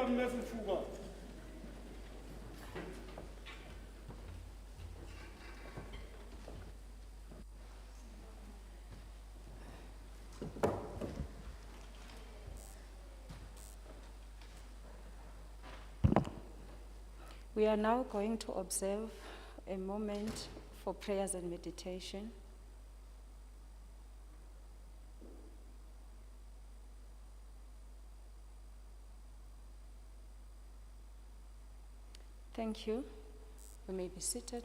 Mervin Fuga. We are now going to observe a moment for prayers and meditation. Thank you. You may be seated.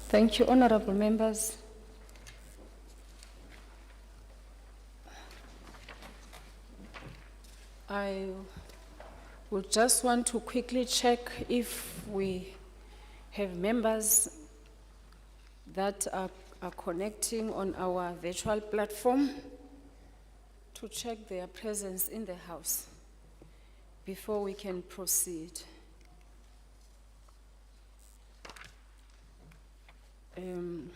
Thank you, honorable members. I would just want to quickly check if we have members that are connecting on our virtual platform to check their presence in the house before we can proceed. I'm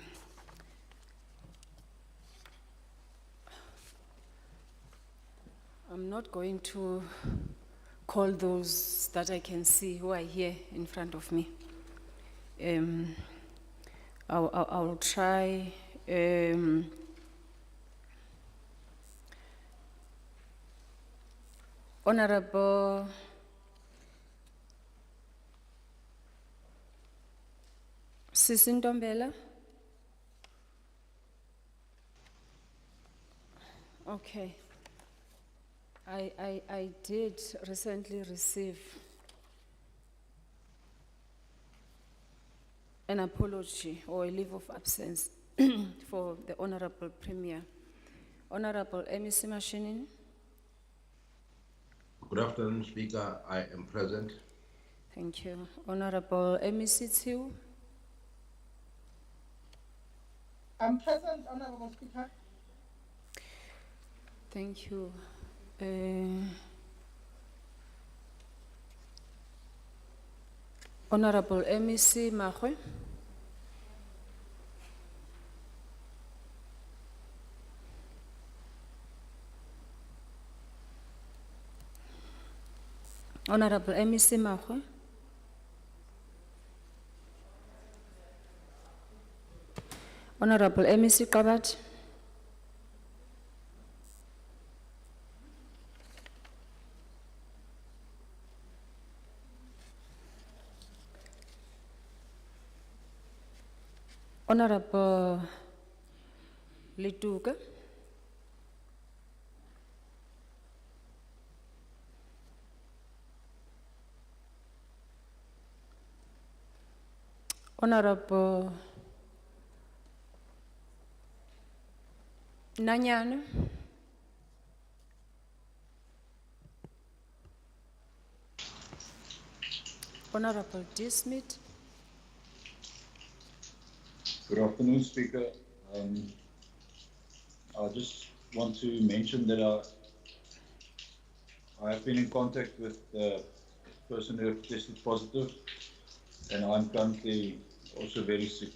not going to call those that I can see who are here in front of me. I'll try. Honorable Sisindombela. Okay. I did recently receive an apology or a leave of absence for the Honorable Premier. Honorable MEC Mashinin. Good afternoon, Speaker. I am present. Thank you. Honorable MEC Tiu. I'm present, Honorable Speaker. Thank you. Honorable MEC Mahwe. Honorable MEC Mahwe. Honorable MEC Kabat. Honorable Lituga. Honorable Nanyana. Honorable D. Smith. Good afternoon, Speaker. I just want to mention that I have been in contact with the person who have tested positive, and I'm currently also very sick.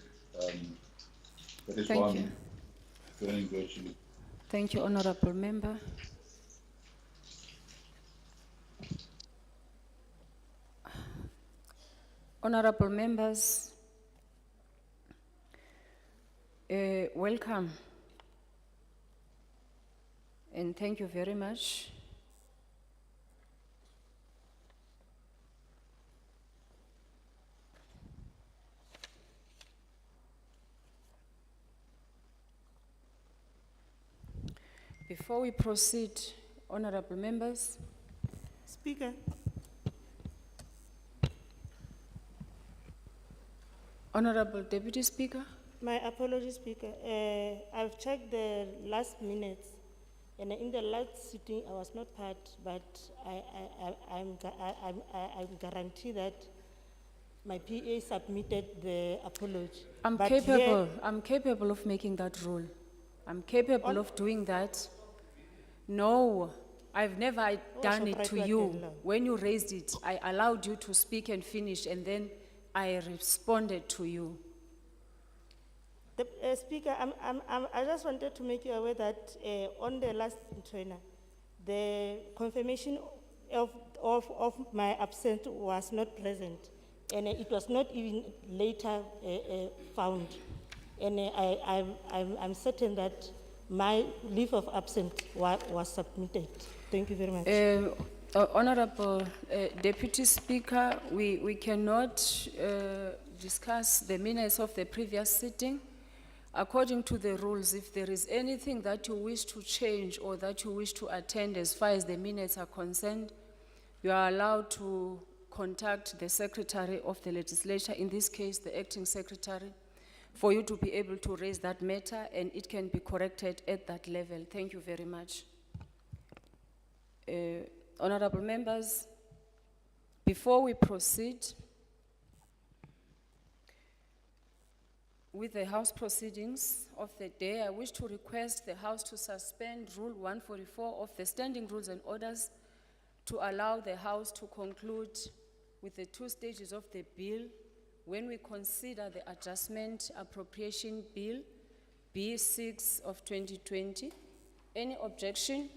That is why I'm joining virtually. Thank you, Honorable Member. Honorable members, welcome, and thank you very much. Before we proceed, honorable members. Speaker. Honorable Deputy Speaker. My apologies, Speaker. I've checked the last minutes, and in the last sitting I was not part, but I'm guarantee that my PA submitted the apology. I'm capable of making that rule. I'm capable of doing that. No, I've never done it to Shoprite you. wa teng la. When you raised it, I allowed you to speak and finish, and then I responded to you. The Speaker, I just wanted to make you aware that on the last trainer, the confirmation of my absence was not present, and it was not even later found. And I'm certain that my leave of absence was submitted. Thank you very much. Honorable Deputy Speaker, we cannot discuss the minutes of the previous sitting. According to the rules, if there is anything that you wish to change or that you wish to attend as far as the minutes are concerned, you are allowed to contact the Secretary of the Legislature, in this case, the Acting Secretary, for you to be able to raise that matter, and it can be corrected at that level. Thank you very much. Honorable members, before we proceed with the House proceedings of the day, I wish to request the House to suspend Rule 144 of the Standing Rules and Orders to allow the House to conclude with the 2 stages of the bill when we consider the Adjustment Appropriation Bill B6 of 2020. Any objection?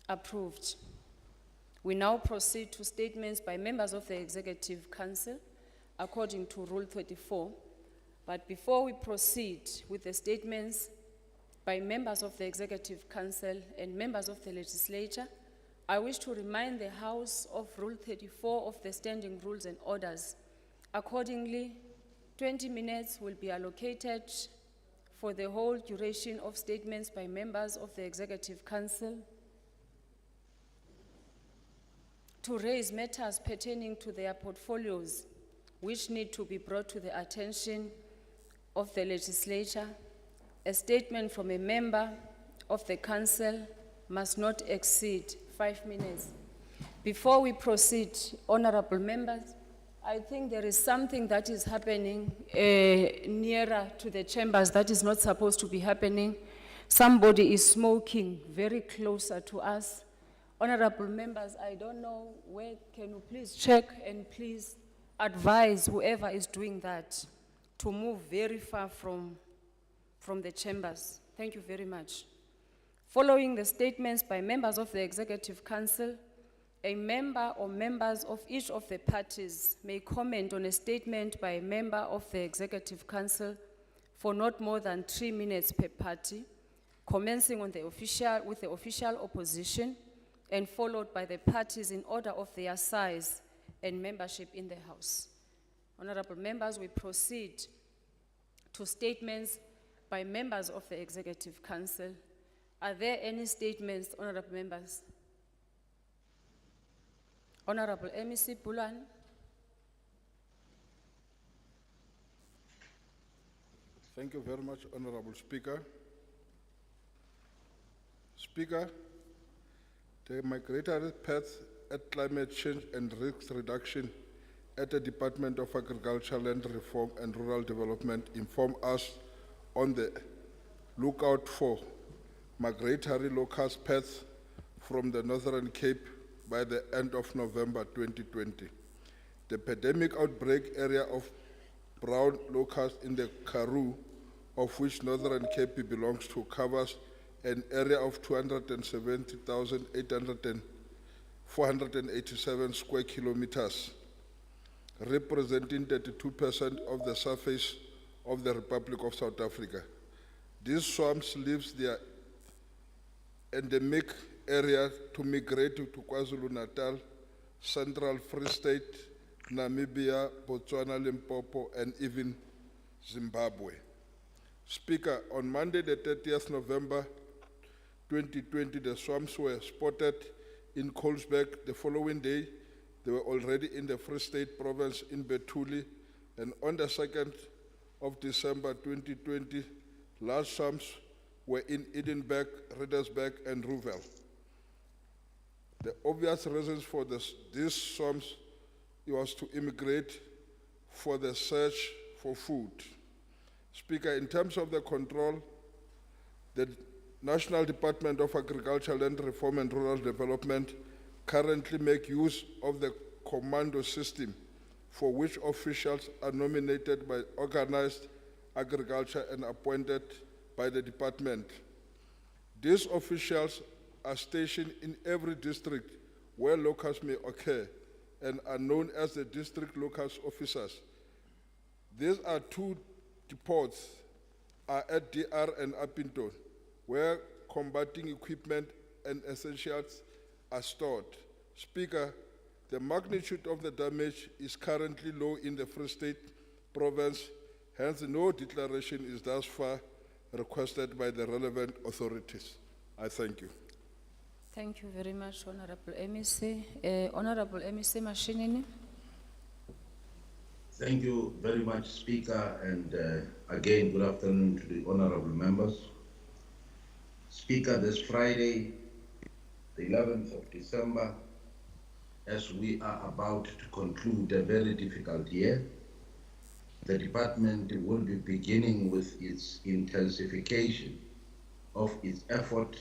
Approved. We now proceed to statements by members of the Executive Council according to Rule 34. But before we proceed with the statements by members of the Executive Council and members of the Legislature, I wish to remind the House of Rule 34 of the Standing Rules and Orders. Accordingly, 20 minutes will be allocated for the whole duration of statements by members of the Executive Council to raise matters pertaining to their portfolios which need to be brought to the attention of the Legislature. A statement from a member of the Council must not exceed 5 minutes. Before we proceed, honorable members, I think there is something that is happening nearer to the chambers that is not supposed to be happening. Somebody is smoking very closer to us. Honorable members, I don't know where, can you please check and please advise whoever is doing that to move very far from the chambers. Thank you very much. Following the statements by members of the Executive Council, a member or members of each of the parties may comment on a statement by a member of the Executive Council for not more than 3 minutes per party, commencing on with the official opposition and followed by the parties in order of their size and membership in the House. Honorable members, we proceed to statements by members of the Executive Council. Are there any statements, honorable members? Honorable MEC Bulan. Thank you very much, Honorable Speaker. Speaker, the migratory path at climate change and risk reduction at the Department of Agriculture, Land Reform and Rural Development inform us on the lookout for migratory locust paths from the Northern Cape by the end of November 2020. The pandemic outbreak area of brown locust in the Karoo, of which Northern Cape belongs to, covers an area of 270,487 square kilometers, representing 32% of the surface of the Republic of South Africa. These swamps leave their endemic area to migrate to KwaZulu-Natal, Central Free State, Namibia, Botswana, Limpopo, and even Zimbabwe. Speaker, on Monday, the 30th November 2020, the swamps were spotted in Colesberg. The following day, they were already in the Free State province in Bethuli, and on the 2nd of December 2020, large swamps were in Edenburg, Riedersburg, and Rouville. The obvious reasons for these swamps was to immigrate for the search for food. Speaker, in terms of the control, the National Department of Agriculture, Land Reform and Rural Development currently make use of the commando system, for which officials are nominated by organized agriculture and appointed by the department. These officials are stationed in every district where locals may occur and are known as the district locals officers. These are two depots are at DR and Upington, where combating equipment and essentials are stored. Speaker, the magnitude of the damage is currently low in the Free State province, hence no declaration is thus far requested by the relevant authorities. I thank you. Thank you very much, Honorable MEC. Honorable MEC Mashinini. Thank you very much, Speaker, and again, good afternoon to the honorable members. Speaker, this Friday, the 11th of December, as we are about to conclude a very difficult year, the department will be beginning with its intensification of its effort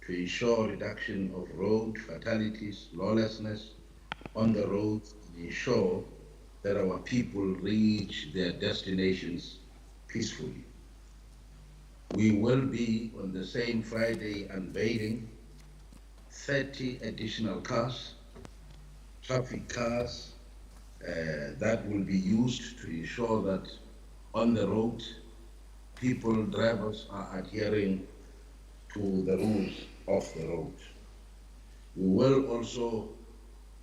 to ensure reduction of road fatalities, lawlessness on the roads, and ensure that our people reach their destinations peacefully. We will be on the same Friday unveiling 30 additional cars, traffic cars, that will be used to ensure that on the road, drivers are adhering to the rules of the road. We will also,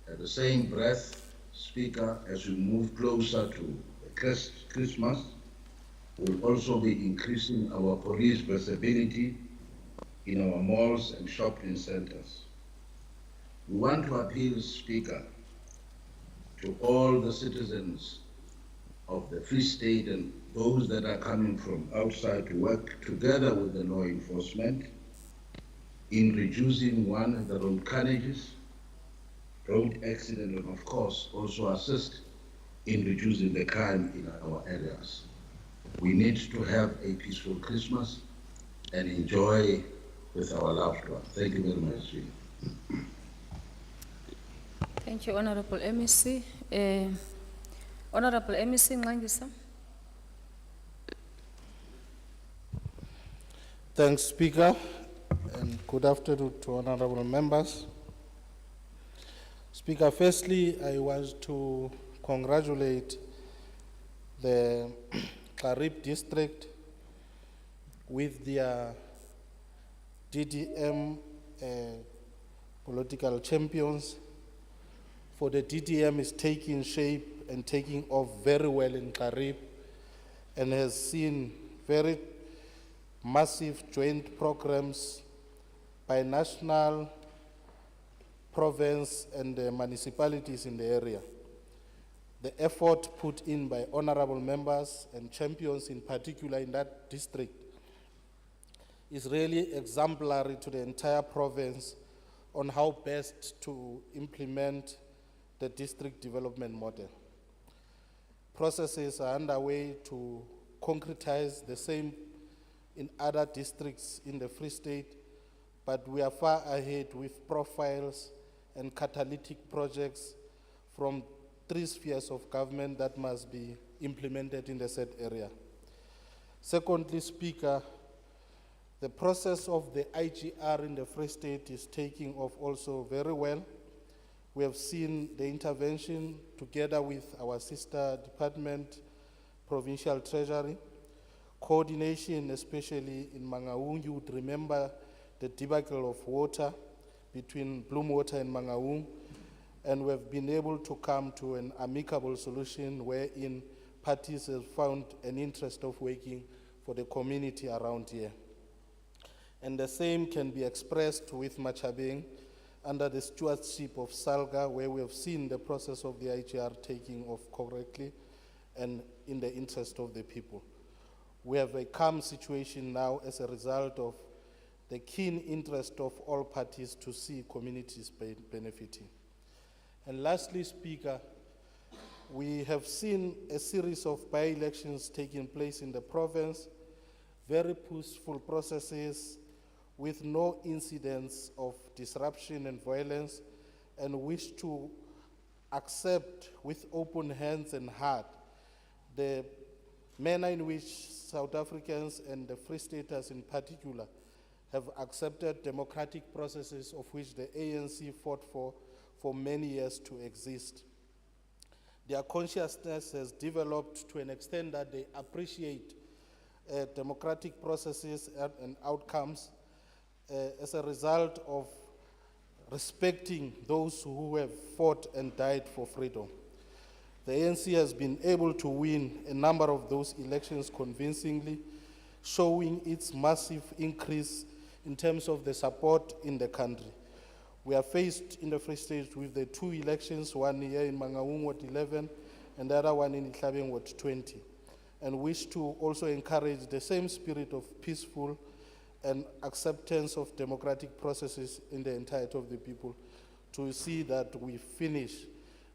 at the same breath, Speaker, as we move closer to Christmas, we'll also be increasing our police visibility in our malls and shopping centers. We want to appeal, Speaker, to all the citizens of the Free State and those that are coming from outside to work together with the law enforcement in reducing, one, the road carnages, road accident, and of course also assist in reducing the crime in our areas. We need to have a peaceful Christmas and enjoy with our loved ones. Thank you very much. Thank you, Honorable MEC. Honorable MEC Ngangisa. Thanks, Speaker, and good afternoon to honorable members. Speaker, firstly, I want to congratulate the Karib district with their DDM political champions, for the DDM is taking shape and taking off very well in Karib and has seen very massive joint programs by national, province, and the municipalities in the area. The effort put in by honorable members and champions in particular in that district is really exemplary to the entire province on how best to implement the district development model. Processes are underway to concretize the same in other districts in the Free State, but we are far ahead with profiles and catalytic projects from 3 spheres of government that must be implemented in the said area. Secondly, Speaker, the process of the IGR in the Free State is taking off also very well. We have seen the intervention together with our sister department, Provincial Treasury, coordination especially in Mangaung. You would remember the debacle of water between Bloemwater and Mangaung, and we have been able to come to an amicable solution wherein parties have found an interest of working for the community around here. And the same can be expressed with Machabeng under the stewardship of Salga, where we have seen the process of the IGR taking off correctly and in the interest of the people. We have a calm situation now as a result of the keen interest of all parties to see communities benefiting. And lastly, Speaker, we have seen a series of by-elections taking place in the province, very peaceful processes with no incidents of disruption and violence, and wish to accept with open hands and heart the manner in which South Africans and the Free Staters in particular have accepted democratic processes of which the ANC fought for many years to exist. Their consciousness has developed to an extent that they appreciate democratic processes and outcomes as a result of respecting those who have fought and died for freedom. The ANC has been able to win a number of those elections convincingly, showing its massive increase in terms of the support in the country. We are faced in the Free State with the two elections, one here in Mangaung, Ward 11, and the other one in Ihlabeng, Ward 20, and wish to also encourage the same spirit of peaceful and acceptance of democratic processes in the entirety of the people to see that we finish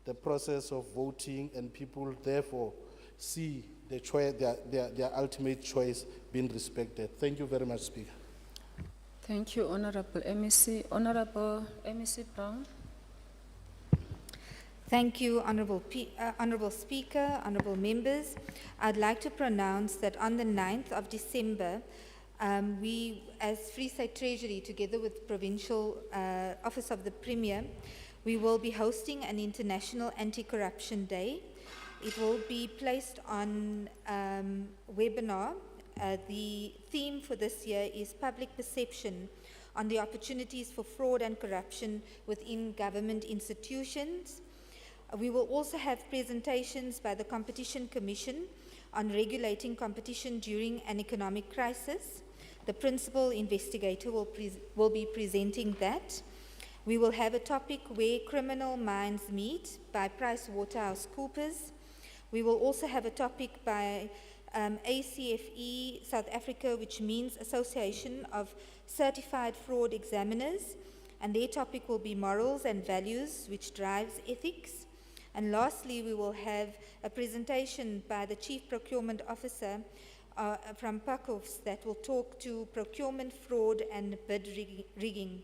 the process of voting and people therefore see the choice, their ultimate choice being respected. Thank you very much, Speaker. Thank you, Honorable MEC. Honorable MEC Brown. Thank you, Honorable Speaker, honorable members. I'd like to pronounce that on the 9th of December, we, as Free State Treasury, together with Provincial Office of the Premier, we will be hosting an International Anti-Corruption Day. It will be placed on webinar. The theme for this year is public perception on the opportunities for fraud and corruption within government institutions. We will also have presentations by the Competition Commission on regulating competition during an economic crisis. The principal investigator will be presenting that. We will have a topic where criminal minds meet by PricewaterhouseCoopers. We will also have a topic by ACFE South Africa, which means Association of Certified Fraud Examiners, and their topic will be morals and values, which drives ethics. And lastly, we will have a presentation by the Chief Procurement Officer from PACOFS that will talk to procurement fraud and bid rigging.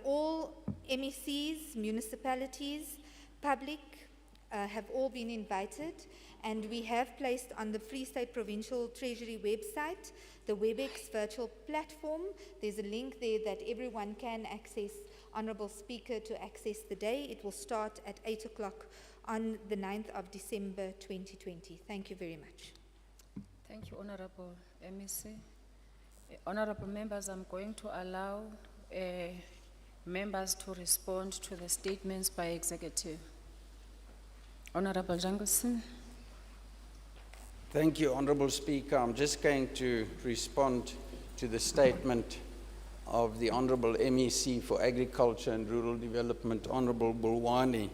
All MECs, municipalities, public have all been invited, and we have placed on the Free State Provincial Treasury website the WebEx virtual platform. There's a link there that everyone can access, Honourable Speaker, to access the day. It will start at 8 o'clock on the 9th of December 2020. Thank you very much. Thank you, Honorable MEC. Honorable members, I'm going to allow members to respond to the statements by Executive. Honorable Jangusin. Thank you, Honorable Speaker. I'm just going to respond to the statement of the Honorable MEC for Agriculture and Rural Development, Honorable Bulwani,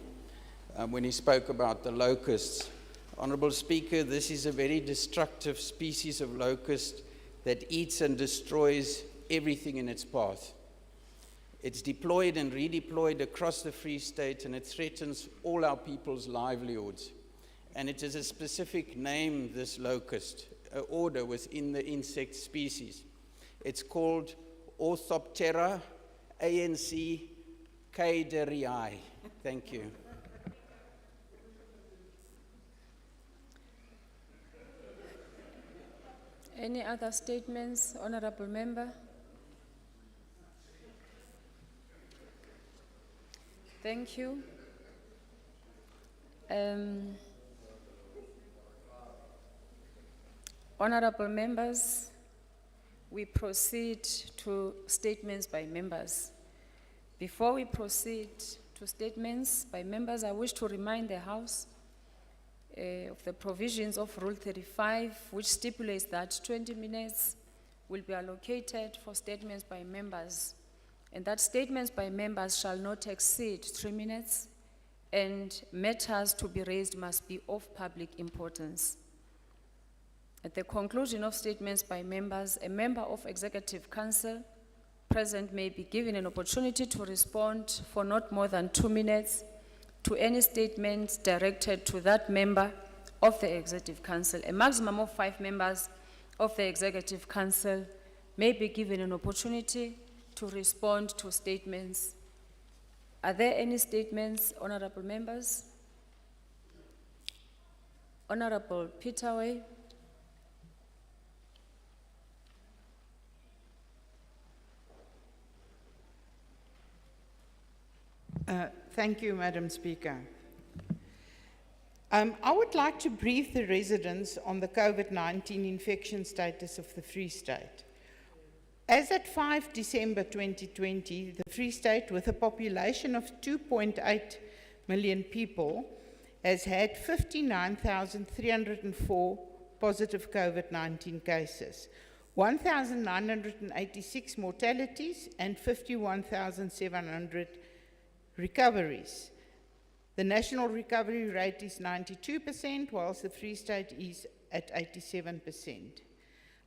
when he spoke about the locusts. Honorable Speaker, this is a very destructive species of locust that eats and destroys everything in its path. It's deployed and redeployed across the Free State, and it threatens all our people's livelihoods. And it is a specific name, this locust, an order within the insect species. It's called Orthoptera ANC Keiderii. Thank you. Any other statements, Honorable Member? Thank you. Honorable members, we proceed to statements by members. Before we proceed to statements by members, I wish to remind the House of the provisions of Rule 35, which stipulates that 20 minutes will be allocated for statements by members, and that statements by members shall not exceed 3 minutes, and matters to be raised must be of public importance. At the conclusion of statements by members, a member of Executive Council present may be given an opportunity to respond for not more than 2 minutes to any statement directed to that member of the Executive Council. A maximum of 5 members of the Executive Council may be given an opportunity to respond to statements. Are there any statements, honorable members? Honorable Peterway. Thank you, Madam Speaker. I would like to brief the residents on the COVID-19 infection status of the Free State. As at 5 December 2020, the Free State, with a population of 2.8 million people, has had 59,304 positive COVID-19 cases, 1,986 mortalities, and 51,700 recoveries. The national recovery rate is 92%, whilst the Free State is at 87%.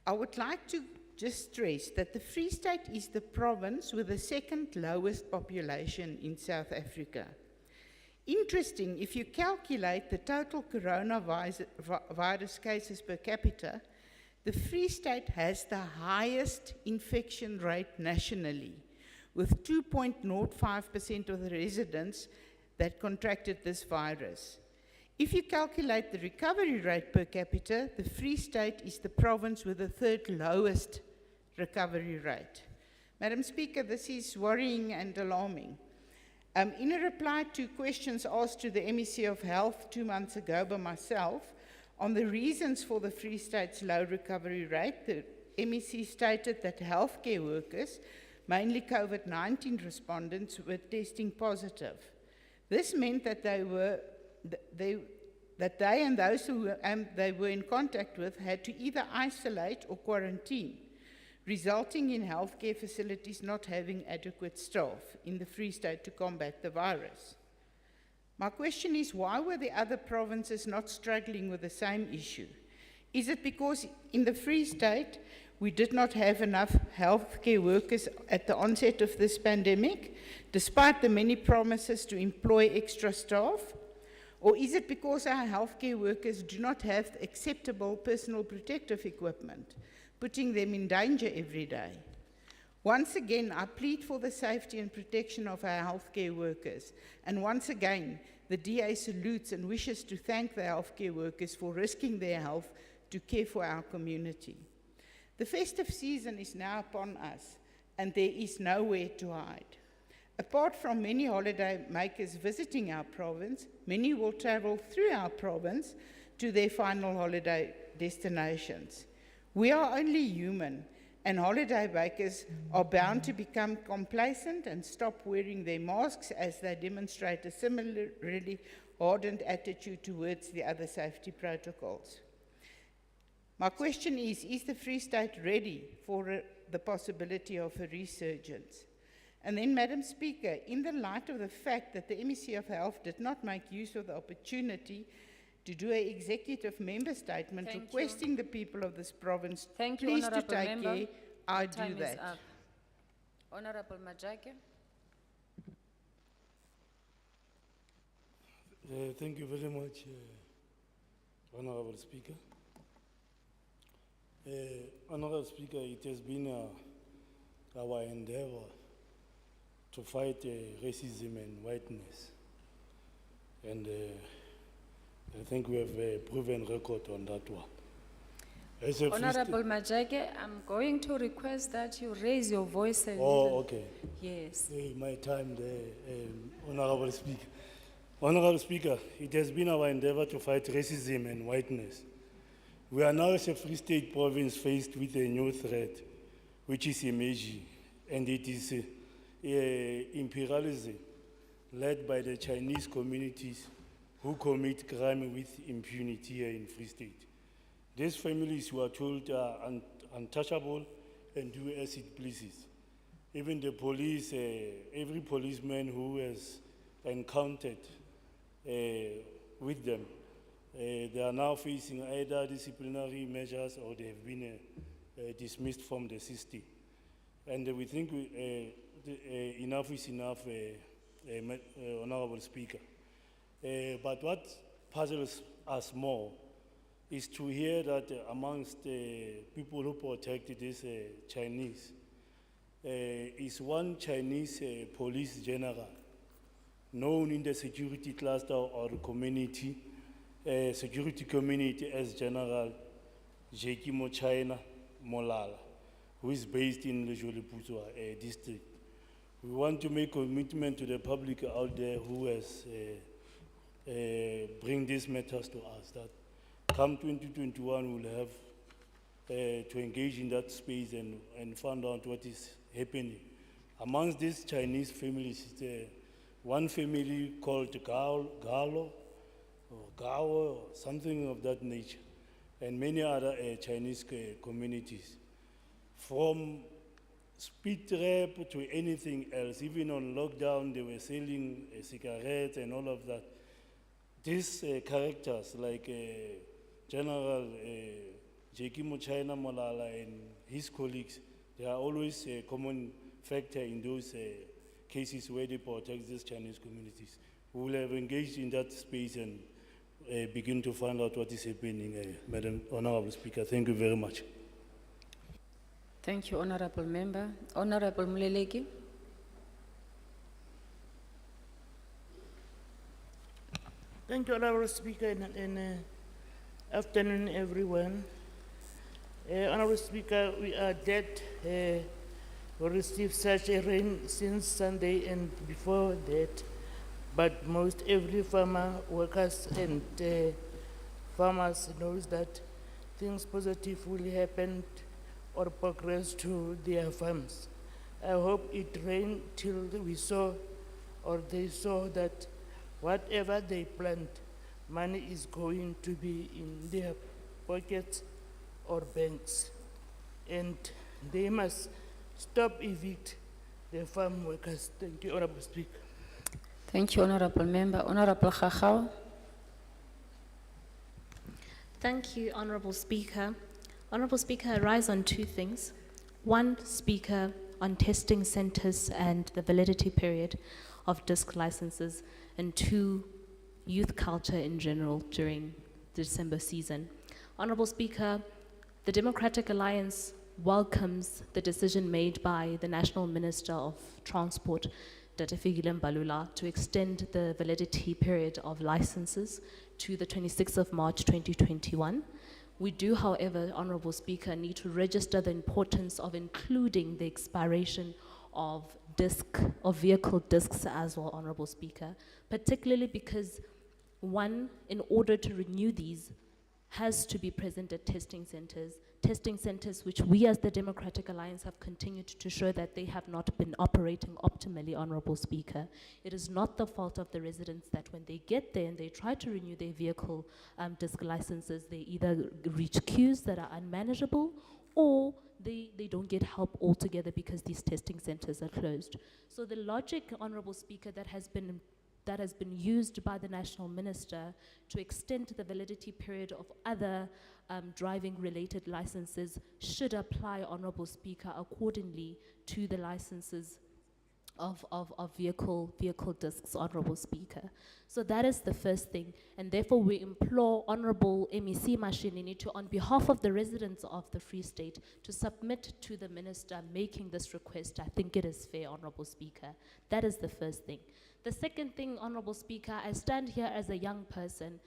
I would like to just stress that the Free State is the province with the second lowest population in South Africa. Interesting, if you calculate the total coronavirus cases per capita, the Free State has the highest infection rate nationally, with 2.05% of the residents that contracted this virus. If you calculate the recovery rate per capita, the Free State is the province with the third lowest recovery rate. Madam Speaker, this is worrying and alarming. In a reply to questions asked to the MEC of Health 2 months ago by myself on the reasons for the Free State's low recovery rate, the MEC stated that healthcare workers, mainly COVID-19 respondents, were testing positive. This meant that they and those who they were in contact with had to either isolate or quarantine, resulting in healthcare facilities not having adequate staff in the Free State to combat the virus. My question is, why were the other provinces not struggling with the same issue? Is it because in the Free State we did not have enough healthcare workers at the onset of this pandemic, despite the many promises to employ extra staff? Or is it because our healthcare workers do not have acceptable personal protective equipment, putting them in danger every day? Once again, I plead for the safety and protection of our healthcare workers. And once again, the DA salutes and wishes to thank the healthcare workers for risking their health to care for our community. The festive season is now upon us, and there is nowhere to hide. Apart from many holiday makers visiting our province, many will travel through our province to their final holiday destinations. We are only human, and holiday makers are bound to become complacent and stop wearing their masks as they demonstrate a similarly hardened attitude towards the other safety protocols. My question is the Free State ready for the possibility of a resurgence? And then, Madam Speaker, in the light of the fact that the MEC of Health did not make use of the opportunity to do an executive member statement requesting the people of this province please to take care, I do that. Honorable Majake. Thank you very much, Honorable Speaker. Honorable Speaker, it has been our endeavor to fight racism and whiteness. And I think we have a proven record on that one. Honorable Majake, I'm going to request that you raise your voice a little. Oh, okay. Yes. My time there, Honorable Speaker. Honorable Speaker, it has been our endeavor to fight racism and whiteness. We are now as a Free State province faced with a new threat, which is emerging, and it is imperialism led by the Chinese communities who commit crime with impunity here in Free State. These families were told are untouchable and do as it pleases. Even the police, every policeman who has encountered with them, they are now facing either disciplinary measures or they have been dismissed from the system. And we think enough is enough, Honorable Speaker. But what puzzles us more is to hear that amongst the people who protect this Chinese, is one Chinese police general known in the security cluster or community, security community as General Jekimo China Molala, who is based in the Joliputswa district. We want to make commitment to the public out there who has bring these matters to us, that come 2021 we'll have to engage in that space and find out what is happening. Amongst these Chinese families, one family called Galo, or Gao, or something of that nature, and many other Chinese communities. From speed trap to anything else, even on lockdown, they were selling cigarettes and all of that. These characters like General Jekimo China Molala and his colleagues, they are always a common factor in those cases where they protect these Chinese communities. We will have engaged in that space and begin to find out what is happening, Madam Honorable Speaker. Thank you very much. Thank you, Honorable Member. Honorable Mleleki. Thank you, Honorable Speaker, and afternoon, everyone. Honorable Speaker, we are dead. We received such a rain since Sunday and before that, but most every farmer, workers and farmers knows that things positive will happen or progress to their farms. I hope it rained till we saw or they saw that whatever they plant, money is going to be in their pockets or banks. And they must stop evict the farm workers. Thank you, Honorable Speaker. Thank you, Honorable Member. Honorable Khachao. Thank you, Honorable Speaker. Honorable Speaker, I rise on two things. One, Speaker, on testing centers and the validity period of disc licenses, and two, youth culture in general during the December season. Honorable Speaker, the Democratic Alliance welcomes the decision made by the National Minister of Transport, Datefikile Mbalula, to extend the validity period of licenses to the 26th of March 2021. We do, however, Honorable Speaker, need to register the importance of including the expiration of vehicle discs as well, Honorable Speaker, particularly because one, in order to renew these, has to be present at testing centers which we as the Democratic Alliance have continued to show that they have not been operating optimally, Honorable Speaker. It is not the fault of the residents that when they get there and they try to renew their vehicle disc licenses, they either reach queues that are unmanageable or they don't get help altogether because these testing centers are closed. So the logic, Honorable Speaker, that has been used by the National Minister to extend the validity period of other driving-related licenses should apply, Honorable Speaker, accordingly to the licenses of vehicle discs, Honorable Speaker. So that is the first thing, and therefore we implore Honorable MEC Mashinini to, on behalf of the residents of the Free State, to submit to the Minister making this request. I think it is fair, Honorable Speaker. That is the first thing. The second thing, Honorable Speaker, I stand here as a young person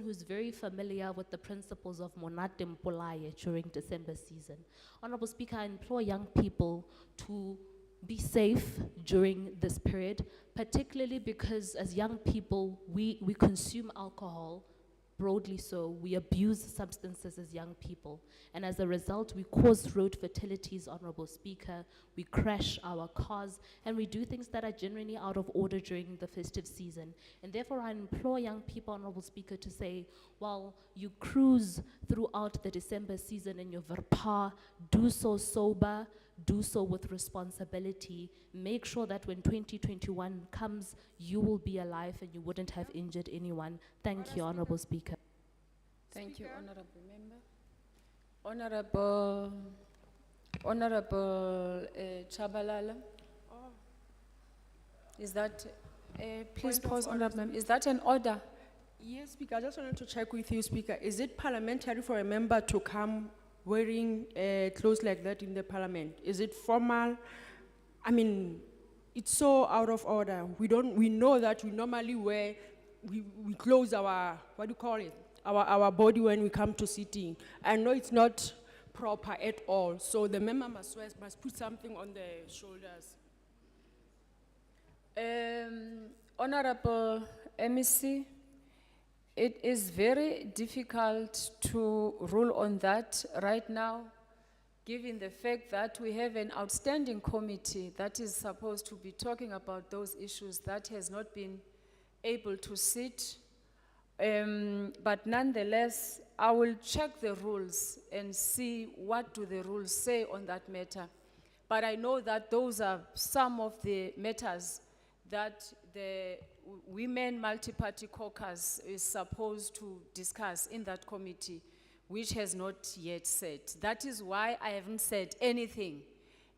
who's very familiar with the principles of Monate Mpolaye during December season. Honorable Speaker, I implore young people to be safe during this period, particularly because as young people, we consume alcohol, broadly so, we abuse substances as young people, and as a result, we cause road fatalities, Honorable Speaker, we crash our cars, and we do things that are generally out of order during the festive season. And therefore, I implore young people, Honorable Speaker, to say, while you cruise throughout the December season in your Verpa, do so sober, do so with responsibility. Make sure that when 2021 comes, you will be alive and you wouldn't have injured anyone. Thank you, Honorable Speaker. Thank you, Honorable Member. Honorable Chabalala. Is that, please pause, Honorable Member. Is that an order? Yes, Speaker, I just wanted to check with you, Speaker. Is it parliamentary for a member to come wearing clothes like that in the parliament? Is it formal? I mean, it's so out of order. We know that we normally wear, we close our, what do you call it? Our body when we come to sitting. I know it's not proper at all, so the member must put something on the shoulders. Honorable MEC, it is very difficult to rule on that right now, given the fact that we have an outstanding committee that is supposed to be talking about those issues that has not been able to sit. But nonetheless, I will check the rules and see what do the rules say on that matter. But I know that those are some of the matters that the Women Multi-Party Caucus is supposed to discuss in that committee, which has not yet said. That is why I haven't said anything.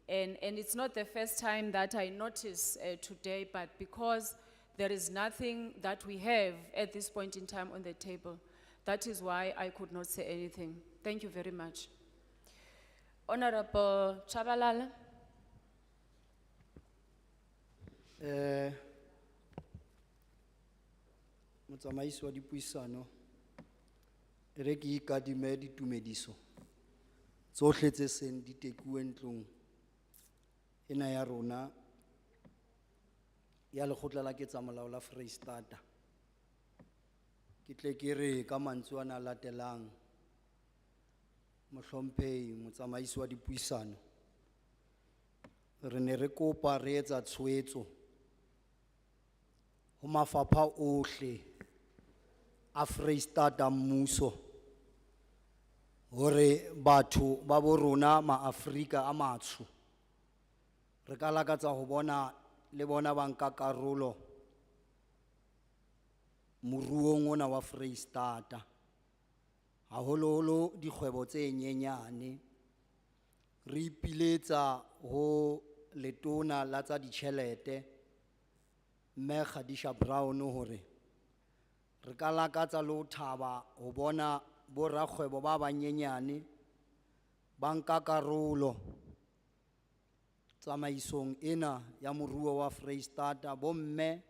And it's not the first time that I notice today, but because there is nothing that we have at this point in time on the table, that is why I could not say anything. Thank you very much. Honorable Chabalala. Motsamaisi wa dipuisano re ke ikadime ditumediso tsohle tse seng di tekuwe ntlong ena ya rona ya lekgotla la ketsamolao la Freistata ke tle ke re ka mantswe ana a latelang mohlomphehi motsamaisi wa dipuisano re ne re kopa re etsa tshwetso ho mafapha ohle a Freistata mmuso hore batho ba bo rona ma-Afrika a matsho re ka lakatsa ho bona le bona ba nka karolo moruong ona wa Freistata haholoholo dikgwebo tse nyenyane re ipiletsa ho letona la tsa ditjhelete mme Khadisha Brown hore re ka lakatsa le ho thaba ho bona borakgwebo ba banyenyane ba nka karolo tsamaisong ena ya moruo wa Freistata bomme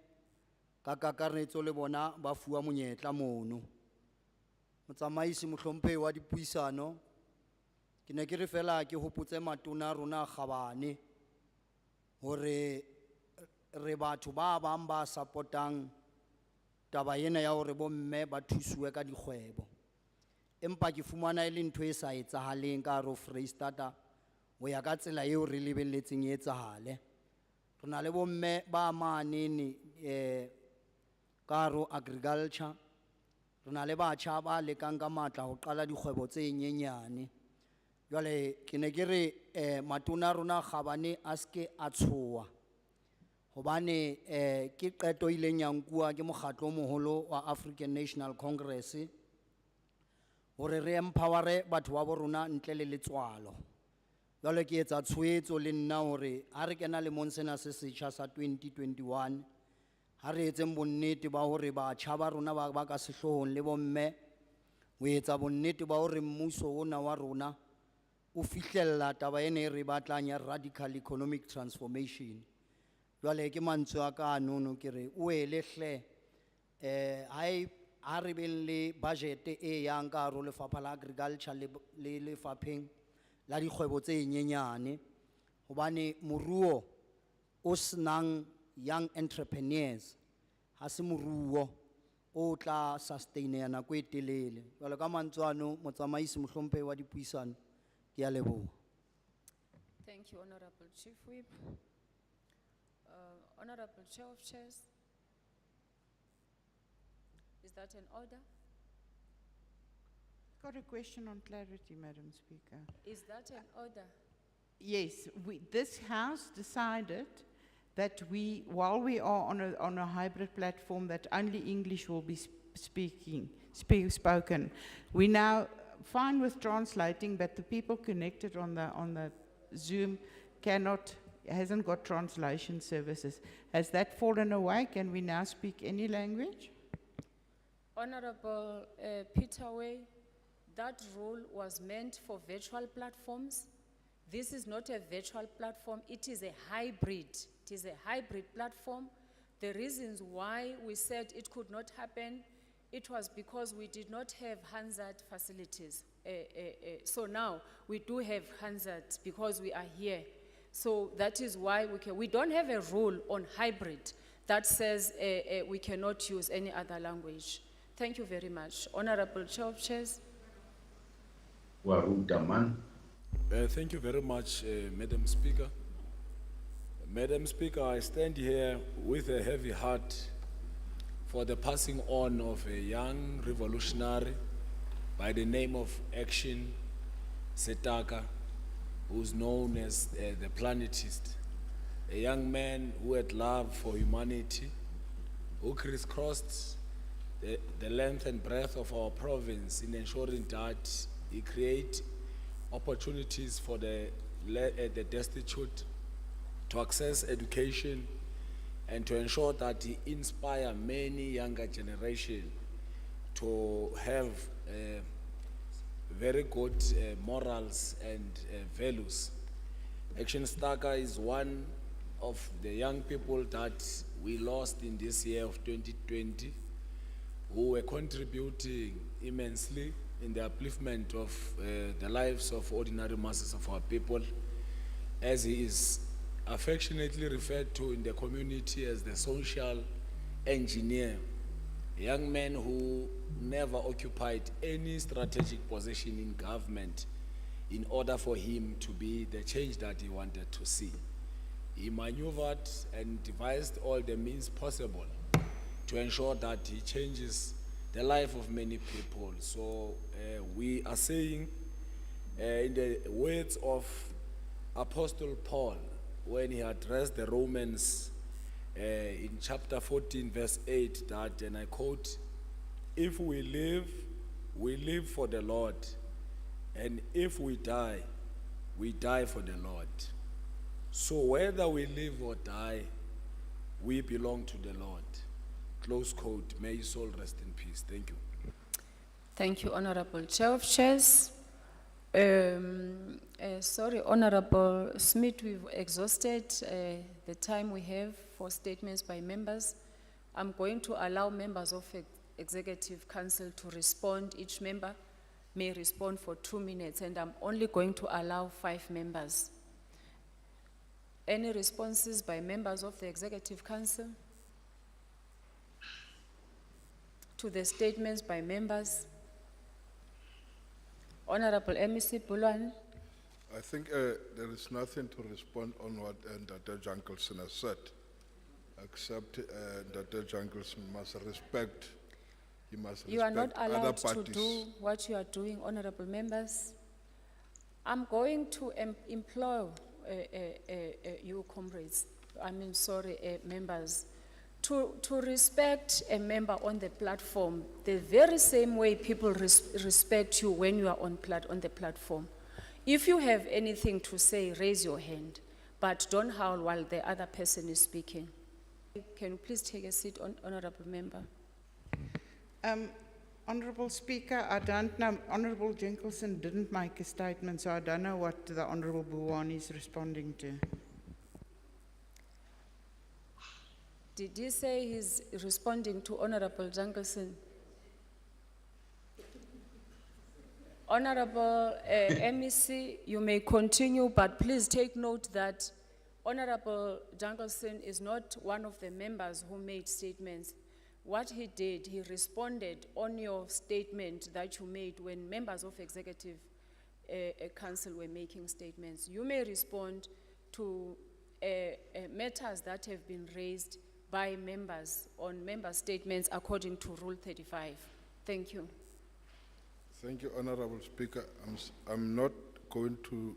ka kakaretso le bona ba fuwa monyetla mono. Motsamaisi mohlomphehi wa dipuisano ke ne ke re fela ke hopotse matona rona a kgabane hore re batho ba bang ba supportang taba ena ya hore bomme ba thusuwe ka dikgwebo empa ke fumana e le ntho e sa etsahaleng ka hare ho Freistata ho ya ka tsela eo re lebelletseng e etsahale. Re na le bomme ba manene ka hare ho agriculture, re na le batjha ba lekang ka matla ho qala dikgwebo tse nyenyane. Jwale ke ne ke re matona rona kgabane a ske a tshoa hobane ke qeto ileng ya nkuwa ke mokgatlo moholo wa African National Congress hore re empowere batho ba bo rona ntle le letswalo. Jwale ke etsa tshwetso le nna hore ha re kena le monsena se setjha sa 2021 ha re etseng bonnete ba hore batjha ba rona ba ka sehlohong le bomme ho etsa bonnete ba hore mmuso ona wa rona o fihlella taba ena e re batlang ya radical economic transformation. Jwale ke mantswe a ka anono ke re o elehle ha re beng le budget e yang ka hare ho lefapha la agriculture le lefapheng la dikgwebo tse nyenyane hobane moruo o senang young entrepreneurs ha se moruo o tla sustain nako e telele. Jwale ka mantswe ano motsamaisi mohlomphehi wa dipuisano ke a leboha. Thank you, Honorable Chief Whip. Honorable Chair of Chairs. Is that an order? Got a question on clarity, Madam Speaker. Is that an order? Yes, this House decided that while we are on a hybrid platform, that only English will be spoken. We now fine with translating, but the people connected on the Zoom hasn't got translation services. Has that fallen away? Can we now speak any language? Honorable Peter Way, that rule was meant for virtual platforms. This is not a virtual platform, it is a hybrid. It is a hybrid platform. The reasons why we said it could not happen, it was because we did not have Hansard facilities. So now we do have Hansard because we are here. So that is why we don't have a rule on hybrid that says we cannot use any other language. Thank you very much. Honorable Chair of Chairs. Warudaman. Thank you very much, Madam Speaker. Madam Speaker, I stand here with a heavy heart for the passing on of a young revolutionary by the name of Action Setaka, who's known as the Planetist, a young man who had love for humanity, who crisscrossed the length and breadth of our province in ensuring that he create opportunities for the destitute to access education and to ensure that he inspire many younger generation to have very good morals and values. Action Staka is one of the young people that we lost in this year of 2020, who were contributing immensely in the upliftment of the lives of ordinary masses of our people, as he is affectionately referred to in the community as the social engineer, a young man who never occupied any strategic position in government in order for him to be the change that he wanted to see. He maneuvered and devised all the means possible to ensure that he changes the life of many people. So we are saying, in the words of Apostle Paul, when he addressed the Romans in chapter 14, verse 8, that, and I quote, "If we live for the Lord, and if we die for the Lord." So whether we live or die, we belong to the Lord. Close quote. May his soul rest in peace. Thank you. Thank you, Honorable Chair of Chairs. Sorry, Honorable Smith, we've exhausted the time we have for statements by members. I'm going to allow members of Executive Council to respond. Each member may respond for 2 minutes, and I'm only going to allow 5 members. Any responses by members of the Executive Council to the statements by members? Honorable MEC Bulwan. I think there is nothing to respond on what Dr. Jankelson has said, except Dr. Jankelson must respect, he must You are not respect other allowed to parties. do what you are doing, honorable members. I'm going to implore you comrades, members, to respect a member on the platform the very same way people respect you when you are on the platform. If you have anything to say, raise your hand, but don't howl while the other person is speaking. Can you please take a seat, honorable member? Honorable Speaker, I don't know, Honorable Jenkinson didn't make a statement, so I don't know what the Honorable Buwani is responding to. Did he say he's responding to Honorable Jankelson? Honorable MEC, you may continue, but please take note that Honorable Jankelson is not one of the members who made statements. What he did, he responded on your statement that you made when members of Executive Council were making statements. You may respond to matters that have been raised by members on member statements according to Rule 35. Thank you. Thank you, Honorable Speaker. I'm not going to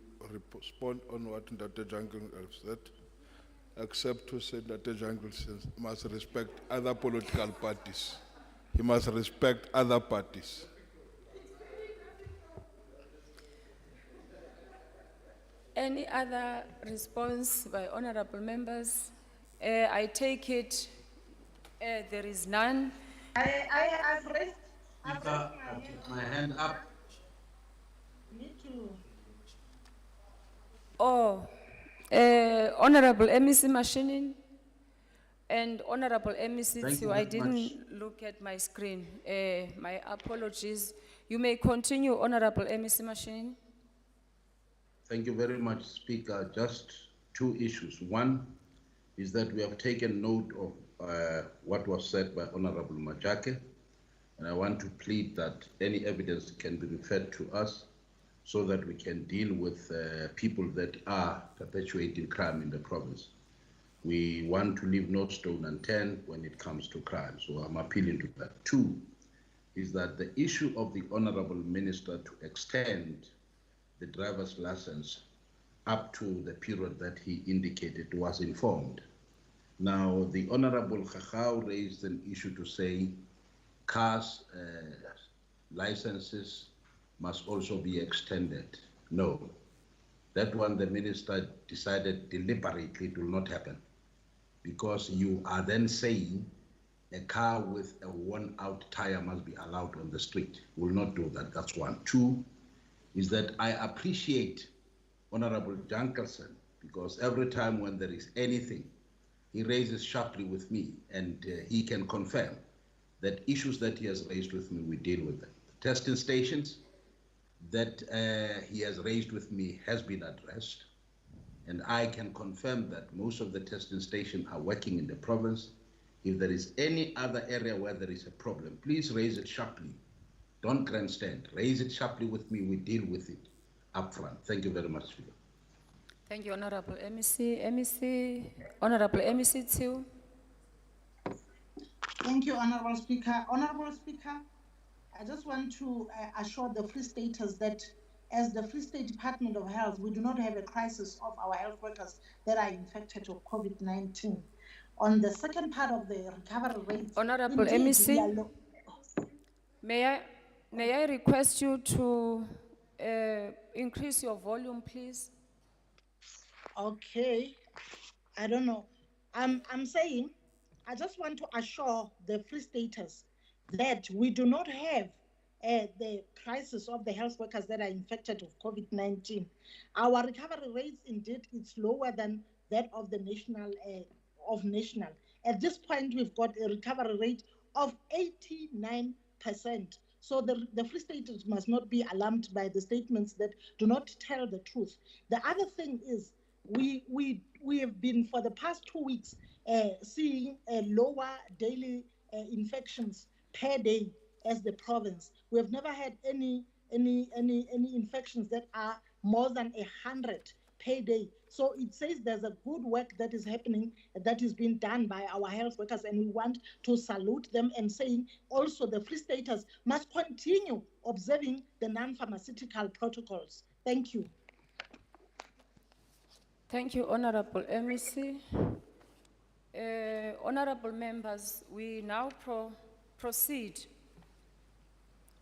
respond on what Dr. Jankelson said, except to say that Dr. Jankelson must respect other political parties. He must respect other parties. Any other response by honorable members? I take it there is none. I've raised Speaker, I put my hand up. need to. Oh, Honorable MEC Mashinin and Honorable MEC Thank you Tsu, I very much. didn't look at my screen. My apologies. You may continue, Honorable MEC Mashinin. Thank you very much, Speaker. Just two issues. One is that we have taken note of what was said by Honorable Majake, and I want to plead that any evidence can be referred to us so that we can deal with people that are perpetuating crime in the province. We want to leave no stone unturned when it comes to crime, so I'm appealing to that. Two is that the issue of the Honorable Minister to extend the driver's license up to the period that he indicated was informed. Now, the Honorable Khachau raised an issue to say cars licenses must also be extended. No, that one the minister decided deliberately it will not happen, because you are then saying a car with a worn-out tire must be allowed on the street. Will not do that. That's one. Two is that I appreciate Honorable Jankerson, because every time when there is anything, he raises sharply with me, and he can confirm that issues that he has raised with me, we deal with them. The testing stations that he has raised with me has been addressed, and I can confirm that most of the testing stations are working in the province. If there is any other area where there is a problem, please raise it sharply. Don't grandstand. Raise it sharply with me. We deal with it up front. Thank you very much, Speaker. Thank you, Honorable MEC. Honorable MEC Tsu. Thank you, Honorable Speaker. Honorable Speaker, I just want to assure the Free Staters that as the Free State Department of Health, we do not have a crisis of our health workers that are infected of COVID-19. On the second part of the recovery rates, Honorable indeed, we MEC, are low. may I request you to increase your volume, please? Okay, I don't know. I'm saying, I just want to assure the Free Staters that we do not have the crisis of the health workers that are infected of COVID-19. Our recovery rates, indeed, it's lower than that of the national. At this point, we've got a recovery rate of 89%. So the Free Staters must not be alarmed by the statements that do not tell the truth. The other thing is, we have been for the past 2 weeks seeing lower daily infections per day as the province. We have never had any infections that are more than 100 per day. So it says there's a good work that is happening, that is being done by our health workers, and we want to salute them, and saying also the Free Staters must continue observing the non-pharmaceutical protocols. Thank you. Thank you, Honorable MEC. Honorable members, we now proceed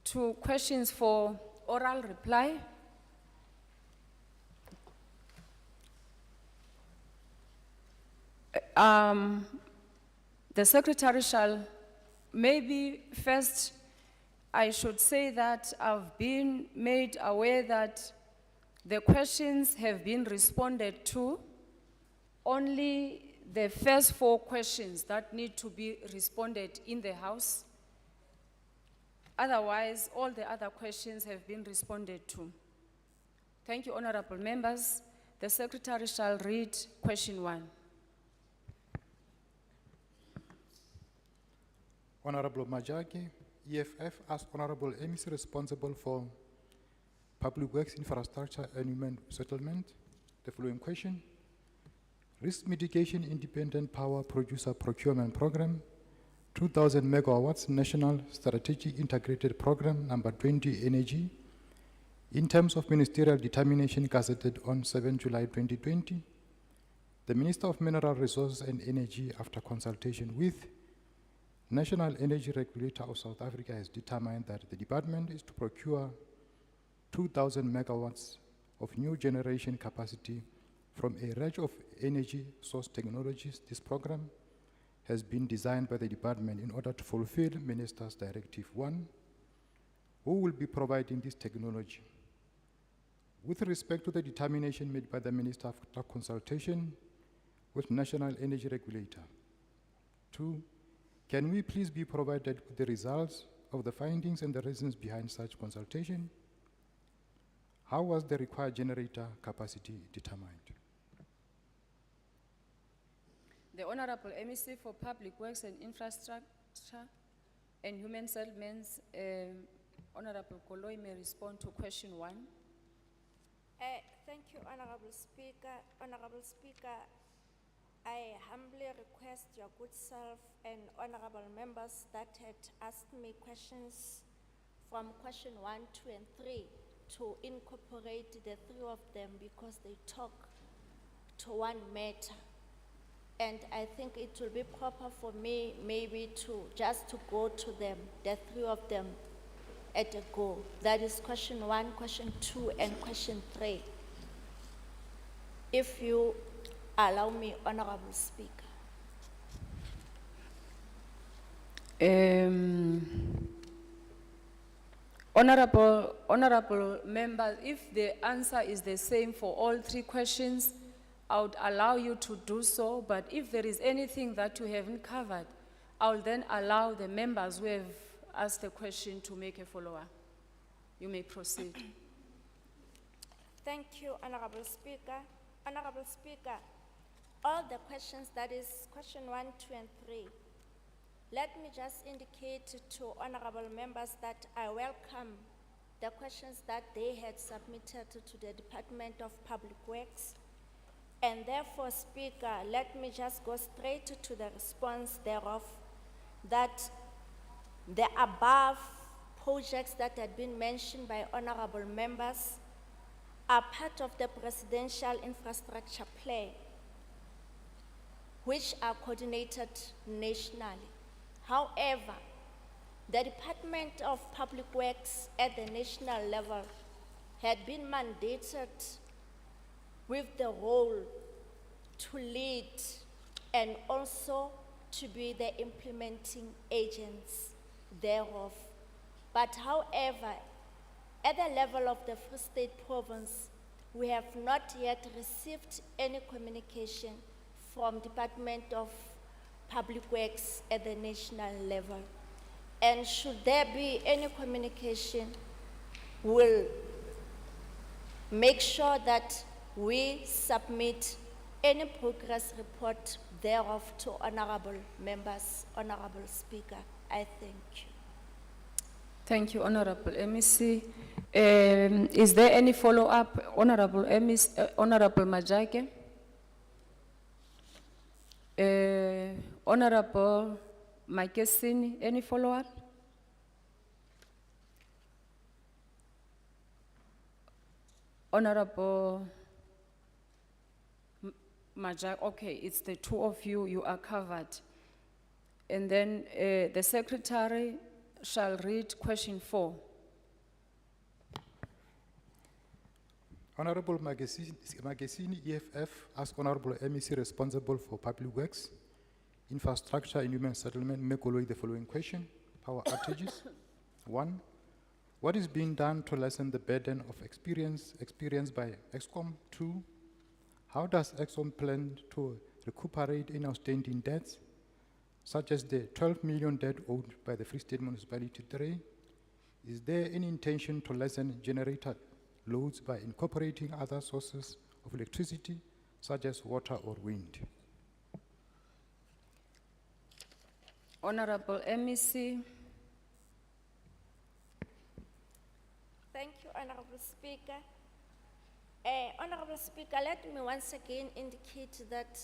to questions for oral reply. The Secretary shall, maybe first I should say that I've been made aware that the questions have been responded to. Only the first 4 questions that need to be responded in the House. Otherwise, all the other questions have been responded to. Thank you, honorable members. The Secretary shall read question 1. Honorable Majake, EFF asks Honorable MEC responsible for Public Works Infrastructure and Human Settlement the following question. Risk Mitigation Independent Power Producer Procurement Program, 2,000 megawatts National Strategic Integrated Program number 20 Energy, in terms of ministerial determination gazetted on 7 July 2020, the Minister of Mineral Resources and Energy, after consultation with National Energy Regulator of South Africa, has determined that the department is to procure 2,000 megawatts of new generation capacity from a range of energy source technologies. This program has been designed by the department in order to fulfill Minister's Directive 1? Who will be providing this technology? With respect to the determination made by the Minister after consultation with National Energy Regulator. 2, can we please be provided with the results of the findings and the reasons behind such consultation? How was the required generator capacity determined? The Honorable MEC for Public Works and Infrastructure and Human Settlements, Honorable Koloi may respond to question 1. Thank you, Honorable Speaker. Honorable Speaker, I humbly request your good self and honorable members that had asked me questions from question 1, 2, and 3 to incorporate the 3 of them because they talk to one matter. And I think it will be proper for me maybe to just to go to them, the 3 of them at a go. That is question 1, question 2, and question 3. If you allow me, Honorable Speaker. Honorable members, if the answer is the same for all 3 questions, I would allow you to do so, but if there is anything that you haven't covered, I will then allow the members who have asked the question to make a follow-up. You may proceed. Thank you, Honorable Speaker. Honorable Speaker, all the questions, that is question 1, 2, and 3, let me just indicate to honorable members that I welcome the questions that they had submitted to the Department of Public Works. And therefore, Speaker, let me just go straight to the response thereof, that the above projects that had been mentioned by honorable members are part of the Presidential Infrastructure Plan, which are coordinated nationally. However, the Department of Public Works at the national level had been mandated with the role to lead and also to be the implementing agents thereof. But however, at the level of the Free State Province, we have not yet received any communication from Department of Public Works at the national level. And should there be any communication, we'll make sure that we submit any progress report thereof to honorable members. Honorable Speaker, I thank you. Thank you, Honorable MEC. Is there any follow-up, Honorable MEC, Honorable Majake? Honorable Makesini, any follow-up? Honorable Majak, okay, it's the 2 of you, you are covered. And then the Secretary shall read question 4. Honorable Magesini, EFF, ask Honorable MEC responsible for Public Works, Infrastructure and Human Settlement, Mekoloi the following question: power outages. 1, what is being done to lessen the burden of experienced by EXCOM? 2, how does EXCOM plan to recuperate any outstanding debts, such as the 12 million debt owed by the Free State Municipality 3? Is there any intention to lessen generator loads by incorporating other sources of electricity, such as water or wind? Honorable MEC. Thank you, Honorable Speaker. Honorable Speaker, let me once again indicate that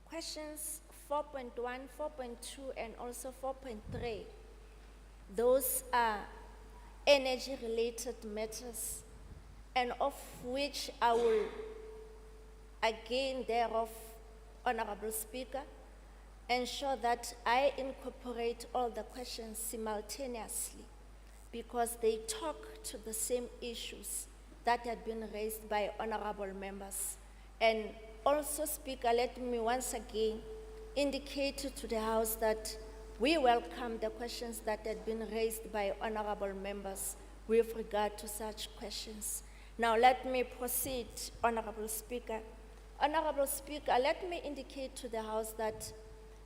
questions 4.1, 4.2, and also 4.3, those are energy-related matters, and of which I will again thereof, Honorable Speaker, ensure that I incorporate all the questions simultaneously, because they talk to the same issues that had been raised by honorable members. And also, Speaker, let me once again indicate to the House that we welcome the questions that had been raised by honorable members with regard to such questions. Now let me proceed, Honorable Speaker. Honorable Speaker, let me indicate to the House that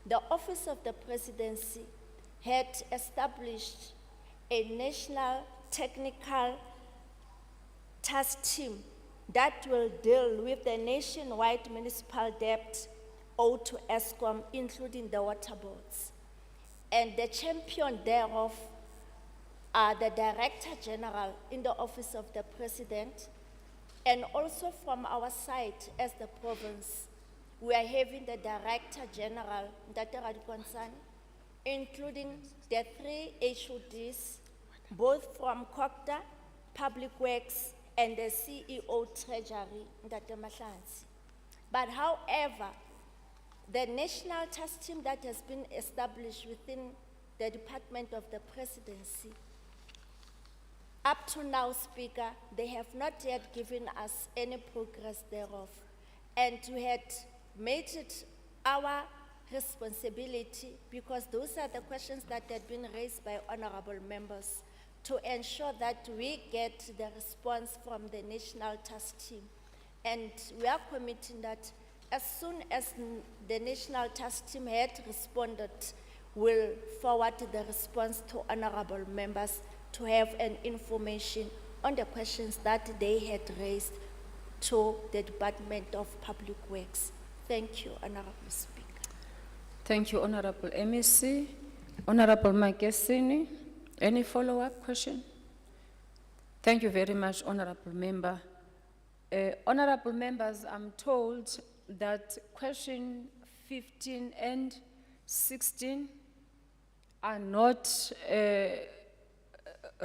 the Office of the Presidency had established a national technical task team that will deal with the nationwide municipal debt owed to ESCOM, including the water boards. And the champion thereof are the Director General in the Office of the President, and also from our side as the province, we are having the Director General, Dr. Radikonsani, including the 3 HODs, both from COCTA, Public Works, and the CEO Treasury, Dr. Mahlanzi. But however, the national task team that has been established within the Department of the Presidency, up to now, Speaker, they have not yet given us any progress thereof. And we had made it our responsibility, because those are the questions that had been raised by honorable members, to ensure that we get the response from the national task team. And we are committing that as soon as the national task team had responded, we'll forward the response to honorable members to have an information on the questions that they had raised to the Department of Public Works. Thank you, Honorable Speaker. Thank you, Honorable MEC. Honorable Makesini, any follow-up question? Thank you very much, Honorable Member. Honorable Members, I'm told that question 15 and 16 are not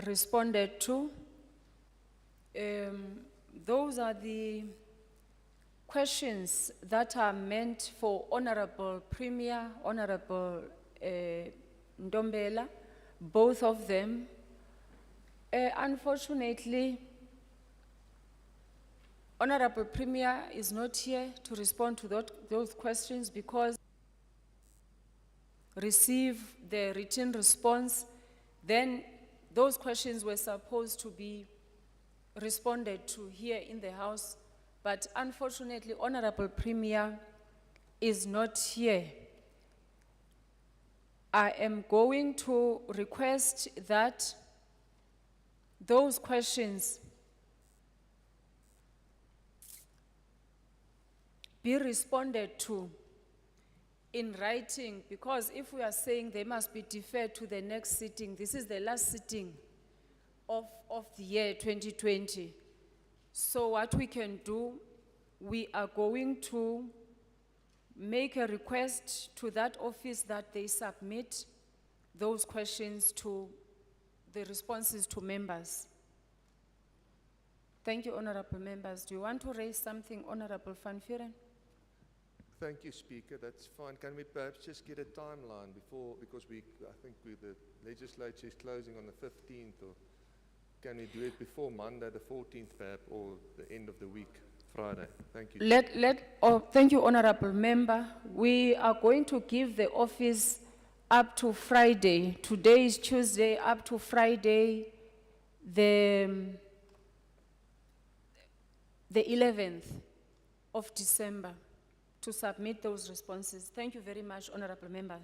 responded to. Those are the questions that are meant for Honorable Premier, Honorable Ndombela, both of them. Unfortunately, Honorable Premier is not here to respond to those questions because receive the written response. Then those questions were supposed to be responded to here in the House, but unfortunately, Honorable Premier is not here. I am going to request that those questions be responded to in writing, because if we are saying they must be deferred to the next sitting, this is the last sitting of the year 2020. So what we can do, we are going to make a request to that office that they submit those questions to the responses to members. Thank you, honorable members. Do you want to raise something, Honorable Van Vuren? Thank you, Speaker. That's fine. Can we perhaps just get a timeline before, because I think the legislature is closing on the 15th, or can we do it before Monday the 14th, perhaps, or the end of the week, Friday? Thank you. Thank you, honorable member. We are going to give the office up to Friday. Today is Tuesday, up to Friday, the 11th of December, to submit those responses. Thank you very much, honorable member.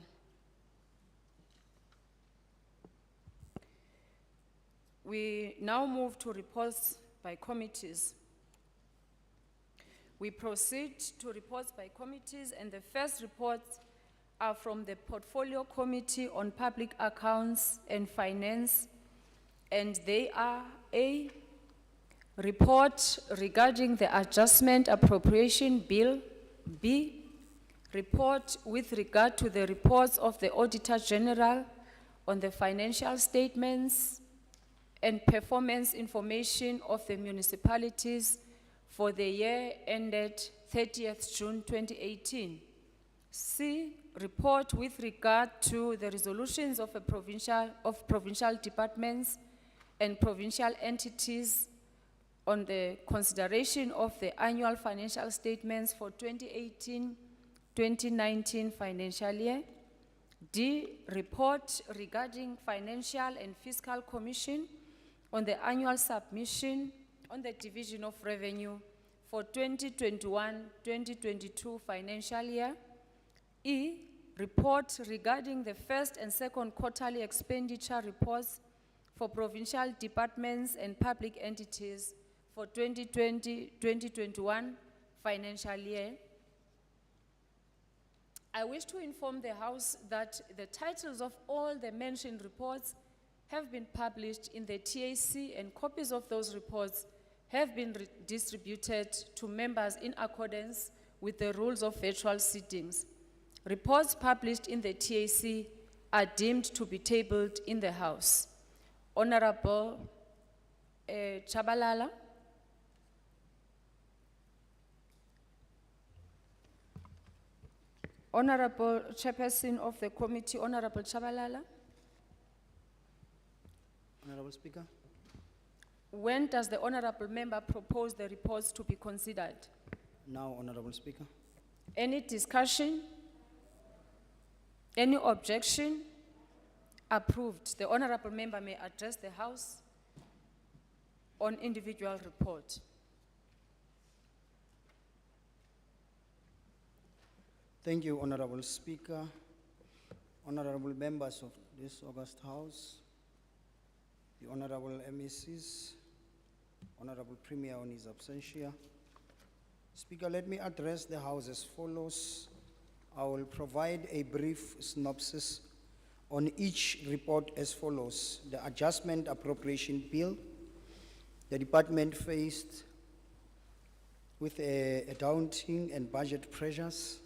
We now move to reports by committees. We proceed to reports by committees, and the first reports are from the Portfolio Committee on Public Accounts and Finance, and they are A, report regarding the Adjustment Appropriation Bill. B, report with regard to the reports of the Auditor General on the financial statements and performance information of the municipalities for the year ended 30th June 2018. C, report with regard to the resolutions of provincial departments and provincial entities on the consideration of the annual financial statements for 2018 2019 financial year. D, report regarding Financial and Fiscal Commission on the annual submission on the division of revenue for 2021-2022 financial year. E, report regarding the first and second quarterly expenditure reports for provincial departments and public entities for 2020-2021 financial year. I wish to inform the House that the titles of all the mentioned reports have been published in the TAC, and copies of those reports have been distributed to members in accordance with the rules of virtual sittings. Reports published in the TAC are deemed to be tabled in the House. Honorable Chabalala. Honorable Chairperson of the Committee, Honorable Chabalala. Honorable Speaker. When does the Honorable Member propose the reports to be considered? Now, Honorable Speaker. Any discussion? Any objection? Approved. The Honorable Member may address the House on individual report. Thank you, Honorable Speaker. Honorable members of this august House, the Honorable MECs, Honorable Premier on his absentia. Speaker, let me address the House as follows. I will provide a brief synopsis on each report as follows. The Adjustment Appropriation Bill. The department faced with a daunting and budget pressures.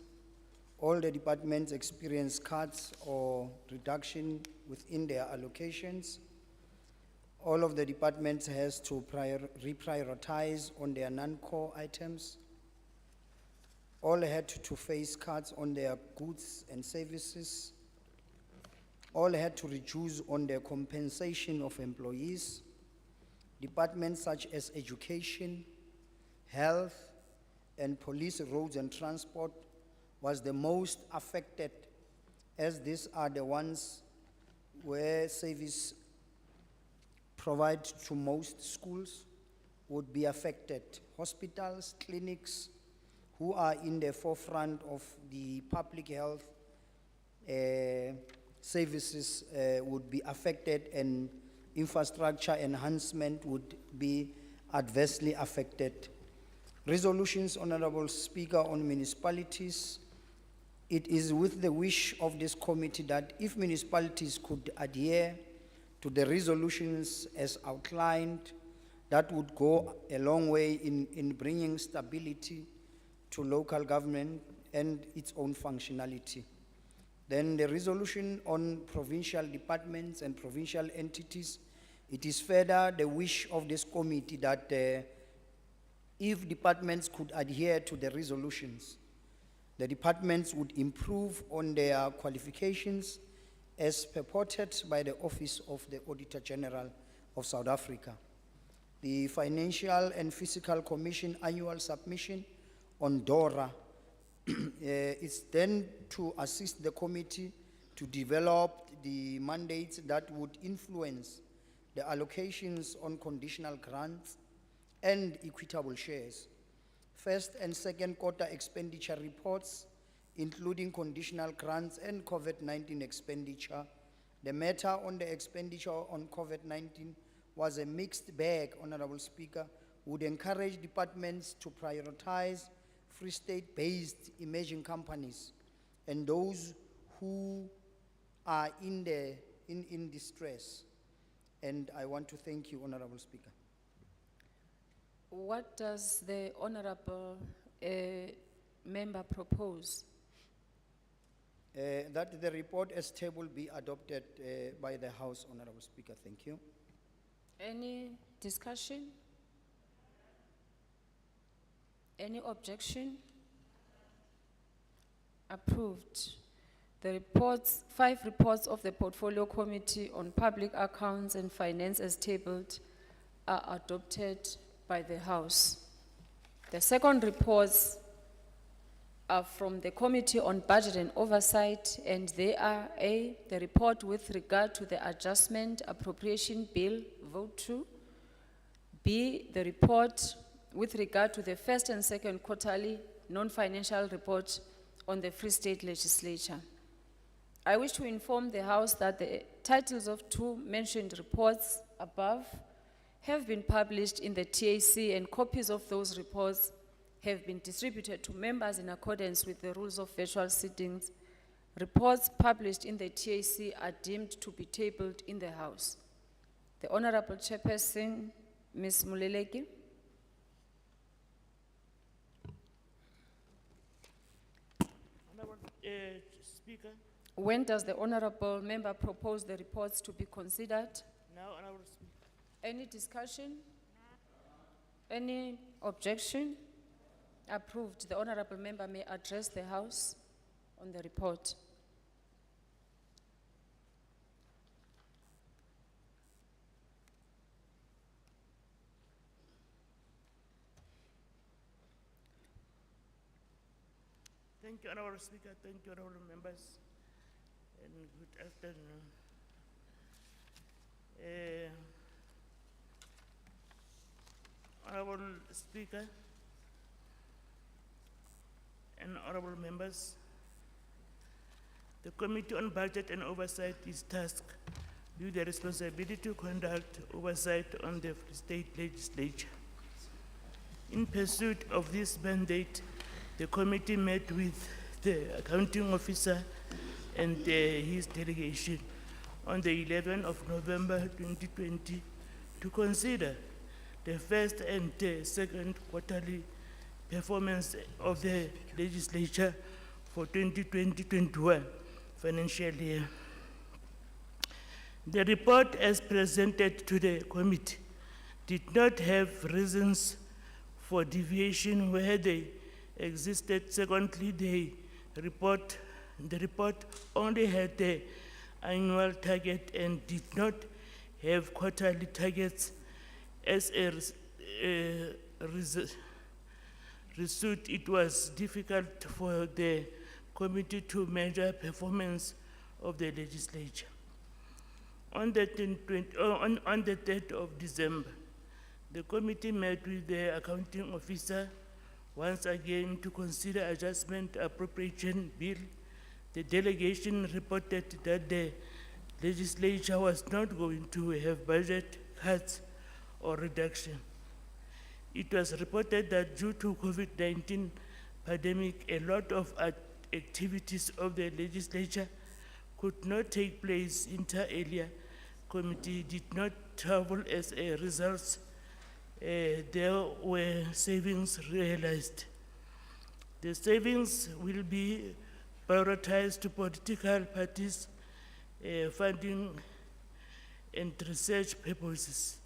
All the departments experienced cuts or reduction within their allocations. All of the departments has to reprioritize on their non-core items. All had to face cuts on their goods and services. All had to reduce on their compensation of employees. Departments such as education, health, and police, roads and transport was the most affected, as these are the ones where service provided to most schools would be affected. Hospitals, clinics, who are in the forefront of the public health services would be affected, and infrastructure enhancement would be adversely affected. Resolutions, Honorable Speaker, on municipalities. It is with the wish of this committee that if municipalities could adhere to the resolutions as outlined, that would go a long way in bringing stability to local government and its own functionality. Then the resolution on provincial departments and provincial entities, it is further the wish of this committee that if departments could adhere to the resolutions, the departments would improve on their qualifications as purported by the Office of the Auditor General of South Africa. The Financial and Fiscal Commission annual submission on DORA is then to assist the committee to develop the mandates that would influence the allocations on conditional grants and equitable shares. First and second quarter expenditure reports, including conditional grants and COVID-19 expenditure. The matter on the expenditure on COVID-19 was a mixed bag, Honorable Speaker, would encourage departments to prioritize Free State-based emerging companies and those who are in distress. And I want to thank you, Honorable Speaker. What does the Honorable Member propose? That the report as tabled be adopted by the House, Honorable Speaker. Thank you. Any discussion? Any objection? Approved. The reports, 5 reports of the Portfolio Committee on Public Accounts and Finance as tabled are adopted by the House. The second report are from the Committee on Budget and Oversight, and they are A, the report with regard to the Adjustment Appropriation Bill, Vote 2. B, the report with regard to the first and second quarterly non-financial report on the Free State Legislature. I wish to inform the House that the titles of two mentioned reports above have been published in the TAC, and copies of those reports have been distributed to members in accordance with the rules of virtual sittings. Reports published in the TAC are deemed to be tabled in the House. The Honorable Chairperson, Ms. Muleleki. Honorable Speaker, When does the Honorable Member propose the reports to be considered? now Honorable Speaker. Any discussion? Any objection? Approved. The Honorable Member may address the House on the report. Thank you, Honorable Speaker. Thank you, Honorable Members, and good afternoon. Honorable Speaker and Honorable Members, the Committee on Budget and Oversight is tasked with the responsibility to conduct oversight on the Free State Legislature. In pursuit of this mandate, the committee met with the accounting officer and his delegation on the 11th of November 2020 to consider the first and second quarterly performance of the legislature for 2020-21 financial year. The report as presented to the committee did not have reasons for deviation where they existed. Secondly, the report only had the annual target and did not have quarterly targets. As a result, it was difficult for the committee to measure performance of the legislature. On the 3rd of December, the committee met with the accounting officer once again to consider adjustment appropriation bill. The delegation reported that the legislature was not going to have budget cuts or reduction. It was reported that due to COVID-19 pandemic, a lot of activities of the legislature could not take place inter alia. Committee did not travel. As a result, there were savings realized. The savings will be prioritized to political parties, funding and research purposes.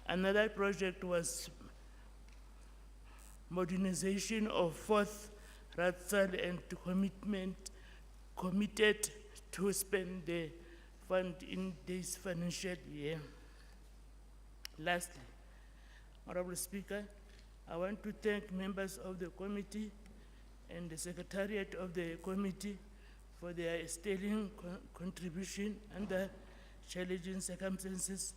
Another project was modernization of 4th Ratsal, and committed to spend the fund in this financial year. Lastly, Honorable Speaker, I want to thank members of the committee and the Secretariat of the committee for their sterling contribution under challenging circumstances.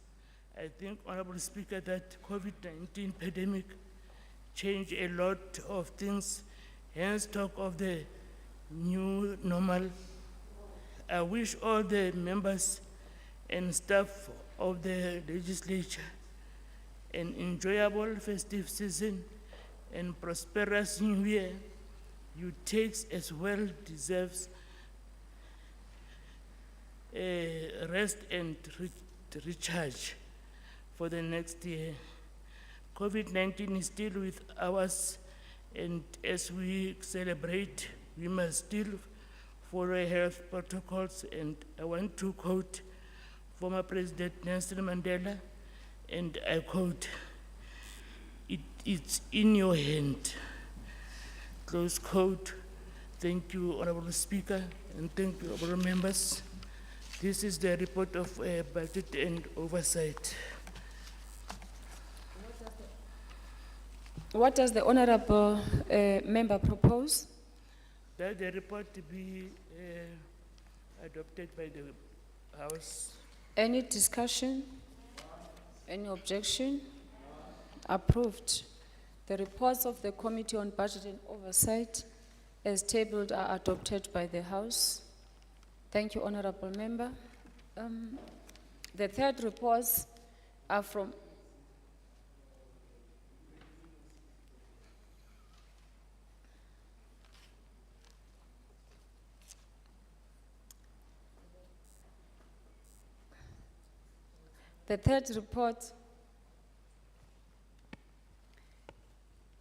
I think, Honorable Speaker, that COVID-19 pandemic changed a lot of things, hence talk of the new normal. I wish all the members and staff of the legislature an enjoyable festive season and prosperous new year. You takes as well deserves rest and recharge for the next year. COVID-19 is still with us, and as we celebrate, we must still follow health protocols. And I want to quote former President Nelson Mandela, and I quote, "It's in your hand." Close quote. Thank you, Honorable Speaker, and thank you, honorable members. This is the report of budget and oversight. What does the Honorable Member propose? that the report be adopted by the House. Any discussion? Any objection? Approved. The reports of the Committee on Budget and Oversight as tabled are adopted by the House. Thank you, Honorable Member. The third reports are from the third report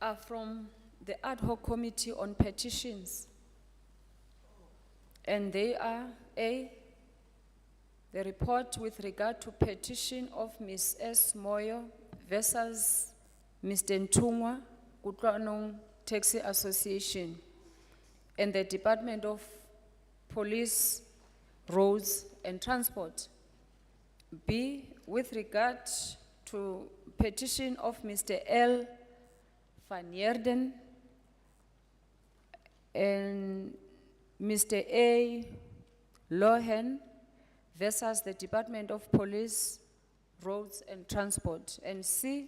are from the Ad Hoc Committee on Petitions. And they are A, the report with regard to petition of Ms. S. Moyo versus Mr. Ntungwa, Kutlwanong Taxi Association, and the Department of Police, Roads and Transport. B, with regard to petition of Mr. L. Van Heerden and Mr. A. Lohen versus the Department of Police, Roads and Transport. And C,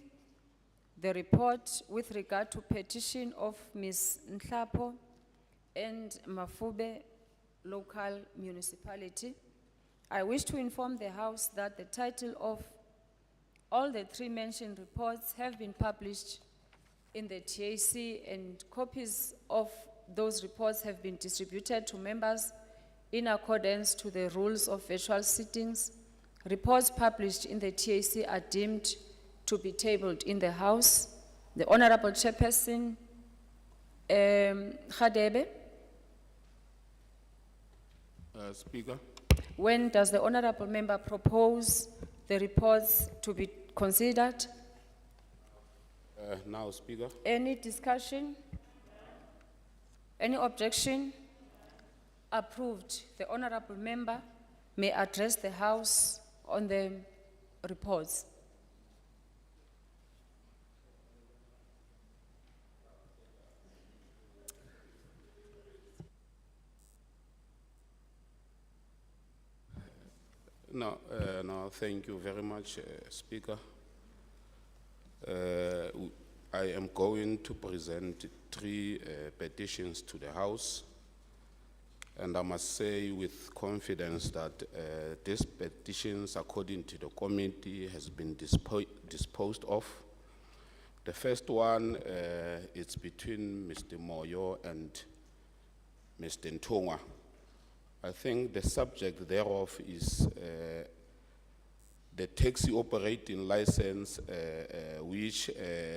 the report with regard to petition of Ms. Nhlapo and Mafube Local Municipality. I wish to inform the House that the title of all the three mentioned reports have been published in the TAC, and copies of those reports have been distributed to members in accordance to the rules of virtual sittings. Reports published in the TAC are deemed to be tabled in the House. The Honorable Chairperson, Khadebe. Speaker. When does the Honorable Member propose the reports to be considered? Now, Speaker. Any discussion? Any objection? Approved. The Honorable Member may address the House on the reports. No, thank you very much, Speaker. I am going to present three petitions to the House, and I must say with confidence that these petitions, according to the committee, has been disposed of. The first one is between Mr. Moyo and Mr. Ntungwa. I think the subject thereof is the taxi operating license, which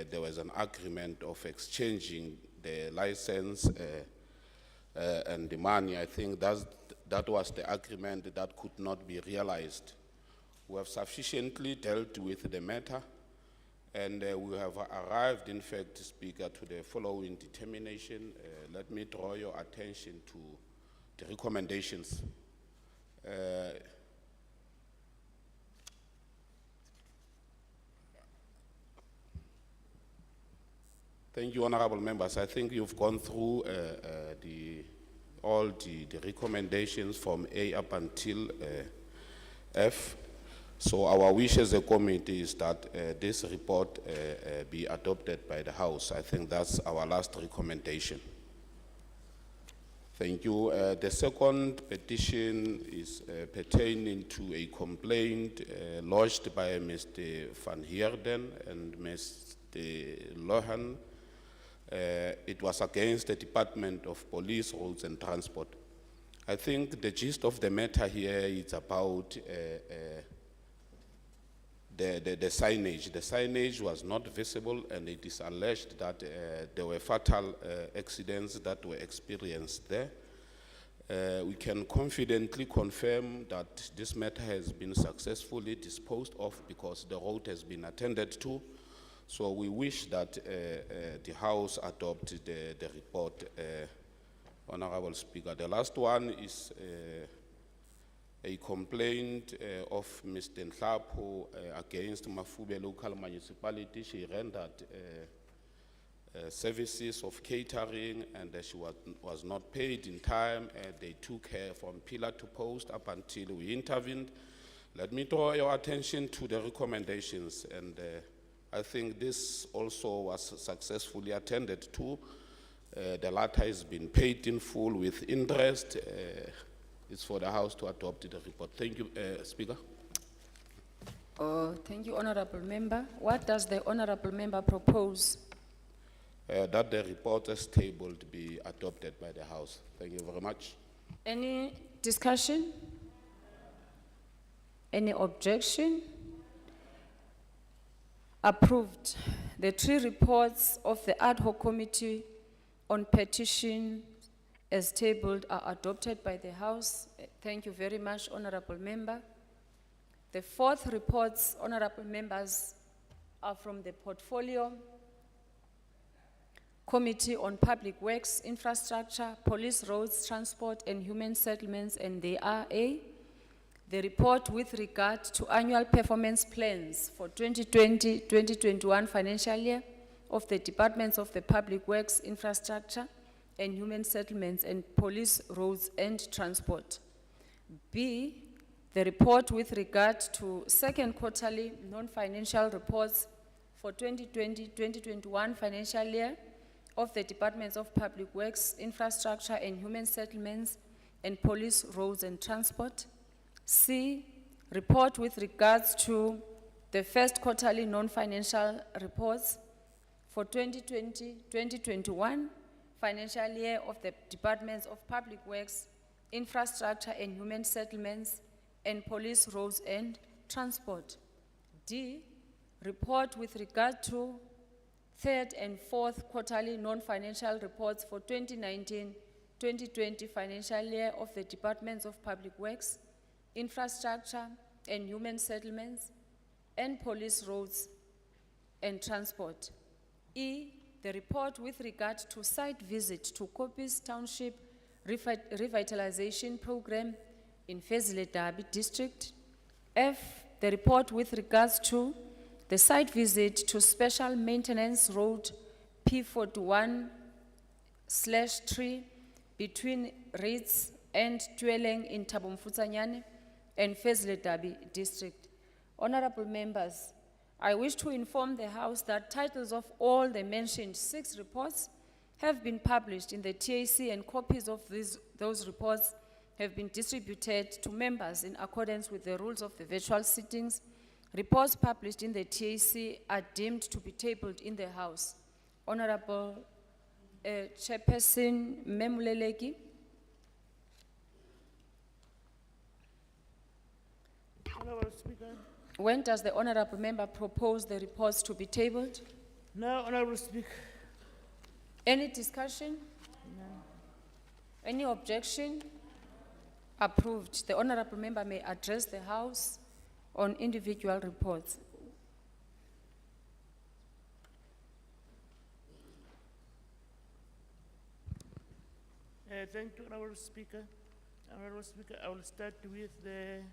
there was an agreement of exchanging the license and the money. I think that was the agreement that could not be realized. We have sufficiently dealt with the matter, and we have arrived, in fact, Speaker, to the following determination. Let me draw your attention to the recommendations. Thank you, honorable members. I think you've gone through all the recommendations from A up until F. So our wish as a committee is that this report be adopted by the House. I think that's our last recommendation. Thank you. The second petition is pertaining to a complaint lodged by Mr. Van Heerden and Mr. Lohan. It was against the Department of Police, Roads and Transport. I think the gist of the matter here is about the signage. The signage was not visible, and it is alleged that there were fatal accidents that were experienced there. We can confidently confirm that this matter has been successfully disposed of because the road has been attended to. So we wish that the House adopt the report, Honorable Speaker. The last one is a complaint of Mr. Nhlapo against Mafube Local Municipality. She rendered services of catering, and she was not paid in time, and they took her from pillar to post up until we intervened. Let me draw your attention to the recommendations, and I think this also was successfully attended to. The latter has been paid in full with interest. It's for the House to adopt the report. Thank you, Speaker. Thank you, Honorable Member. What does the Honorable Member propose? That the report as tabled be adopted by the House. Thank you very much. Any discussion? Any objection? Approved. The 3 reports of the ad hoc committee on petition as tabled are adopted by the House. Thank you very much, Honorable Member. The 4th reports, Honorable Members, are from the Portfolio Committee on Public Works, Infrastructure, Police, Roads, Transport and Human Settlements, and they are the report with regard to annual performance plans for 2020-2021 financial year of the Departments of the Public Works, Infrastructure and Human Settlements, and Police, Roads and Transport. B, the report with regard to second quarterly non-financial reports for 2020-2021 financial year of the Departments of Public Works, Infrastructure and Human Settlements, and Police, Roads and Transport. C, report with regards to the first quarterly non-financial reports for 2020-2021 financial year of the Departments of Public Works, Infrastructure and Human Settlements, and Police, Roads and Transport. D, report with regard to third and fourth quarterly non-financial reports for 2019-2020 financial year of the Departments of Public Works, Infrastructure and Human Settlements, and Police, Roads and Transport. E, the report with regard to site visit to Kopis Township Revitalization Program in Festive District. F, the report with regards to the site visit to Special Maintenance Road P41/3 between Reeds and Tueleng in Thabo Mfutsanyane and Festive District. Honorable members, I wish to inform the House that titles of all the mentioned 6 reports have been published in the TAC, and copies of those reports have been distributed to members in accordance with the rules of the virtual sittings. Reports published in the TAC are deemed to be tabled in the House. Honorable Chairperson Memuleleki. Honorable Speaker. When does the Honorable Member propose the reports to be tabled? No, Honorable Speaker. Any discussion? No. Any objection? Approved. The Honorable Member may address the House on individual reports. Thank you, Honorable Speaker. Honorable Speaker, I will start with the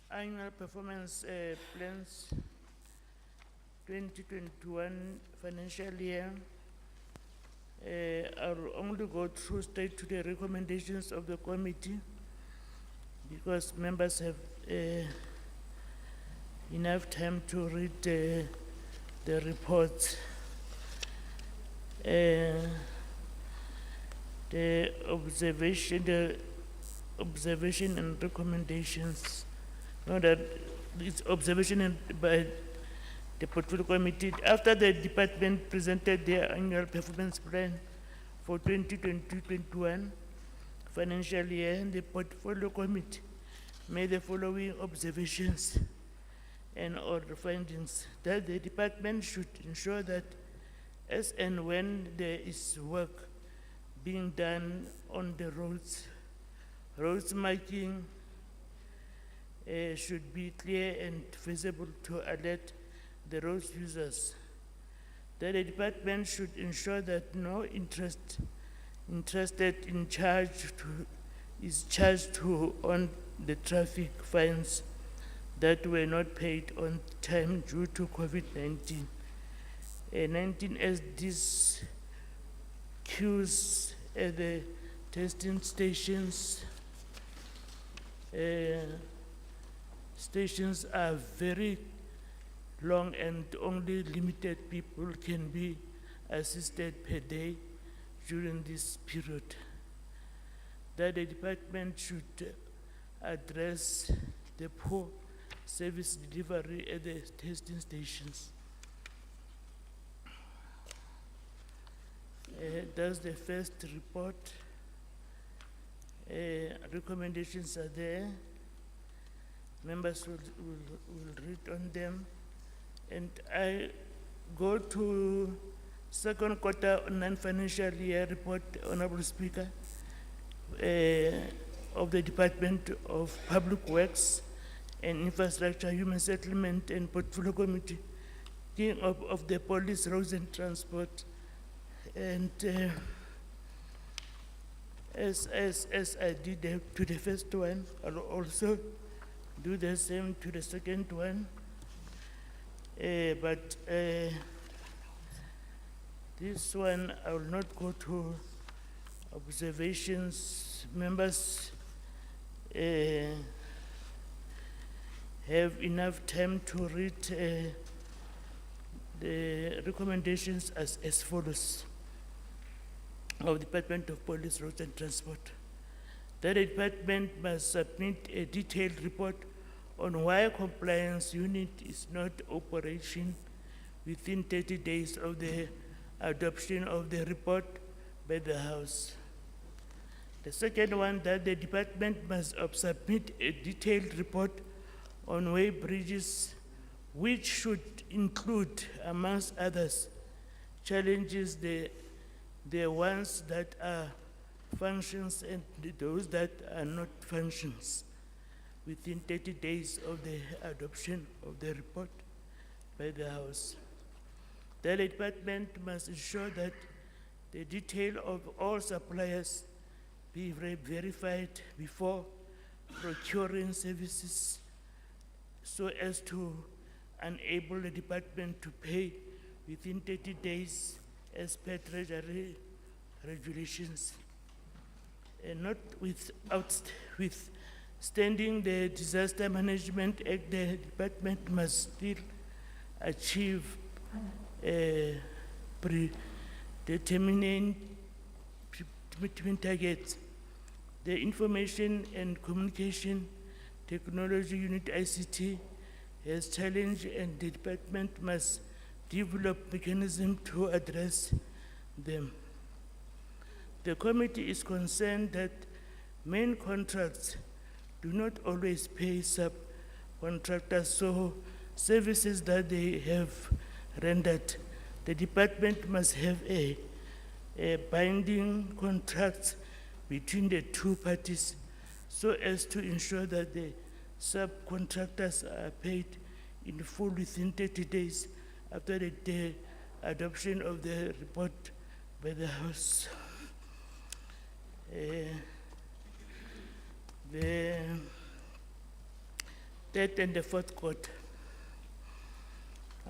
annual performance plans 2021 financial year. I'll only go through straight to the recommendations of the committee because members have enough time to read the reports. The observation and recommendations. Know that it's observation by the Portfolio Committee. After the department presented their annual performance plan for 2020-21 financial year, the Portfolio Committee made the following observations and or findings: that the department should ensure that as and when there is work being done on the roads marking should be clear and feasible to alert the road users. That the department should ensure that no interested in is charged to on the traffic fines that were not paid on time due to COVID-19. 19 as these queues at the testing stations stations are very long and only limited people can be assisted per day during this period. That the department should address the poor service delivery at the testing stations. That's the first report. Recommendations are there. Members will read on them. And I go to second quarter non-financial year report, Honorable Speaker, of the Department of Public Works and Infrastructure, Human Settlement and Portfolio Committee, of the Police, Roads and Transport. And as I did to the first one, I'll also do the same to the second one. But this one, I will not go to observations. Members have enough time to read the recommendations as follows of the Department of Police, Roads and Transport. The department must submit a detailed report on why compliance unit is not operation within 30 days of the adoption of the report by the House. The second one, that the department must submit a detailed report on way bridges, which should include, amongst others, challenges the ones that are functions and those that are not functions within 30 days of the adoption of the report by the House. The department must ensure that the detail of all suppliers be verified before procuring services so as to enable the department to pay within 30 days as per Treasury regulations. And not withstanding the Disaster Management Act, the department must still achieve predetermined targets. The Information and Communication Technology Unit, ICT, has challenged, and the department must develop mechanisms to address them. The committee is concerned that main contracts do not always pay subcontractors, so services that they have rendered, the department must have a binding contract between the two parties so as to ensure that the subcontractors are paid in full within 30 days after the adoption of the report by the House. The third and the fourth quarter.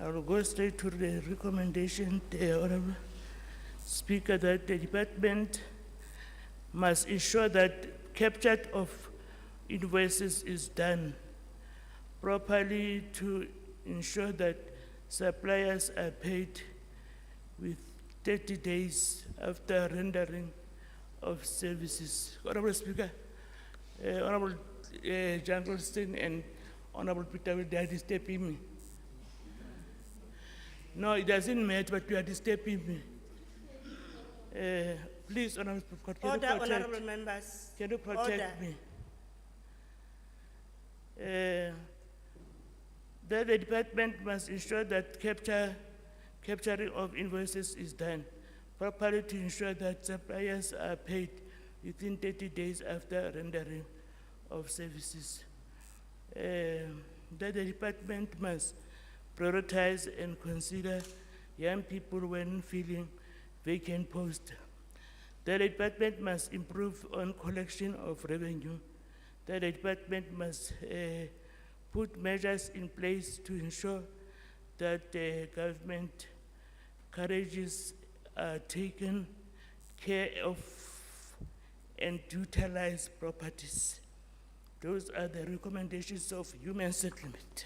I will go straight to the recommendation, the Honorable Speaker, that the department must ensure that capture of invoices is done properly to ensure that suppliers are paid with 30 days after rendering of services. Honorable Speaker, Honorable Jangleston and Honorable Peter, they are disturbing me. No, it doesn't matter, but you are disturbing me. Please, Honorable Speaker, can Order, you protect, honorable members. can you protect me? That the department must ensure that capturing of invoices is done properly to ensure that suppliers are paid within 30 days after rendering of services. That the department must prioritize and consider young people when filling vacant posts. The department must improve on collection of revenue. The department must put measures in place to ensure that the government carriages are taken care of and utilize properties. Those are the recommendations of human settlement.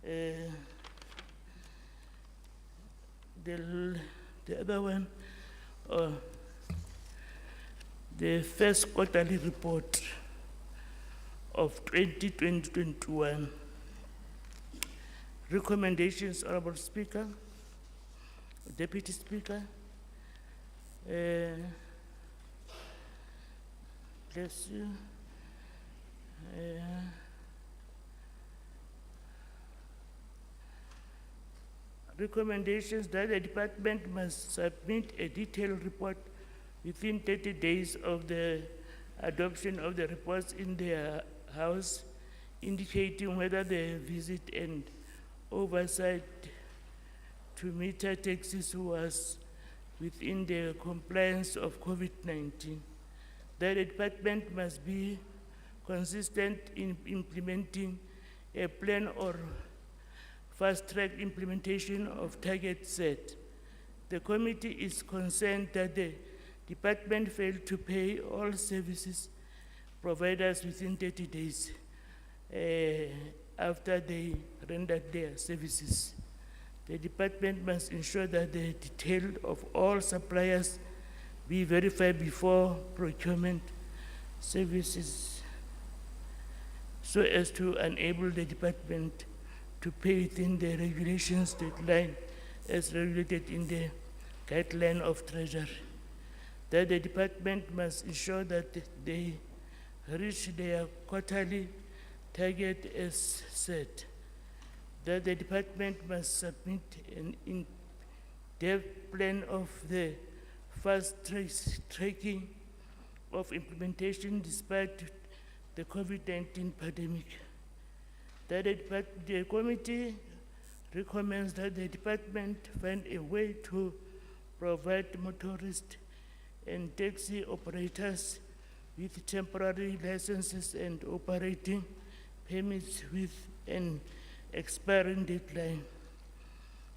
The other one, the first quarterly report of 2020-21. Recommendations, Honorable Speaker, Deputy Speaker. Bless you. Recommendations that the department must submit a detailed report within 30 days of the adoption of the reports in their house, indicating whether the visit and oversight to meter taxis was within the compliance of COVID-19. The department must be consistent in implementing a plan or fast-track implementation of targets set. The committee is concerned that the department failed to pay all services providers within 30 days after they rendered their services. The department must ensure that the detail of all suppliers be verified before procurement services so as to enable the department to pay within the regulations deadline as regulated in the guideline of Treasury. That the department must ensure that they reach their quarterly target as set. That the department must submit an in-depth plan of the fast tracking of implementation despite the COVID-19 pandemic. That the committee recommends that the department find a way to provide motorists and taxi operators with temporary licenses and operating permits with an expiring deadline.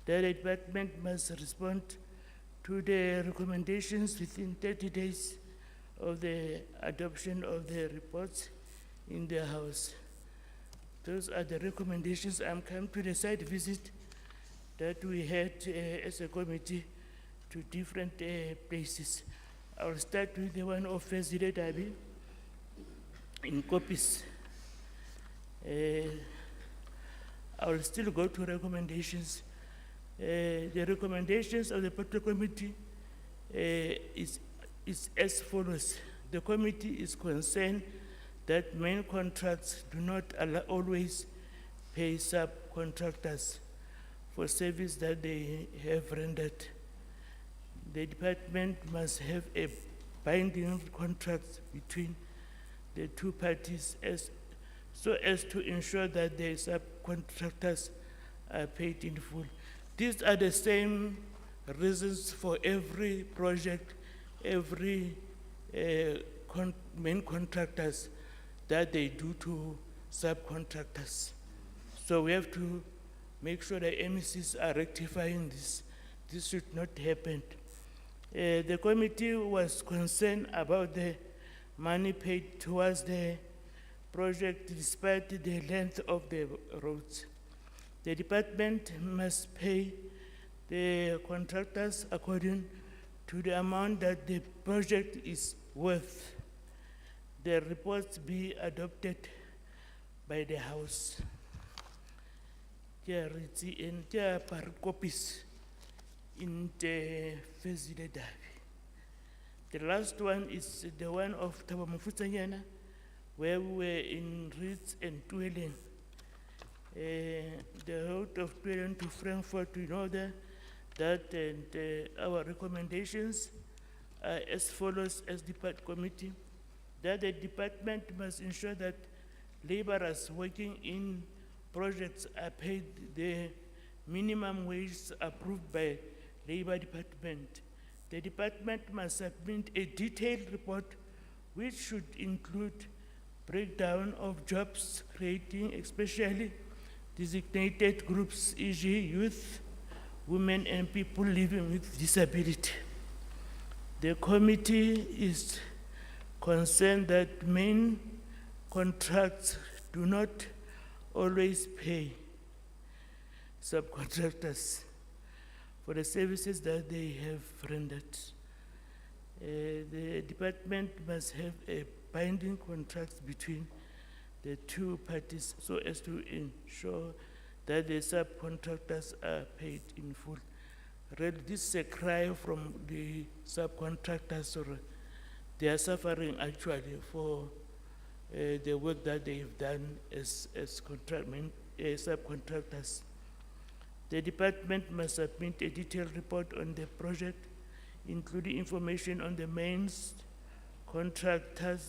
The department must respond to the recommendations within 30 days of the adoption of the reports in the House. Those are the recommendations. I'm come to the site visit that we had as a committee to different places. I'll start with the one of Festive Derby in copies. I'll still go to recommendations. The recommendations of the Portfolio Committee is as follows. The committee is concerned that main contracts do not always pay subcontractors for service that they have rendered. The department must have a binding contract between the two parties so as to ensure that the subcontractors are paid in full. These are the same reasons for every project, every main contractors that they do to subcontractors. So we have to make sure that MECs are rectifying this. This should not happen. The committee was concerned about the money paid towards the project despite the length of the roads. The department must pay the contractors according to the amount that the project is worth. The reports be adopted by the House. There are copies in the Festive Derby. The last one is the one of Tabamufutanyana, where we were in Ritz and Tuelen. The route of Tuelen to Frankfurt, we know that and our recommendations are as follows as Department Committee, that the department must ensure that laborers working in projects are paid the minimum wage approved by Labor Department. The department must submit a detailed report which should include breakdown of jobs creating especially designated groups, e.g. youth, women and people living with disability. The committee is concerned that main contracts do not always pay subcontractors for the services that they have rendered. The department must have a binding contract between the two parties so as to ensure that the subcontractors are paid in full. Really, this is a cry from the subcontractors, or they are suffering actually for the work that they've done as subcontractors. The department must submit a detailed report on the project, including information on the main contractor.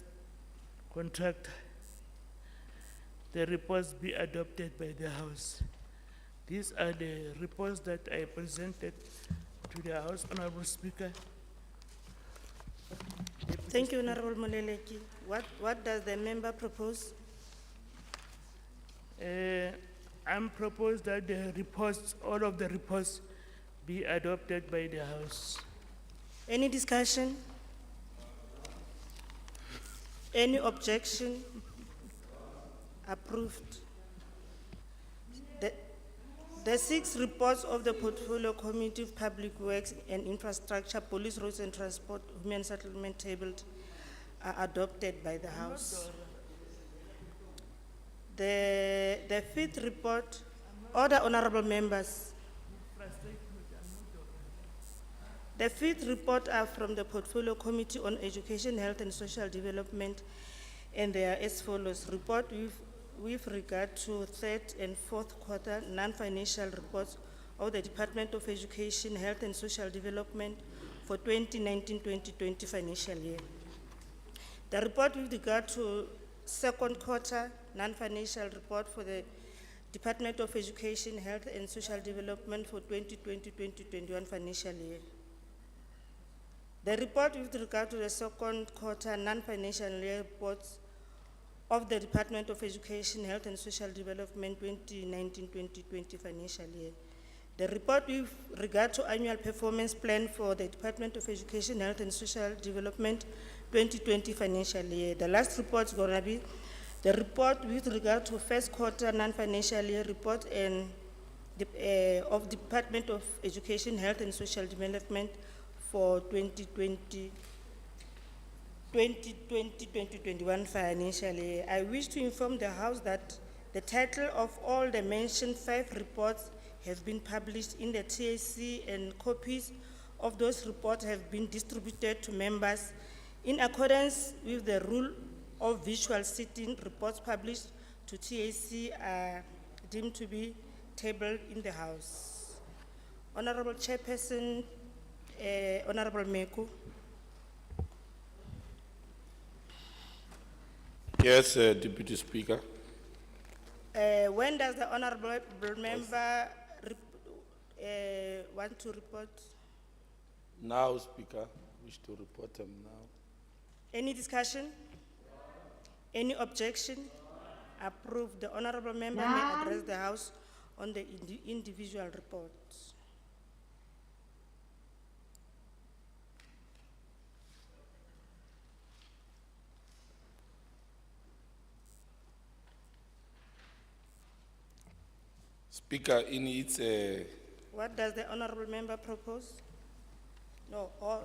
The reports be adopted by the House. These are the reports that I presented to the House, Honorable Speaker. Thank you, Honorable Moleleki. What does the member propose? I'm proposed that the reports, all of the reports, be adopted by the House. Any discussion? Any objection? Approved. The 6 reports of the Portfolio Committee of Public Works and Infrastructure, Police, Roads and Transport, Human Settlement tabled are adopted by the House. The 5th report, order honorable members. The 5th report are from the Portfolio Committee on Education, Health and Social Development, and they are as follows. Report with regard to 3rd and 4th quarter non-financial reports of the Department of Education, Health and Social Development for 2019-2020 financial year. The report with regard to 2nd quarter non-financial report for the Department of Education, Health and Social Development for 2020-2021 financial year. The report with regard to the 2nd quarter non-financial year reports of the Department of Education, Health and Social Development 2019-2020 financial year. The report with regard to annual performance plan for the Department of Education, Health and Social Development 2020 financial year. The last report is going to be the report with regard to 1st quarter non-financial year report and of Department of Education, Health and Social Development for 2020-2021 financial year. I wish to inform the House that the title of all the mentioned 5 reports have been published in the TAC, and copies of those reports have been distributed to members in accordance with the rule of visual sitting. Reports published to TAC are deemed to be tabled in the House. Honorable Chairperson, Honorable Meku. Yes, Deputy Speaker. When does the honorable member want to report? Now, Speaker, wish to report them now. Any discussion? Any objection? Approved. The honorable member may address the House on the individual reports. Speaker, in its What does the honorable member propose? No, or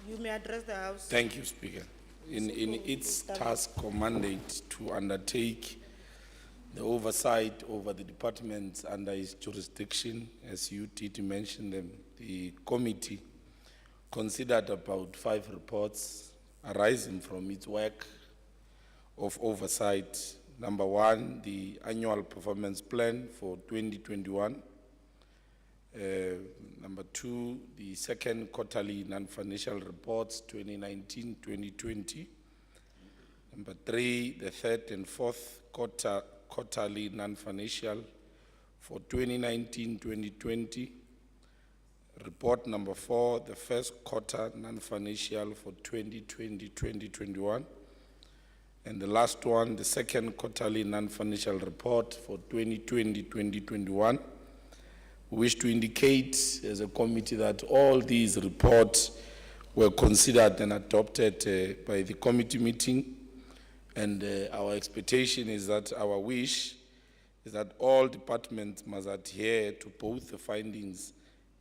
you may address the House. thank you, Speaker. In its task or mandate to undertake the oversight over the departments under its jurisdiction, as you did mention them, the committee considered about 5 reports arising from its work of oversight. Number 1, the annual performance plan for 2021. Number 2, the 2nd quarterly non-financial reports 2019-2020. Number 3, the 3rd and 4th quarterly non-financial for 2019-2020. Report number 4, the 1st quarter non-financial for 2020-2021. And the last one, the second quarterly non-financial report for 2020-2021. We wish to indicate as a committee that all these reports were considered and adopted by the committee meeting. And our expectation is that our wish is that all departments must adhere to both the findings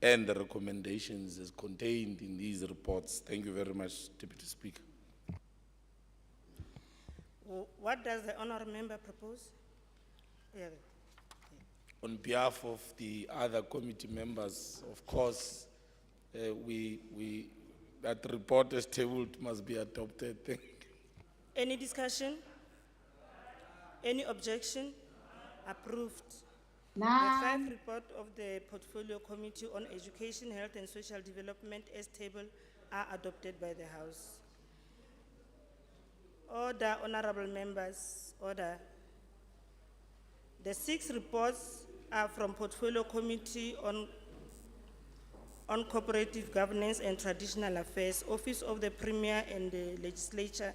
and the recommendations as contained in these reports. Thank you very much, Deputy Speaker. What does the honourable member propose? Yeah. On behalf of the other committee members, of course, that report as tabled must be adopted. Thank you. Any discussion? Any objection? Approved. The fifth report of the Portfolio Committee on Education, Health and Social Development as tabled are adopted by the House. Order, honourable members, order. The 6 reports are from Portfolio Committee on Cooperative Governance and Traditional Affairs, Office of the Premier and the Legislature,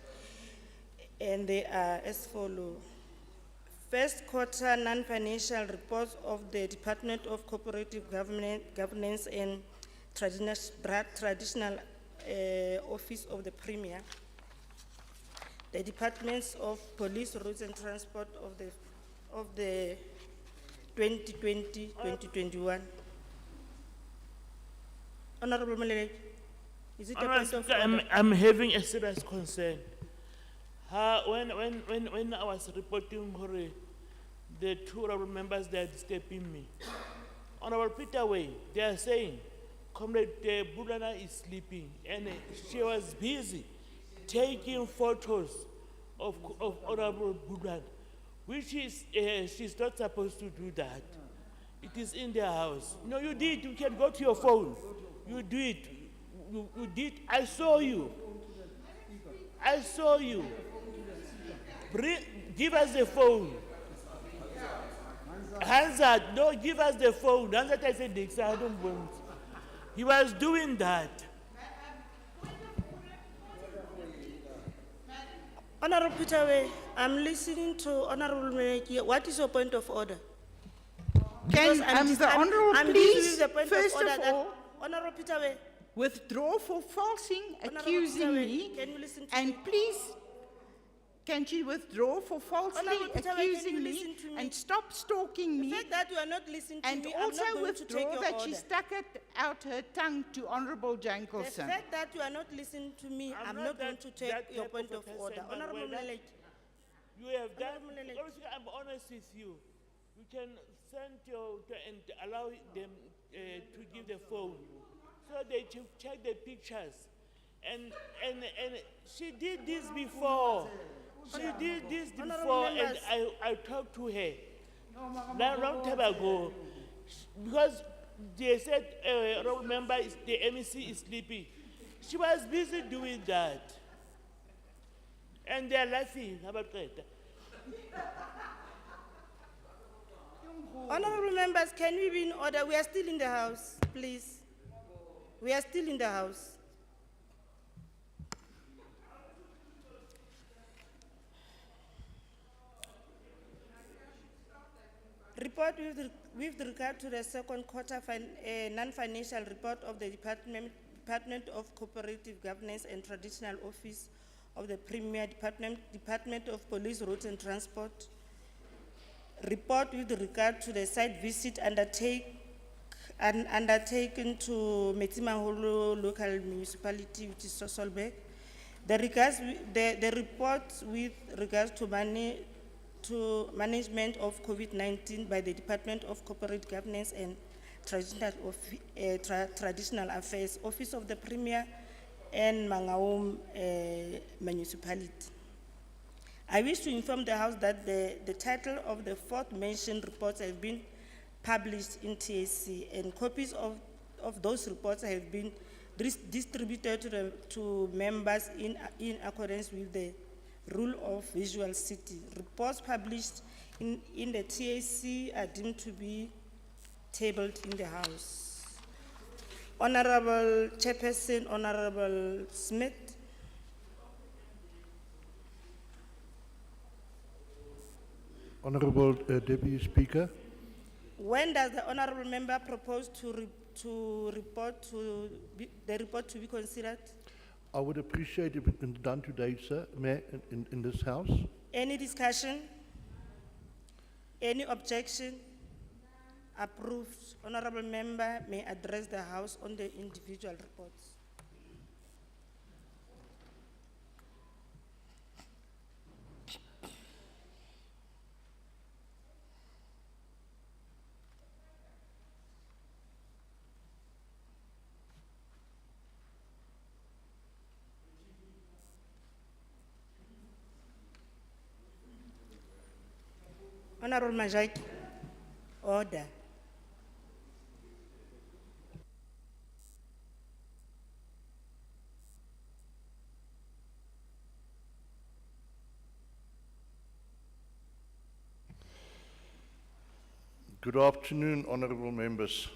and they are as follows. First quarter non-financial reports of the Department of Cooperative Governance and Traditional Office of the Premier, the Departments of Police, Roads and Transport of the 2020-2021. Honourable Malek, is it a point of order? I'm having a serious concern. When I was reporting the 2 honorable members that are disturbing me, Honorable Peter Way, they are saying, Comrade Budana is sleeping, and she was busy taking photos of Honorable Budana, which is, she's not supposed to do that. It is in their house. No, you did. You can go to your phone. You did. You did. I saw you. I saw you. Give us the phone. Hansard, no, give us the phone. Hansard, I said, Dixon, I don't want. He was doing that. Honourable Peter, I'm listening to Honourable Malek. What is your point of order? Can the Honourable please, the point first of order of that all, Honourable Peter, withdraw for falsing, accusing me, can you listen to and me? please, can you withdraw for falsely Honourable Peter, can accusing you me, listen to me? and stop stalking me? The fact that you are not listening to And me, I'm also not going to take withdraw your that order. she stuck out her tongue to Honourable The Jankelson. fact that you are not listening to me, I'm not going to take your point of order. Honourable Malek. You have done, obviously I'm honest with you. You can send and allow them to give the phone. So they check the pictures. And she did this before. She did this before, and I talked to her long time ago. Because they said, remember, the MEC is sleeping. She was busy doing that. And they're laughing about that. Honourable members, can we be in order? We are still in the House, please. We are still in the House. Report with regard to the second quarter non-financial report of the Department of Cooperative Governance and Traditional Office of the Premier, Department of Police, Roads and Transport. Report with regard to the site visit undertaken to Metsimaholo local municipality, which is Solberg. The report with regards to management of COVID-19 by the Department of Corporate Governance and Traditional Affairs, Office of the Premier and Mangaung municipality. I wish to inform the House that the title of the 4th mentioned reports have been published in TSC, and copies of those reports have been distributed to members in accordance with the rule of visual city. Reports published in the TSC are deemed to be tabled in the House. Honourable Chairperson, Honourable Smith. Honorable Deputy Speaker, When does the honorable member propose the report to be considered? I would appreciate if it can be done today, sir, Mayor, in this House. Any discussion? Any objection? Approved. Honorable member may address the House on the individual reports. Honorable Majaki, order. Good afternoon, honorable members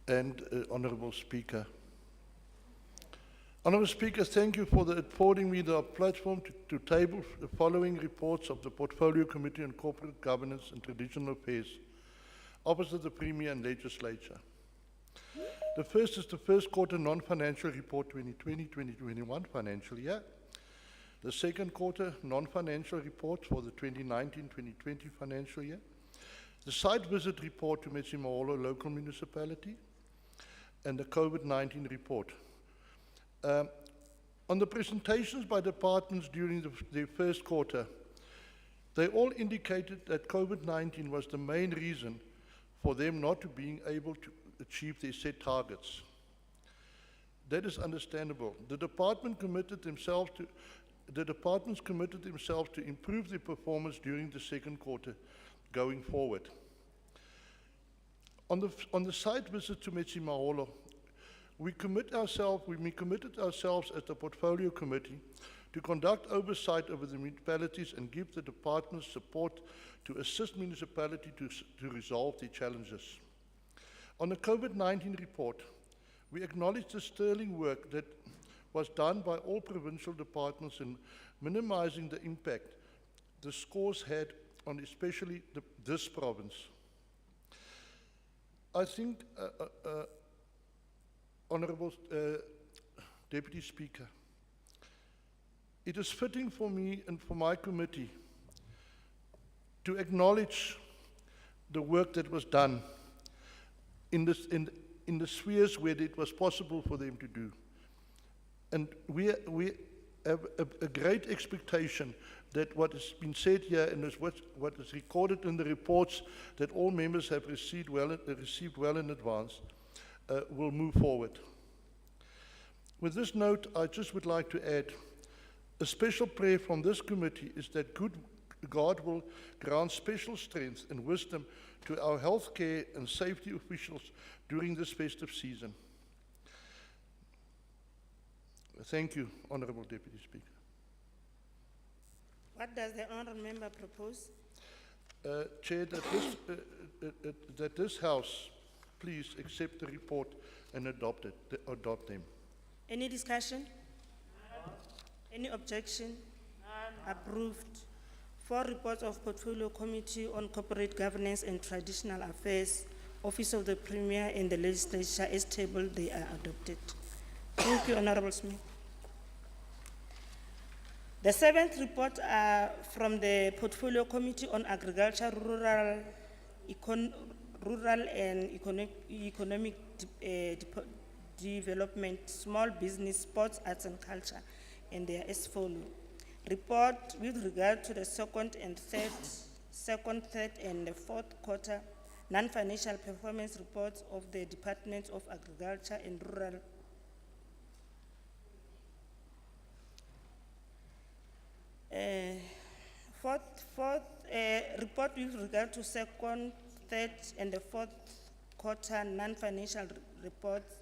and honorable Speaker. Honorable Speaker, thank you for affording me the platform to table the following reports of the Portfolio Committee on Corporate Governance and Traditional Affairs, opposite the Premier and Legislature. The first is the first quarter non-financial report 2020-2021 financial year. The second quarter non-financial report for the 2019-2020 financial year. The site visit report to Metsimaholo local municipality. And the COVID-19 report. On the presentations by departments during the first quarter, they all indicated that COVID-19 was the main reason for them not to being able to achieve their set targets. That is understandable. The departments committed themselves to improve their performance during the second quarter going forward. On the site visit to Metsimaholo, we committed ourselves as the Portfolio Committee to conduct oversight over the municipalities and give the departments support to assist municipalities to resolve their challenges. On the COVID-19 report, we acknowledge the sterling work that was done by all provincial departments in minimizing the impact the scores had on especially this province. I think, Honorable Deputy Speaker, it is fitting for me and for my committee to acknowledge the work that was done in the spheres where it was possible for them to do. And we have a great expectation that what has been said here and what is recorded in the reports that all members have received well in advance will move forward. With this note, I just would like to add, a special prayer from this committee is that good God will grant special strength and wisdom to our healthcare and safety officials during this festive season. Thank you, Honorable Deputy Speaker. What does the honourable member propose? Chair, that this House please accept the report and adopt them. Any discussion? Any objection? Approved. 4 reports of Portfolio Committee on Corporate Governance and Traditional Affairs, Office of the Premier and the Legislature as tabled, they are adopted. Thank you, Honourable Smith. The 7th report from the Portfolio Committee on Agriculture, Rural and Economic Development, Small Business, Sports, Arts and Culture, and they are as follows. Report with regard to the second, third, and the fourth quarter non-financial performance reports of the Department of Agriculture and Rural report with regard to second, third, and the fourth quarter non-financial reports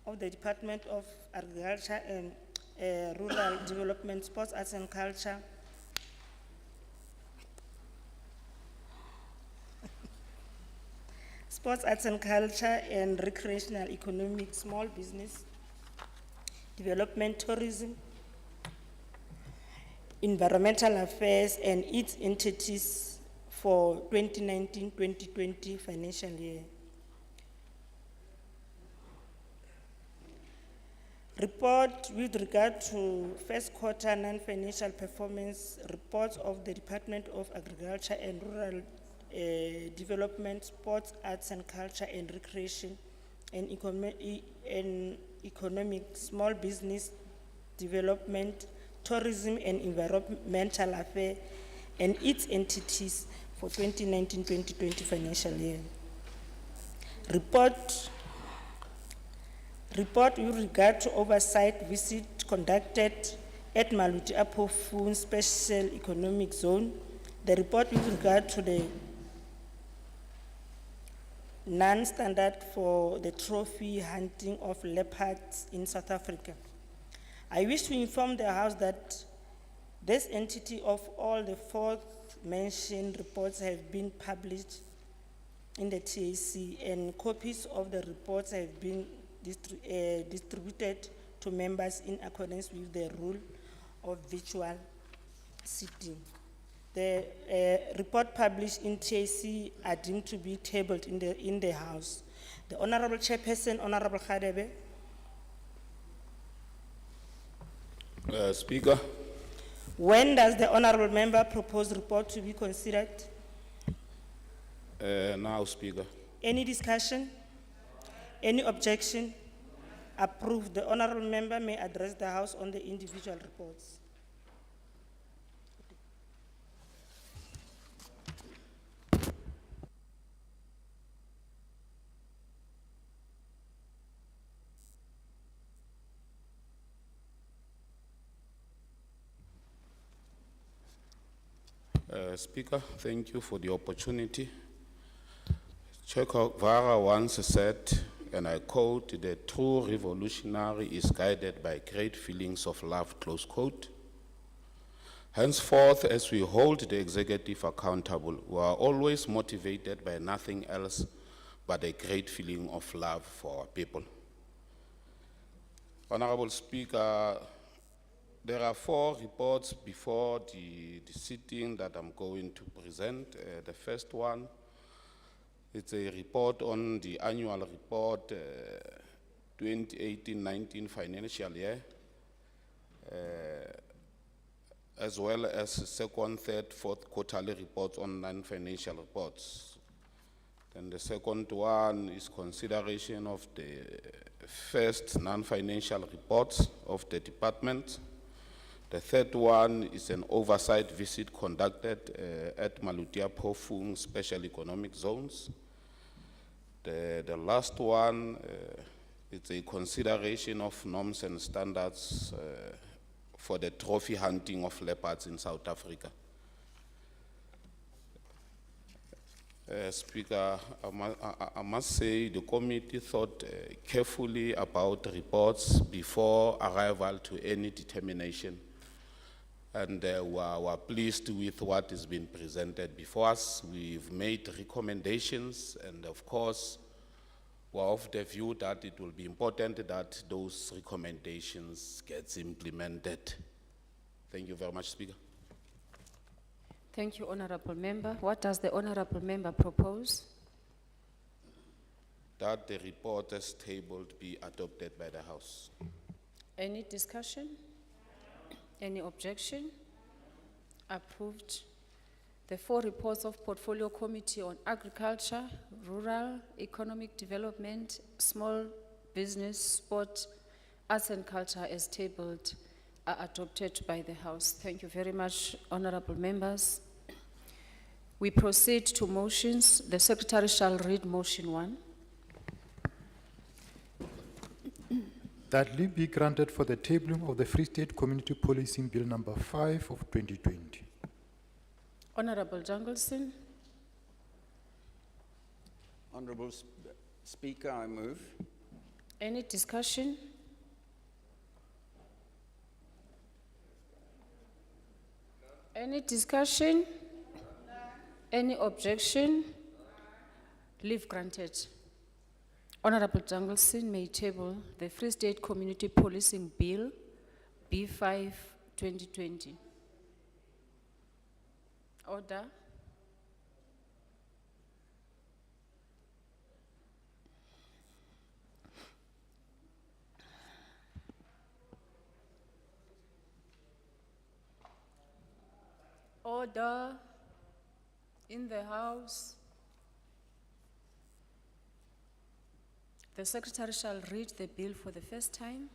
of the Department of Agriculture and Rural Development, Sports, Arts and Culture. Sports, Arts and Culture and Recreational, Economic, Small Business, Development, Tourism, Environmental Affairs and its entities for 2019-2020 financial year. Report with regard to first quarter non-financial performance reports of the Department of Agriculture and Rural Development, Sports, Arts and Culture and Recreation and Economic Small Business Development, Tourism and Environmental Affairs and its entities for 2019-2020 financial year. Report with regard to oversight visit conducted at Maluti Apofun Special Economic Zone. The report with regard to the non-standard for the trophy hunting of leopards in South Africa. I wish to inform the House that this entity of all the fourth mentioned reports have been published in the TAC, and copies of the reports have been distributed to members in accordance with the rule of virtual sitting. The report published in TAC are deemed to be tabled in the House. The Honorable Chairperson, Honorable Khadebe. Speaker. When does the Honorable Member propose report to be considered? Now, Speaker. Any discussion? Any objection? Approved. The Honorable Member may address the House on the individual reports. Speaker, thank you for the opportunity. Che Guevara once said, and I quote, "The true revolutionary is guided by great feelings of love," close quote. Henceforth, as we hold the executive accountable, we are always motivated by nothing else but a great feeling of love for our people. Honorable Speaker, there are 4 reports before the sitting that I'm going to present. The first one, it's a report on the annual report 2018-19 financial year, as well as second, third, fourth quarterly reports on non-financial reports. Then the second one is consideration of the first non-financial reports of the department. The third one is an oversight visit conducted at Maluti Apofun Special Economic Zones. The last one, it's a consideration of norms and standards for the trophy hunting of leopards in South Africa. Speaker, I must say the committee thought carefully about reports before arrival to any determination. And we are pleased with what has been presented before us. We've made recommendations, and of course, we're of the view that it will be important that those recommendations get implemented. Thank you very much, Speaker. Thank you, Honorable Member. What does the Honorable Member propose? That the report as tabled be adopted by the House. Any discussion? Any objection? Approved. The 4 reports of Portfolio Committee on Agriculture, Rural, Economic Development, Small Business, Sport, Arts and Culture as tabled are adopted by the House. Thank you very much, honorable members. We proceed to motions. The Secretary shall read motion 1. That leave be granted for the tabling of the Free State Community Policing Bill number 5 of 2020. Honorable Jungleson. Honorable Speaker, I move. Any discussion? Any discussion? Any objection? Leave granted. Honorable Jungleson may table the Free State Community Policing Bill B5 2020. Order. Order in the House. The Secretary shall read the bill for the first time.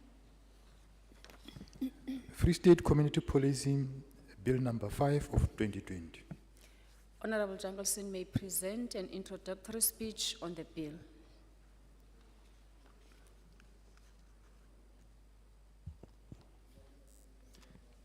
Free State Community Policing Bill number 5 of 2020. Honorable Jangleson may present an introductory speech on the bill.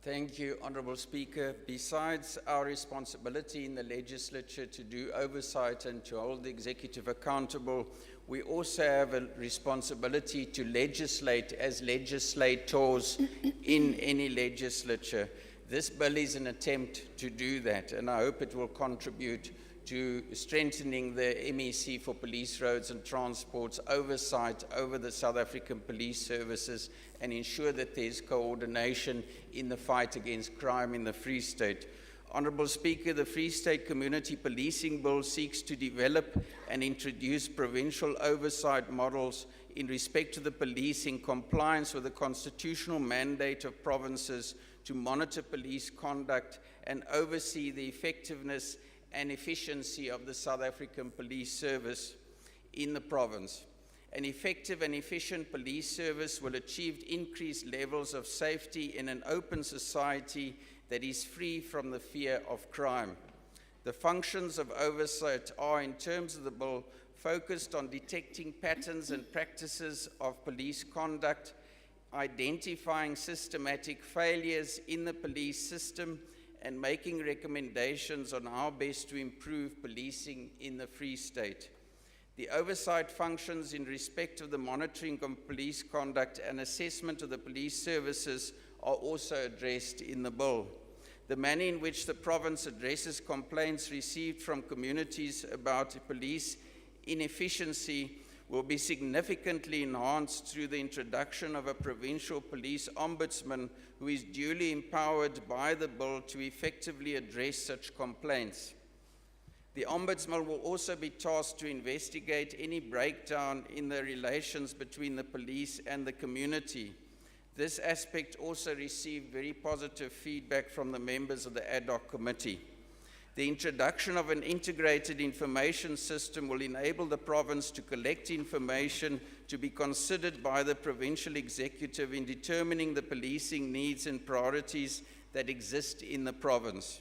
Thank you, Honourable Speaker. Besides our responsibility in the Legislature to do oversight and to hold the executive accountable, we also have a responsibility to legislate as legislators in any legislature. This bill is an attempt to do that, and I hope it will contribute to strengthening the MEC for Police, Roads and Transport's oversight over the South African police services and ensure that there's coordination in the fight against crime in the Free State. Honourable Speaker, the Free State Community Policing Bill seeks to develop and introduce provincial oversight models in respect to the police in compliance with the constitutional mandate of provinces to monitor police conduct and oversee the effectiveness and efficiency of the South African police service in the province. An effective and efficient police service will achieve increased levels of safety in an open society that is free from the fear of crime. The functions of oversight are, in terms of the bill, focused on detecting patterns and practices of police conduct, identifying systematic failures in the police system, and making recommendations on how best to improve policing in the Free State. The oversight functions in respect of the monitoring of police conduct and assessment of the police services are also addressed in the bill. The manner in which the province addresses complaints received from communities about police inefficiency will be significantly enhanced through the introduction of a provincial police ombudsman who is duly empowered by the bill to effectively address such complaints. The ombudsman will also be tasked to investigate any breakdown in the relations between the police and the community. This aspect also received very positive feedback from the members of the ad hoc committee. The introduction of an integrated information system will enable the province to collect information to be considered by the provincial executive in determining the policing needs and priorities that exist in the province.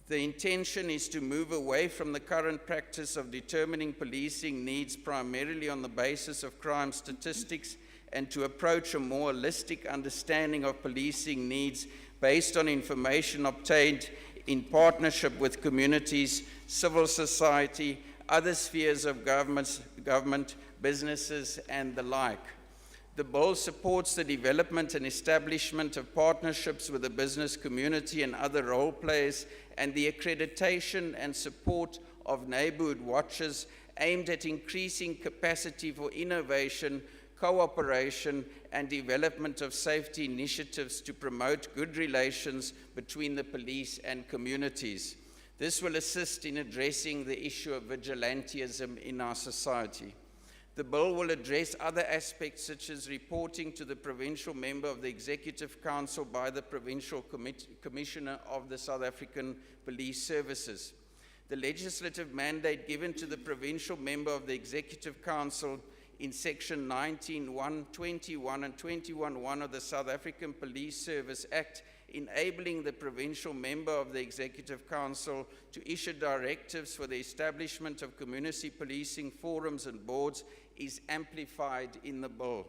The intention is to move away from the current practice of determining policing needs primarily on the basis of crime statistics and to approach a more holistic understanding of policing needs based on information obtained in partnership with communities, civil society, other spheres of government, businesses, and the like. The bill supports the development and establishment of partnerships with the business community and other role players, and the accreditation and support of neighborhood watches aimed at increasing capacity for innovation, cooperation, and development of safety initiatives to promote good relations between the police and communities. This will assist in addressing the issue of vigilantism in our society. The bill will address other aspects such as reporting to the provincial member of the Executive Council by the Provincial Commissioner of the South African Police Services. The legislative mandate given to the provincial member of the Executive Council in Section 19(1), 21 and 21(1) of the South African Police Service Act, enabling the provincial member of the Executive Council to issue directives for the establishment of community policing forums and boards, is amplified in the bill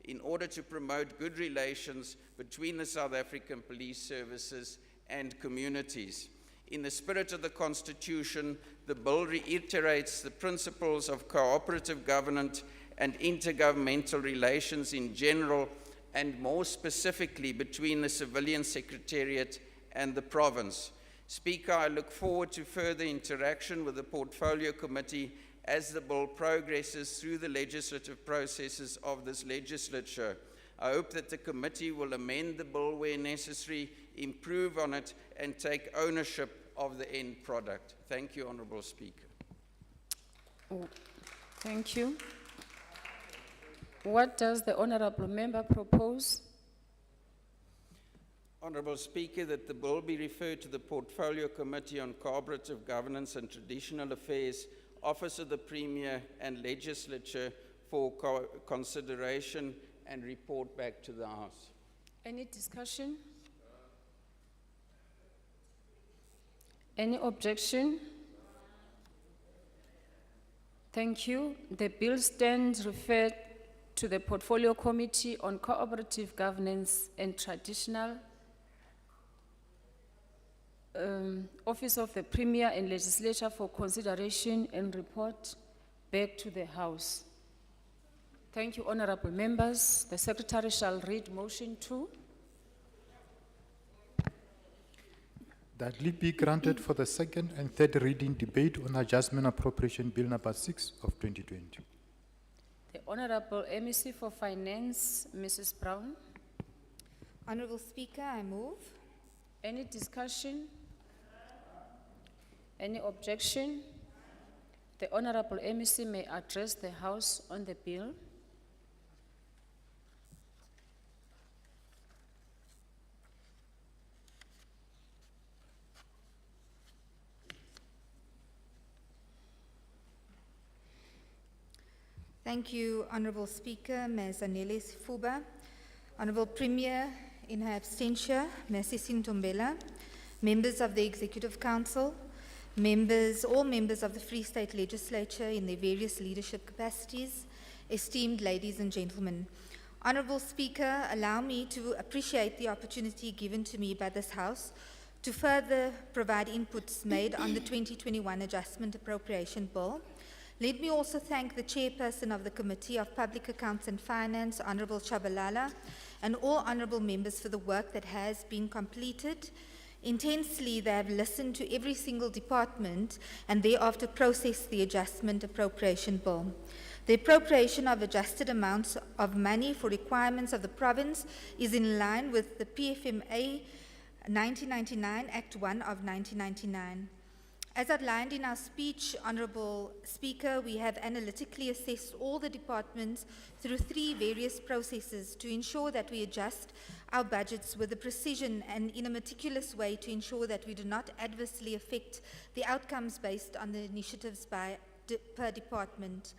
in order to promote good relations between the South African police services and communities. In the spirit of the Constitution, the bill reiterates the principles of cooperative governance and intergovernmental relations in general, and more specifically between the Civilian Secretariat and the province. Speaker, I look forward to further interaction with the Portfolio Committee as the bill progresses through the legislative processes of this legislature. I hope that the committee will amend the bill where necessary, improve on it, and take ownership of the end product. Thank you, Honourable Speaker. Oh, thank you. What does the honourable member propose? Honourable Speaker, that the bill be referred to the Portfolio Committee on Cooperative Governance and Traditional Affairs, Office of the Premier and Legislature for consideration and report back to the House. Any discussion? Any objection? Thank you. The bill stands referred to the Portfolio Committee on Cooperative Governance and Traditional Office of the Premier and Legislature for consideration and report back to the House. Thank you, honourable members. The Secretary shall read motion 2. That leave be granted for the second and third reading debate on Adjustment Appropriation Bill number 6 of 2020. The Honourable MEC for Finance, Mrs. Brown. Honourable Speaker, I move. Any discussion? Any objection? The Honourable MEC may address the House on the bill. Thank you, Honourable Speaker, Ms. Anele Sifuba. Honourable Premier, in her absentia, Ms. Ntombela, members of the Executive Council, all members of the Free State Legislature in their various leadership capacities, esteemed ladies and gentlemen. Honourable Speaker, allow me to appreciate the opportunity given to me by this House to further provide inputs made on the 2021 Adjustment Appropriation Bill. Let me also thank the Chairperson of the Committee of Public Accounts and Finance, Honourable Chabalala, and all honourable members for the work that has been completed. Intensely, they have listened to every single department and thereafter processed the Adjustment Appropriation Bill. The appropriation of adjusted amounts of money for requirements of the province is in line with the PFMA 1999, Act 1 of 1999. As outlined in our speech, Honourable Speaker, we have analytically assessed all the departments through 3 various processes to ensure that we adjust our budgets with a precision and in a meticulous way to ensure that we do not adversely affect the outcomes based on the initiatives per department.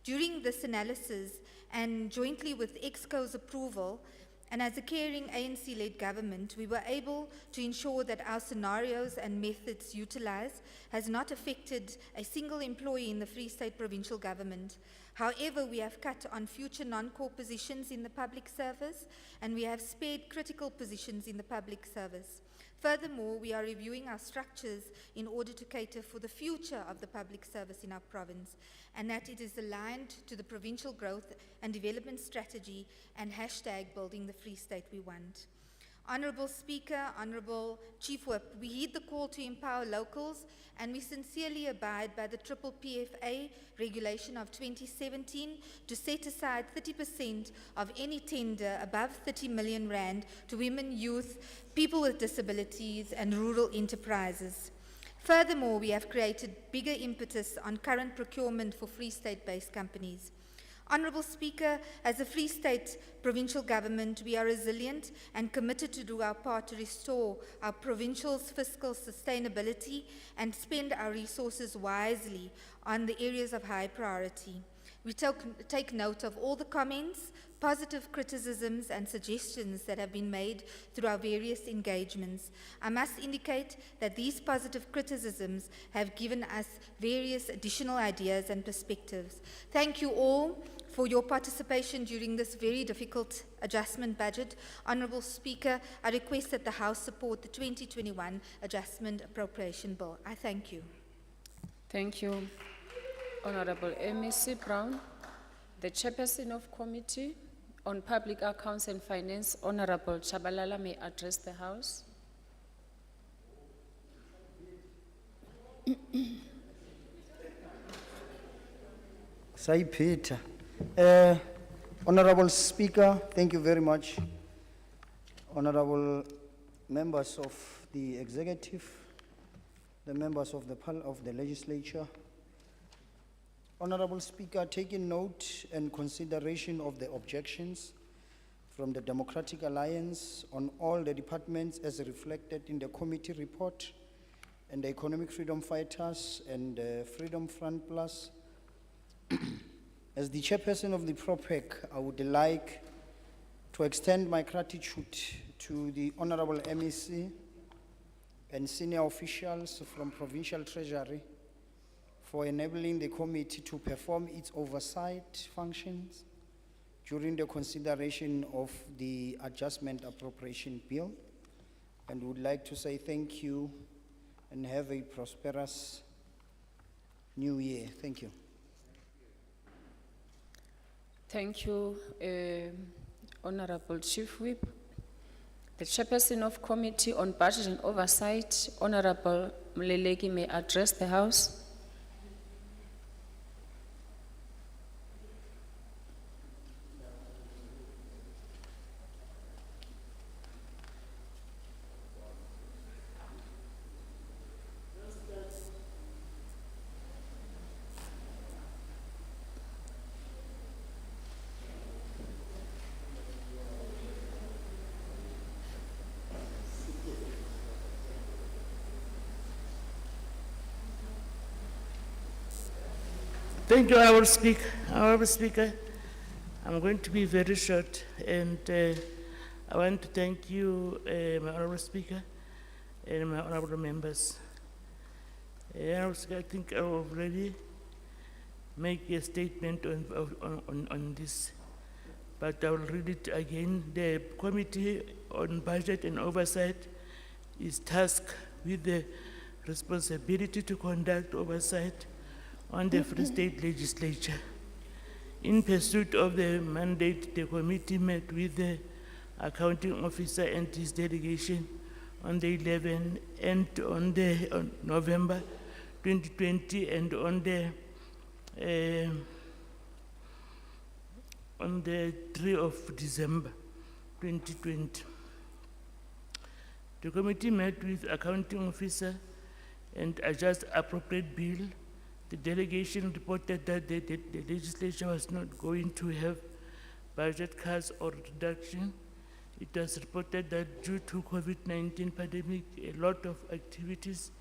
During this analysis, and jointly with EXCO's approval, and as a caring ANC-led government, we were able to ensure that our scenarios and methods utilized has not affected a single employee in the Free State Provincial Government. However, we have cut on future non-core positions in the public service, and we have spared critical positions in the public service. Furthermore, we are reviewing our structures in order to cater for the future of the public service in our province, and that it is aligned to the provincial growth and development strategy and hashtag building the Free State we want. Honourable Speaker, Honourable Chief Whip, we heed the call to empower locals, and we sincerely abide by the Triple PFA regulation of 2017 to set aside 30% of any tender above 30 million rand to women, youth, people with disabilities and rural enterprises. Furthermore, we have created bigger impetus on current procurement for Free State-based companies. Honourable Speaker, as a Free State provincial government, we are resilient and committed to do our part to restore our provincial's fiscal sustainability and spend our resources wisely on the areas of high priority. We take note of all the comments, positive criticisms and suggestions that have been made through our various engagements. I must indicate that these positive criticisms have given us various additional ideas and perspectives. Thank you all for your participation during this very difficult adjustment budget. Honourable Speaker, I request that the House support the 2021 Adjustment Appropriation Bill. I thank you. Thank you, Honourable MEC Brown. The Chairperson of Committee on Public Accounts and Finance, Honourable Chabalala, may address the House. Peter. Honorable Speaker, thank you very much. Honorable members of the executive, the members of the legislature. Honorable Speaker, taking note and consideration of the objections from the Democratic Alliance on all the departments as reflected in the committee report and the Economic Freedom Fighters and Freedom Front Plus, as the chairperson of the PROPEC, I would like to extend my gratitude to the Honorable MEC and senior officials from Provincial Treasury for enabling the committee to perform its oversight functions during the consideration of the adjustment appropriation bill, and would like to say thank you and have a prosperous new year. Thank you. Thank you, Honorable Chief Whip. The Chairperson of Committee on Budget and Oversight, Honorable Mleleki, may address the House. Thank you, Honorable Speaker. Honorable Speaker, I'm going to be very short, and I want to thank you, my Honorable Speaker, and my honorable members. Honorable Speaker, I think I already make a statement on this, but I will read it again. The Committee on Budget and Oversight is tasked with the responsibility to conduct oversight on the Free State Legislature. In pursuit of the mandate, the committee met with the accounting officer and his delegation on the 11th and on November 2020 and on the 3rd of December 2020. The committee met with accounting officer and adjust appropriate bill. The delegation reported that the legislature was not going to have budget cuts or reduction. It was reported that due to COVID-19 pandemic, a lot of activities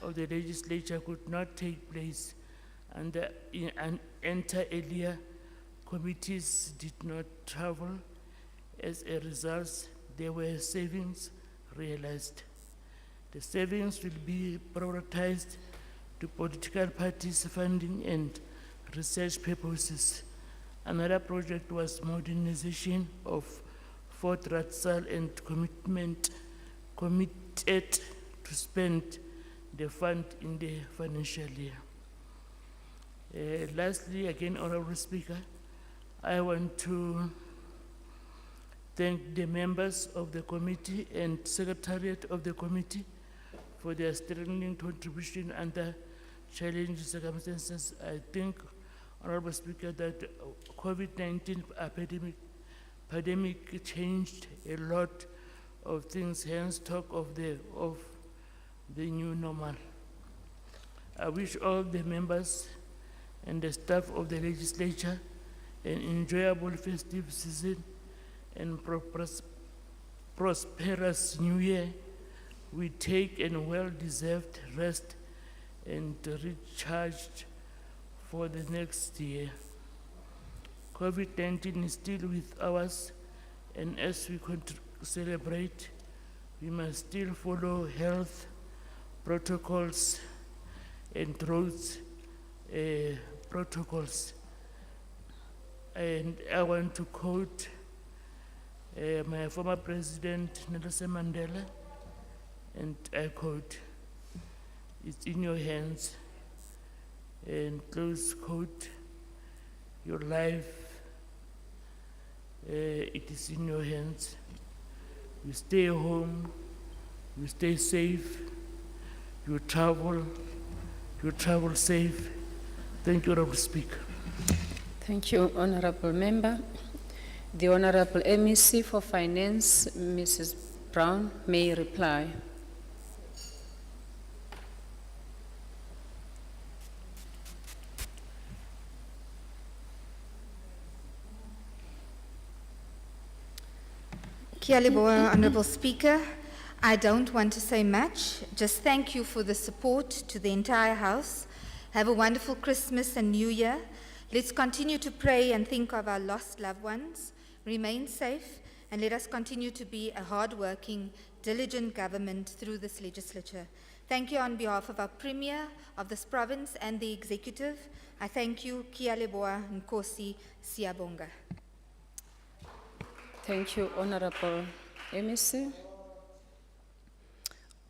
of the legislature could not take place, and enter earlier committees did not travel. As a result, there were savings realized. The savings will be prioritized to political parties funding and research purposes. Another project was modernization of Fort Ratsal and committed to spend the fund in the financial year. Lastly, again, Honorable Speaker, I want to thank the members of the committee and secretariat of the committee for their sterling contribution under challenging circumstances. I think, Honorable Speaker, that COVID-19 pandemic changed a lot of things, hence talk of the new normal. I wish all the members and the staff of the legislature an enjoyable festive season and prosperous new year. We take a well-deserved rest and recharged for the next year. COVID-19 is still with us, and as we celebrate, we must still follow health protocols and roads protocols. And I want to quote my former president, Nelson Mandela, and I quote, "It's in your hands," and close quote, "Your life, it is in your hands. You stay home, you stay safe, you travel safe." Thank you, Honorable Speaker. Thank you, Honorable Member. The Honorable MEC for Finance, Mrs. Brown, may reply. Kia leboa, Honourable Speaker. I don't want to say much. Just thank you for the support to the entire House. Have a wonderful Christmas and New Year. Let's continue to pray and think of our lost loved ones. Remain safe, and let us continue to be a hard-working, diligent government through this legislature. Thank you on behalf of our Premier of this province and the Executive. I thank you. Kia leboa, Nkosi, Siyabonga. Thank you, Honorable MEC.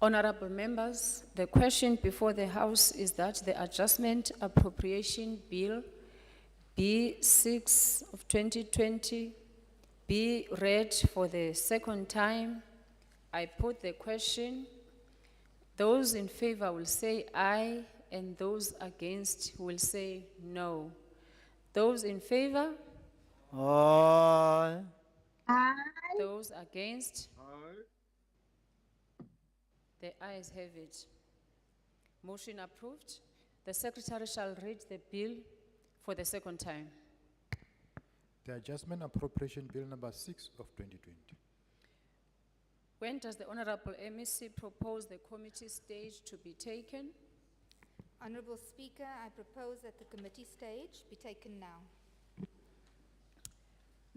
Honorable members, the question before the House is that the Adjustment Appropriation Bill B6 of 2020 be read for the second time. I put the question. Those in favor will say aye, and those against will say no. Those in favor? Aye. Those against? The ayes have it. Motion approved. The Secretary shall read the bill for the second time. The Adjustment Appropriation Bill number 6 of 2020. When does the Honorable MEC propose the committee stage to be taken? Honourable Speaker, I propose that the committee stage be taken now.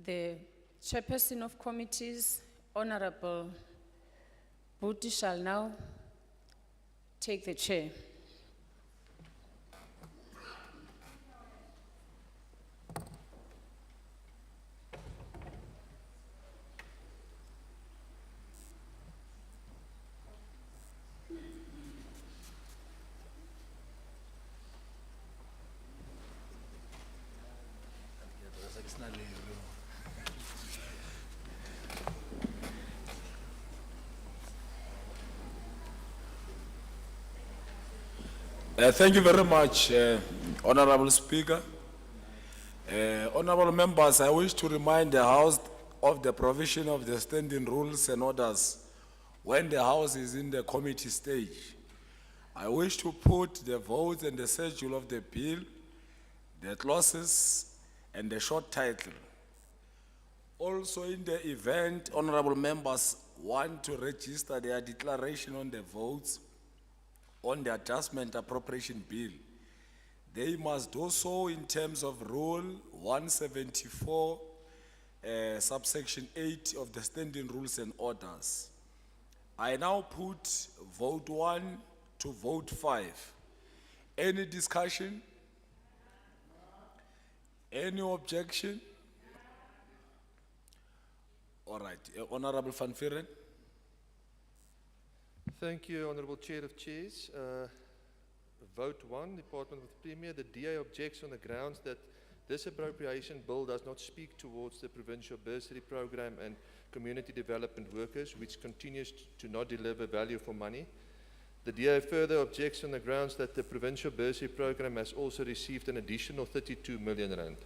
The chairperson of committees, Honorable Budi, shall now take the chair. Thank you very much, Honorable Speaker. Honorable members, I wish to remind the House of the provision of the standing rules and orders when the House is in the committee stage. I wish to put the votes and the schedule of the bill, the clauses, and the short title. Also, in the event honorable members want to register their declaration on the votes on the Adjustment Appropriation Bill, they must do so in terms of Rule 174, subsection 8 of the Standing Rules and Orders. I now put vote 1 to vote 5. Any discussion? Any objection? All right, Honorable Van Vuren. Thank you, Honourable Chair of Chairs. Vote 1, Department of the Premier. The DA objects on the grounds that this appropriation bill does not speak towards the provincial bursary program and community development workers, which continues to not deliver value for money. The DA further objects on the grounds that the provincial bursary program has also received an additional 32 million rand.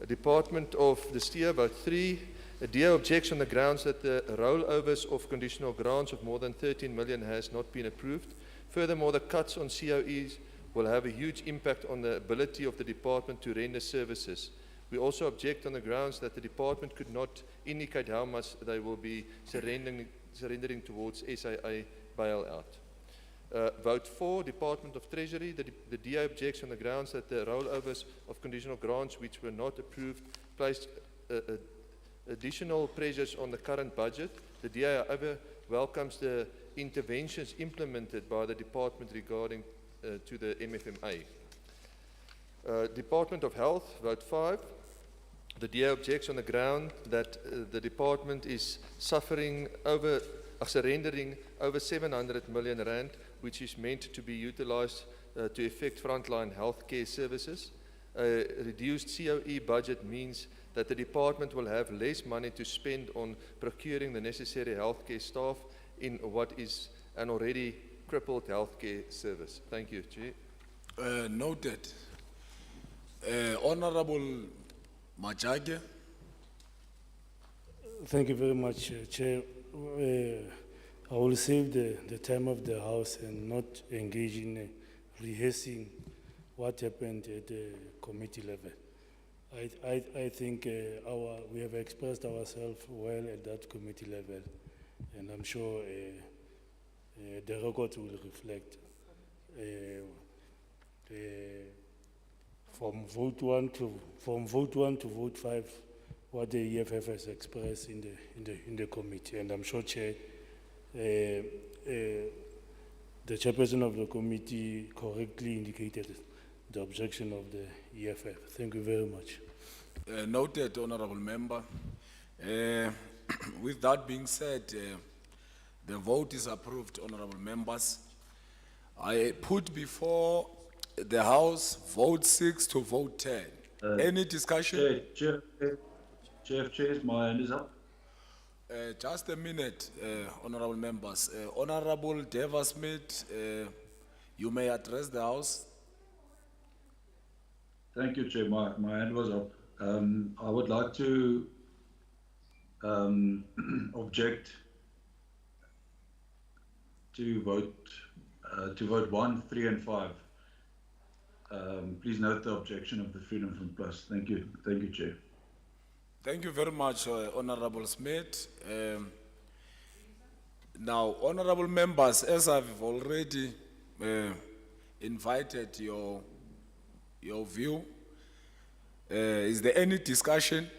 Department of the Steer, vote 3. The DA objects on the grounds that the rollovers of conditional grants of more than 13 million has not been approved. Furthermore, the cuts on COEs will have a huge impact on the ability of the department to render services. We also object on the grounds that the department could not indicate how much they will be surrendering towards SIA bailout. Vote 4, Department of Treasury. The DA objects on the grounds that the rollovers of conditional grants which were not approved placed additional pressures on the current budget. The DA, however, welcomes the interventions implemented by the department regarding to the MFMA. Department of Health, vote 5. The DA objects on the ground that the department is surrendering over 700 million rand, which is meant to be utilized to effect frontline healthcare services. A reduced COE budget means that the department will have less money to spend on procuring the necessary healthcare staff in what is an already crippled healthcare service. Thank you, Chair. Noted. Honorable Majage. Thank you very much, Chair. I will save the time of the House and not engage in rehearsing what happened at the committee level. I think we have expressed ourselves well at that committee level, and I'm sure the records will reflect from vote one to vote 5 what the EFF has expressed in the committee, and I'm sure Chair, the chairperson of the committee correctly indicated the objection of the EFF. Thank you very much. Noted, Honorable Member. With that being said, the vote is approved, Honorable Members. I put before the House vote 6 to vote 10. Any discussion? Chair, my hand is up. Just a minute, Honorable Members. Honorable Deva Smith, you may address the House. Thank you, Chair. My hand was up. I would like to object to vote 1, 3, and 5. Please note the objection of the Freedom Front Plus. Thank you, Chair. Thank you very much, Honorable Smith. Now, Honorable Members, as I've already invited your view, is there any discussion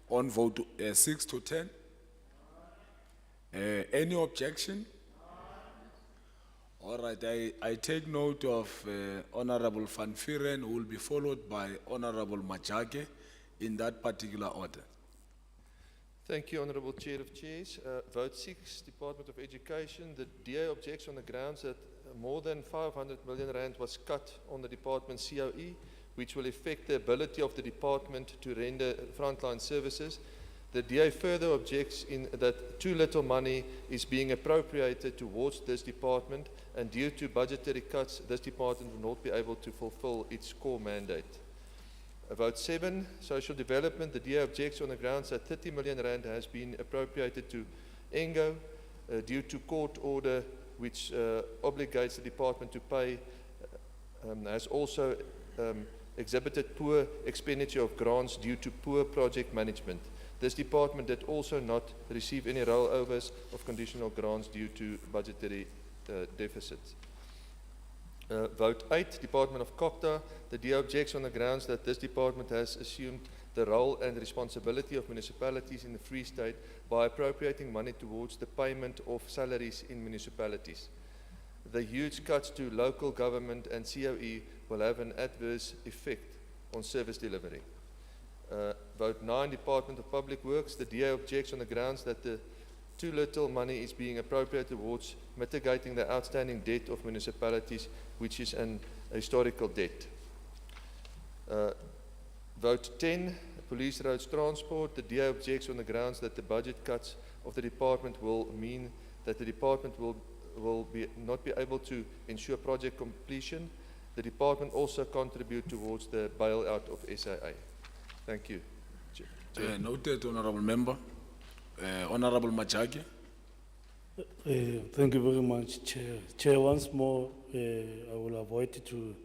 on vote 6 to 10? Any objection? All right, I take note of Honorable Van Vieren, who will be followed by Honorable Majake in that particular order. Thank you, Honourable Chair of Chairs. Vote 6, Department of Education. The DA objects on the grounds that more than 500 million rand was cut on the department's COE, which will affect the ability of the department to render frontline services. The DA further objects in that too little money is being appropriated towards this department, and due to budgetary cuts, this department will not be able to fulfill its core mandate. Vote 7, Social Development. The DA objects on the grounds that 30 million rand has been appropriated to ENGO due to court order which obligates the department to pay, has also exhibited poor expenditure of grants due to poor project management. This department did also not receive any rollovers of conditional grants due to budgetary deficits. Vote 8, Department of COPTA. The DA objects on the grounds that this department has assumed the role and responsibility of municipalities in the Free State by appropriating money towards the payment of salaries in municipalities. The huge cuts to local government and COE will have an adverse effect on service delivery. Vote 9, Department of Public Works. The DA objects on the grounds that too little money is being appropriated towards mitigating the outstanding debt of municipalities, which is an historical debt. Vote 10, Police Roads Transport. The DA objects on the grounds that the budget cuts of the department will mean that the department will not be able to ensure project completion. The department also contribute towards the bailout of SAA. Thank you. Noted, Honorable Member. Honorable Majake. Thank you very much, Chair. Chair, once more, I will avoid to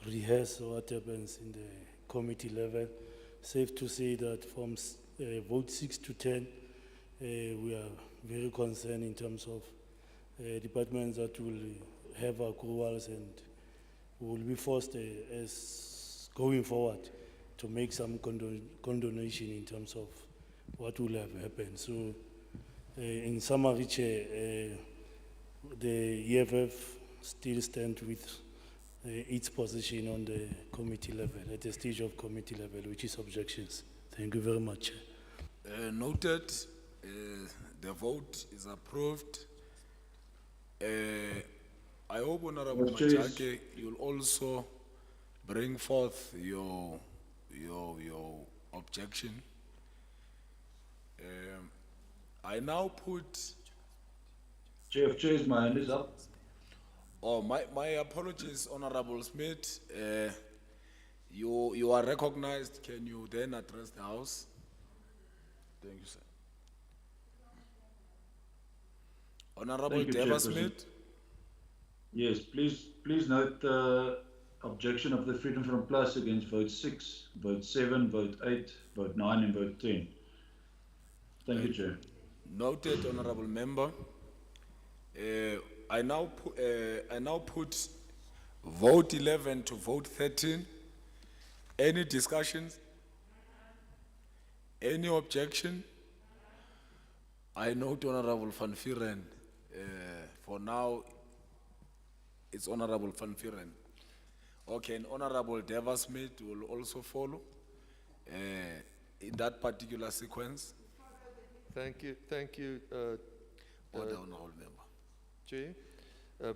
rehearse what happens in the committee level. Safe to say that from vote 6 to 10, we are very concerned in terms of departments that will have accruals and will be forced as going forward to make some condonation in terms of what will have happened. So, in summary, Chair, the EFF still stands with its position on the committee level, at the stage of committee level, which is objections. Thank you very much, Chair. Noted. The vote is approved. I hope, Honorable Majake, you'll also bring forth your objection. I now put... Chair of Chairs, my hand is up. Oh, my apologies, Honorable Smith. You are recognized. Can you then address the House? Thank you, sir. Honorable Deva Smith. Yes, please note objection of the Freedom from Plus against vote 6, vote 7, vote 8, vote 9, and vote 10. Thank you, Chair. Noted, Honorable Member. I now put vote 11 to vote 13. Any discussions? Any objection? I note Honorable Van Vuuren. For now, it's Honorable Van Vuuren. Okay, and Honorable Deva Smith will also follow in that particular sequence. Thank you. Order, Honorable Member. Chair.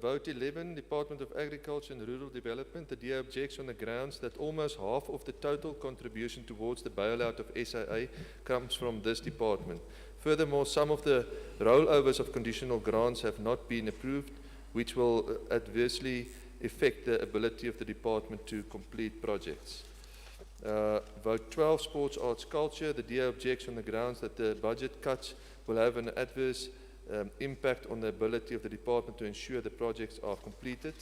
Vote 11, Department of Agriculture and Rural Development. The DA objects on the grounds that almost half of the total contribution towards the bailout of SAA comes from this department. Furthermore, some of the rollovers of conditional grants have not been approved, which will adversely affect the ability of the department to complete projects. Vote 12, Sports, Arts, Culture. The DA objects on the grounds that the budget cuts will have an adverse impact on the ability of the department to ensure the projects are completed.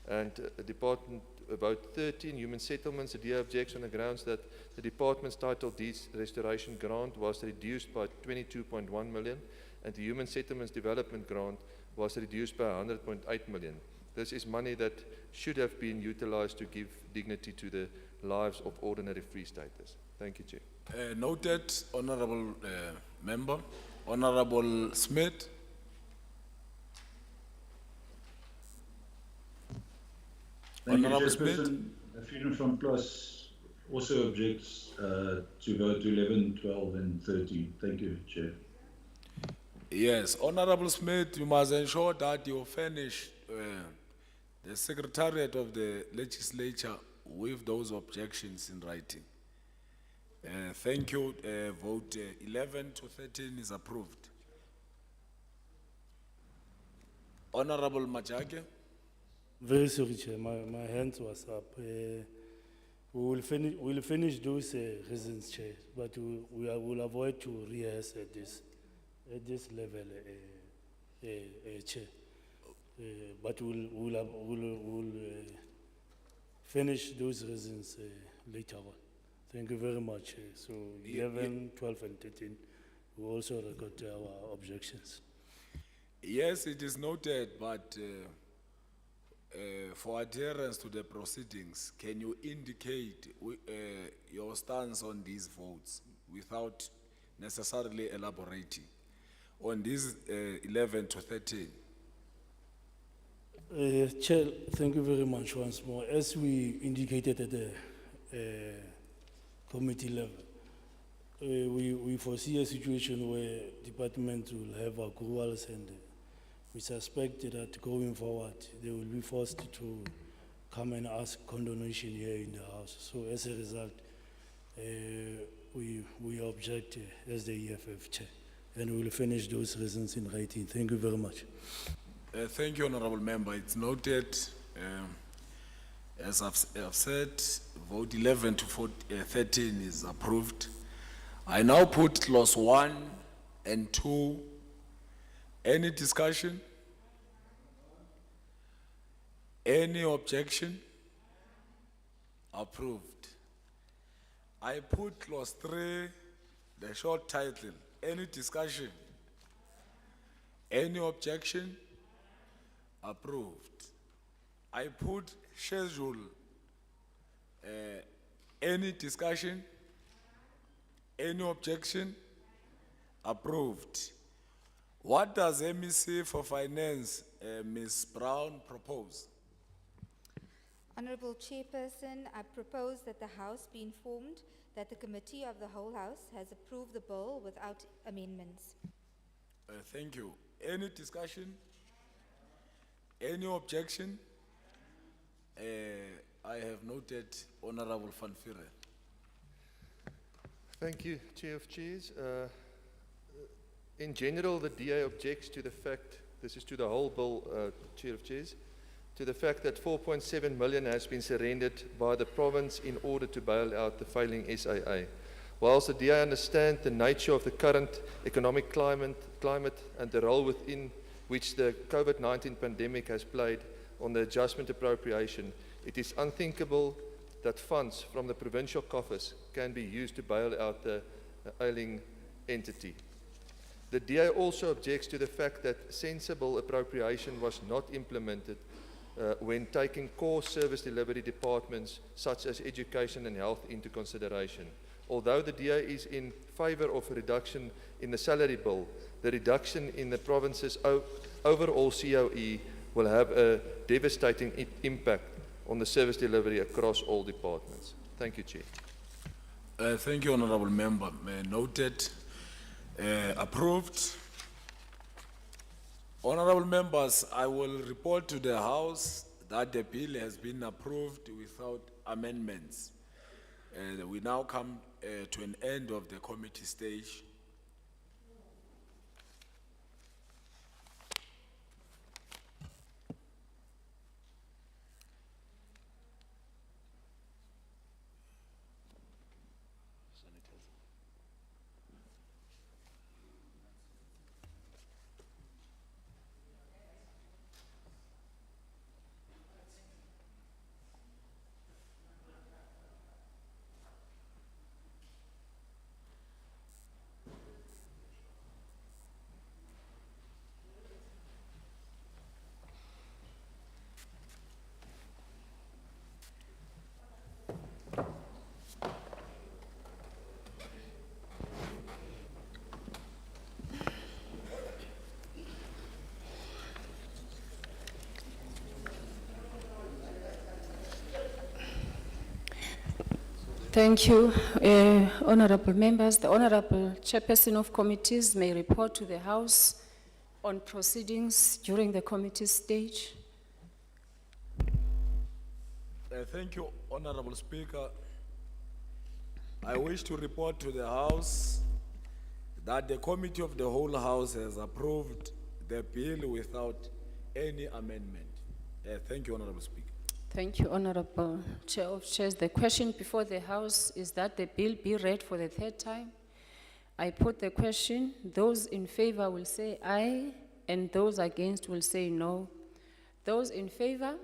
And vote 13, Human Settlements. The DA objects on the grounds that the department's Title Deeds Restoration grant was reduced by 22.1 million and the Human Settlements Development grant was reduced by 100.8 million. This is money that should have been utilized to give dignity to the lives of ordinary Free Staters. Thank you, Chair. Noted, Honorable Member. Honorable Smith. Honorable Smith. The Freedom from Plus also objects to vote 11, 12, and 13. Thank you, Chair. Yes, Honorable Smith, you must ensure that you furnish the Secretariat of the Legislature with those objections in writing. Thank you. Vote 11 to 13 is approved. Honorable Majake. Very sorry, Chair. My hand was up. We'll finish those reasons, Chair, but we will avoid to rehearse at this level, Chair. But we'll finish those reasons later on. Thank you very much. So 11, 12, and 13, we also record our objections. Yes, it is noted, but for adherence to the proceedings, can you indicate your stance on these votes without necessarily elaborating on these 11 to 13? Chair, thank you very much once more. As we indicated at the committee level, we foresee a situation where departments will have accruals, and we suspect that going forward they will be forced to come and ask condonation here in the House. So as a result, we object as the EFF Chair, and we will finish those reasons in writing. Thank you very much. Thank you, Honorable Member. It's noted. As I've said, vote 11 to 13 is approved. I now put clause 1 and 2. Any discussion? Any objection? Approved. I put clause 3, the short title. Any discussion? Any objection? Approved. I put schedule. Any discussion? Any objection? Approved. What does MEC for Finance, Ms. Brown, propose? Honorable Chairperson, I propose that the House be informed that the Committee of the Whole House has approved the bill without amendments. Thank you. Any discussion? Any objection? I have noted Honorable Van Vuuren. Thank you, Chair of Chairs. In general, the DA objects to the fact, this is to the whole bill, Chair of Chairs, to the fact that 4.7 million has been surrendered by the province in order to bail out the failing SAA. Whilst the DA understands the nature of the current economic climate and the role within which the COVID-19 pandemic has played, on the adjustment appropriation, it is unthinkable that funds from the provincial coffers can be used to bail out the ailing entity. The DA also objects to the fact that sensible appropriation was not implemented when taking core service delivery departments such as education and health into consideration. Although the DA is in favour of a reduction in the salary bill, the reduction in the province's overall COE will have a devastating impact on the service delivery across all departments. Thank you, Chair. Thank you, Honourable Member. Noted. Approved. Honourable Members, I will report to the House that the bill has been approved without amendments. We now come to an end of the committee stage. Thank you, honorable members. The honorable chairperson of committees may report to the House on proceedings during the committee stage. Thank you, Honourable Speaker. I wish to report to the House that the Committee of the Whole House has approved the bill without any amendment. Thank you, Honourable Speaker. Thank you, honorable chair of chairs. The question before the House is that the bill be read for the third time. I put the question. Those in favor will say aye, and those against will say no. Those in favor?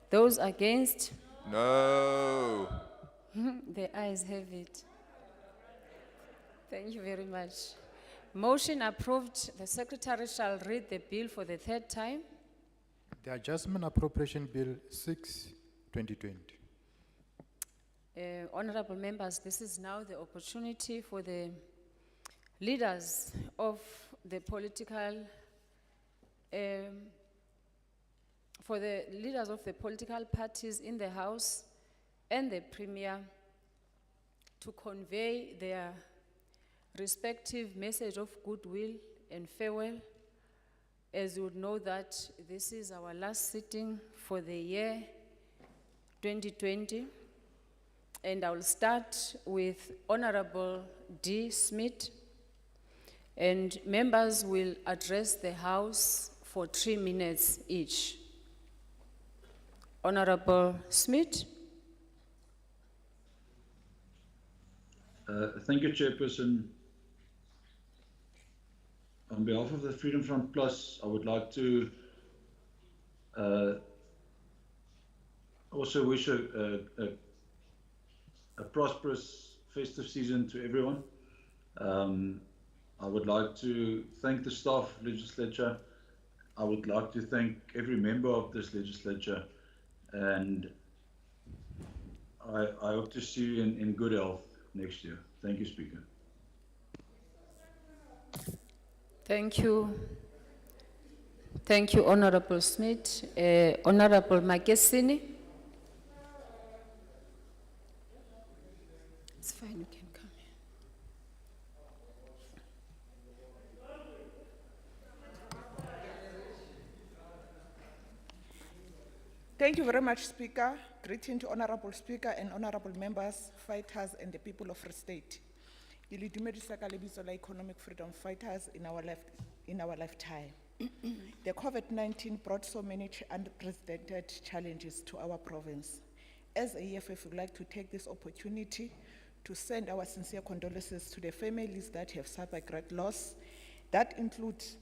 Those against? No. The ayes have it. Thank you very much. Motion approved. The secretary shall read the bill for the third time. The Adjustment Appropriation Bill 6, 2020. Honorable members, this is now the opportunity for the leaders of the political parties in the House and the Premier to convey their respective message of goodwill and farewell. As you would know that this is our last sitting for the year 2020. And I will start with Honorable D. Smith. And members will address the House for 3 minutes each. Honorable Smith. Thank you, Chairperson. On behalf of the Freedom Front Plus, I would like to also wish a prosperous festive season to everyone. I would like to thank the staff of Legislature. I would like to thank every member of this Legislature, and I hope to see you in good health next year. Thank you, Speaker. Thank you. Thank you, Honorable Smith. Honorable Makesini. It's fine, you can come here. Thank you very much, Speaker. Greeting to Honorable Speaker and Honorable members, fighters, and the people of Free State. Economic freedom fighters in our lifetime. The COVID-19 brought so many unprecedented challenges to our province. As a EFF, we'd like to take this opportunity to send our sincere condolences to the families that have suffered great loss. That includes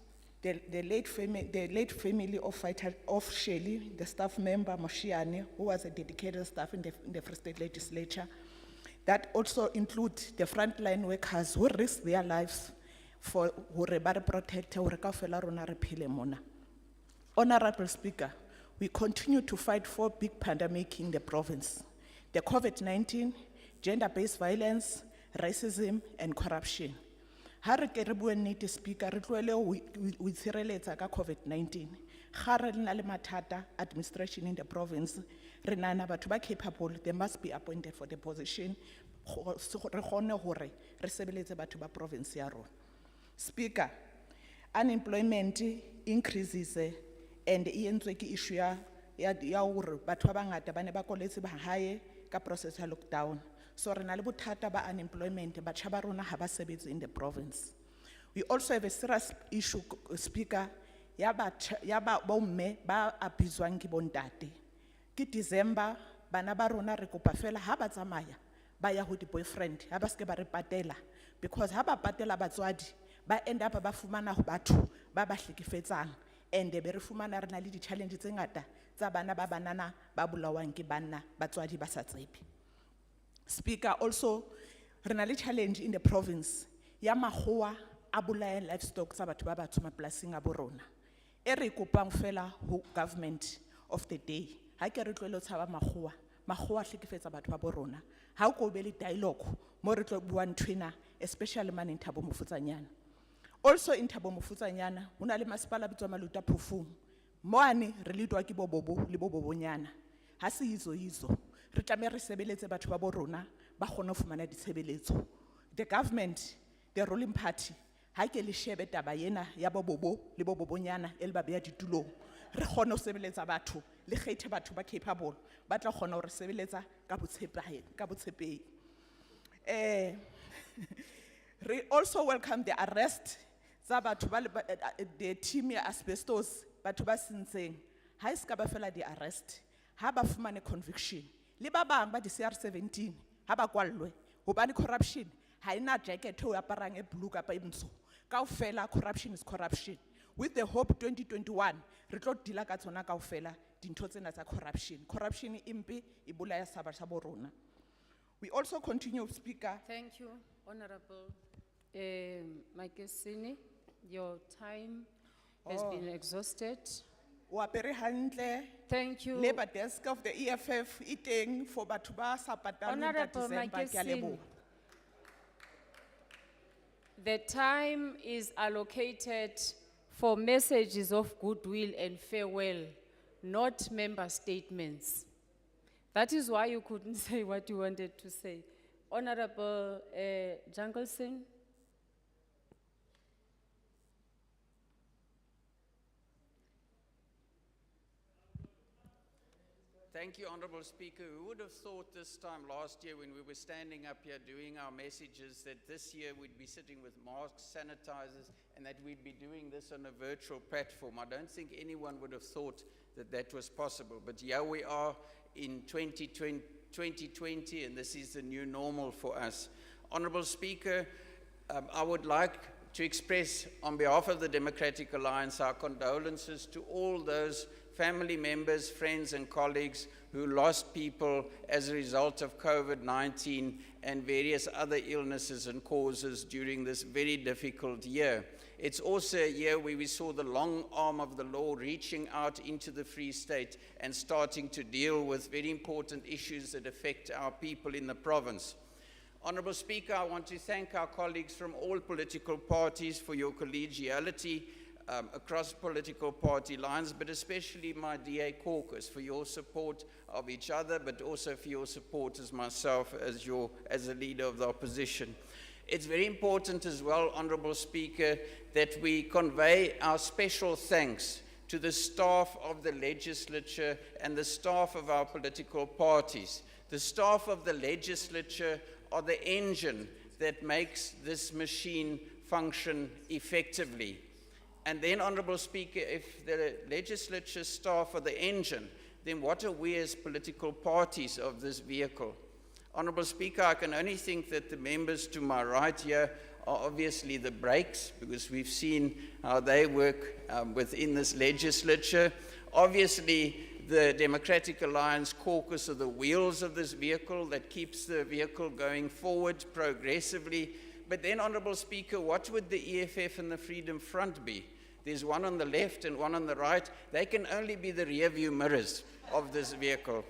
the late family of Shelley, the staff member Moshiane, who was a dedicated staff in the Free State Legislature. That also include the frontline workers who risk their lives for hore ba re protect hore kaofela rona re phele mona. Honorable Speaker, we continue to fight for big pandemic in the province. The COVID-19, gender-based violence, racism, and corruption. Ha re ke re bue nnete, Speaker, re tlohele ho itshireletsa ka COVID-19. Ha re na le mathata administration in the province, re nahana batho ba capable, they must be appointed for the position. Re kgone hore re sebeletse batho ba province ya rona. Speaker, unemployment increases and e entswe ke issue ya hore batho ba bangata ba ne ba koletse ba hae ka process ya lockdown. So re na le bothata ba unemployment, batjha ba rona ha ba sebetse in the province. We also have a serious issue, Speaker, ya bomme ba abuswang ke bontate. Ke December, bana ba rona re kopa fela ha ba tsamaya ba ya ho di boyfriend, ha ba ske ba re patela, because ha ba patela batswadi ba end up ba fumana ho batho ba ba hlekefetsang, and be re fumana re na le di challenge tse ngata tsa bana ba banana ba bulawang ke banna batswadi ba sa tsebe. Speaker, also re na le challenge in the province ya makgowa a bolaya livestock tsa batho ba batsho mapolasing a bo rona. E re kopang fela ho government of the day, ha ke re tlohele ho tshaba makgowa a hlekefetsa batho ba bo rona. Ha o ko be le dialogue mo re tlo buang twena, especially man in Thabo Mofutsanyana. Also in Thabo Mofutsanyana, ho na le masepala bitswa Maluta Phofung. Moane re lidwa ke bobobo le bobobonyana. Ha se izo re tlameha re sebeletse batho ba bo rona ba kgone ho fumana ditshebeletso. The government, the ruling party, ha ke le shebe taba yena ya bobobo le bobobonyana e le ba beya ditulong, re kgone ho sebeletsa batho le kgethe batho ba capable ba tla kgona ho re sebeletsa ka botshepehi. We also welcome the arrest tsa batho ba the team ya asbestos, batho ba sintseng. Ha e ska ba fela di arrest, ha ba fumane conviction le ba bang ba di CR17 ha ba kwallwe hobane corruption ha ina jacket o aparang e blue kapa e ntsho. Kaofela corruption is corruption. With the hope 2021 re tlo dila ka tsona kaofela dintho tsena tsa corruption. Corruption impe e bolaya sa batho ba rona. We also continue, Speaker. Thank you, Honorable Makesini. Your time has been exhausted. Thank you. Labor desk of the EFF eating for batho ba sa patalweng ka Honorable December, ke a Makesini, leboha. the time is allocated for messages of goodwill and farewell, not member statements. That is why you couldn't say what you wanted to say. Honorable Jungleson. Thank you, Honourable Speaker. Who would have thought this time last year when we were standing up here doing our messages that this year we'd be sitting with masks, sanitizers, and that we'd be doing this on a virtual platform? I don't think anyone would have thought that that was possible. But here we are in 2020, and this is the new normal for us. Honourable Speaker, I would like to express on behalf of the Democratic Alliance our condolences to all those family members, friends and colleagues who lost people as a result of COVID-19 and various other illnesses and causes during this very difficult year. It's also a year where we saw the long arm of the law reaching out into the Free State and starting to deal with very important issues that affect our people in the province. Honourable Speaker, I want to thank our colleagues from all political parties for your collegiality across political party lines, but especially my DA caucus for your support of each other, but also for your support as myself as a leader of the opposition. It's very important as well, Honourable Speaker, that we convey our special thanks to the staff of the Legislature and the staff of our political parties. The staff of the Legislature are the engine that makes this machine function effectively. And then, Honourable Speaker, if the Legislature staff are the engine, then what are we as political parties of this vehicle? Honourable Speaker, I can only think that the members to my right here are obviously the brakes, because we've seen how they work within this legislature. Obviously, the Democratic Alliance caucus are the wheels of this vehicle that keeps the vehicle going forward progressively. But then, Honourable Speaker, what would the EFF and the Freedom Front be? There's one on the left and one on the right. They can only be the rear view mirrors of this vehicle.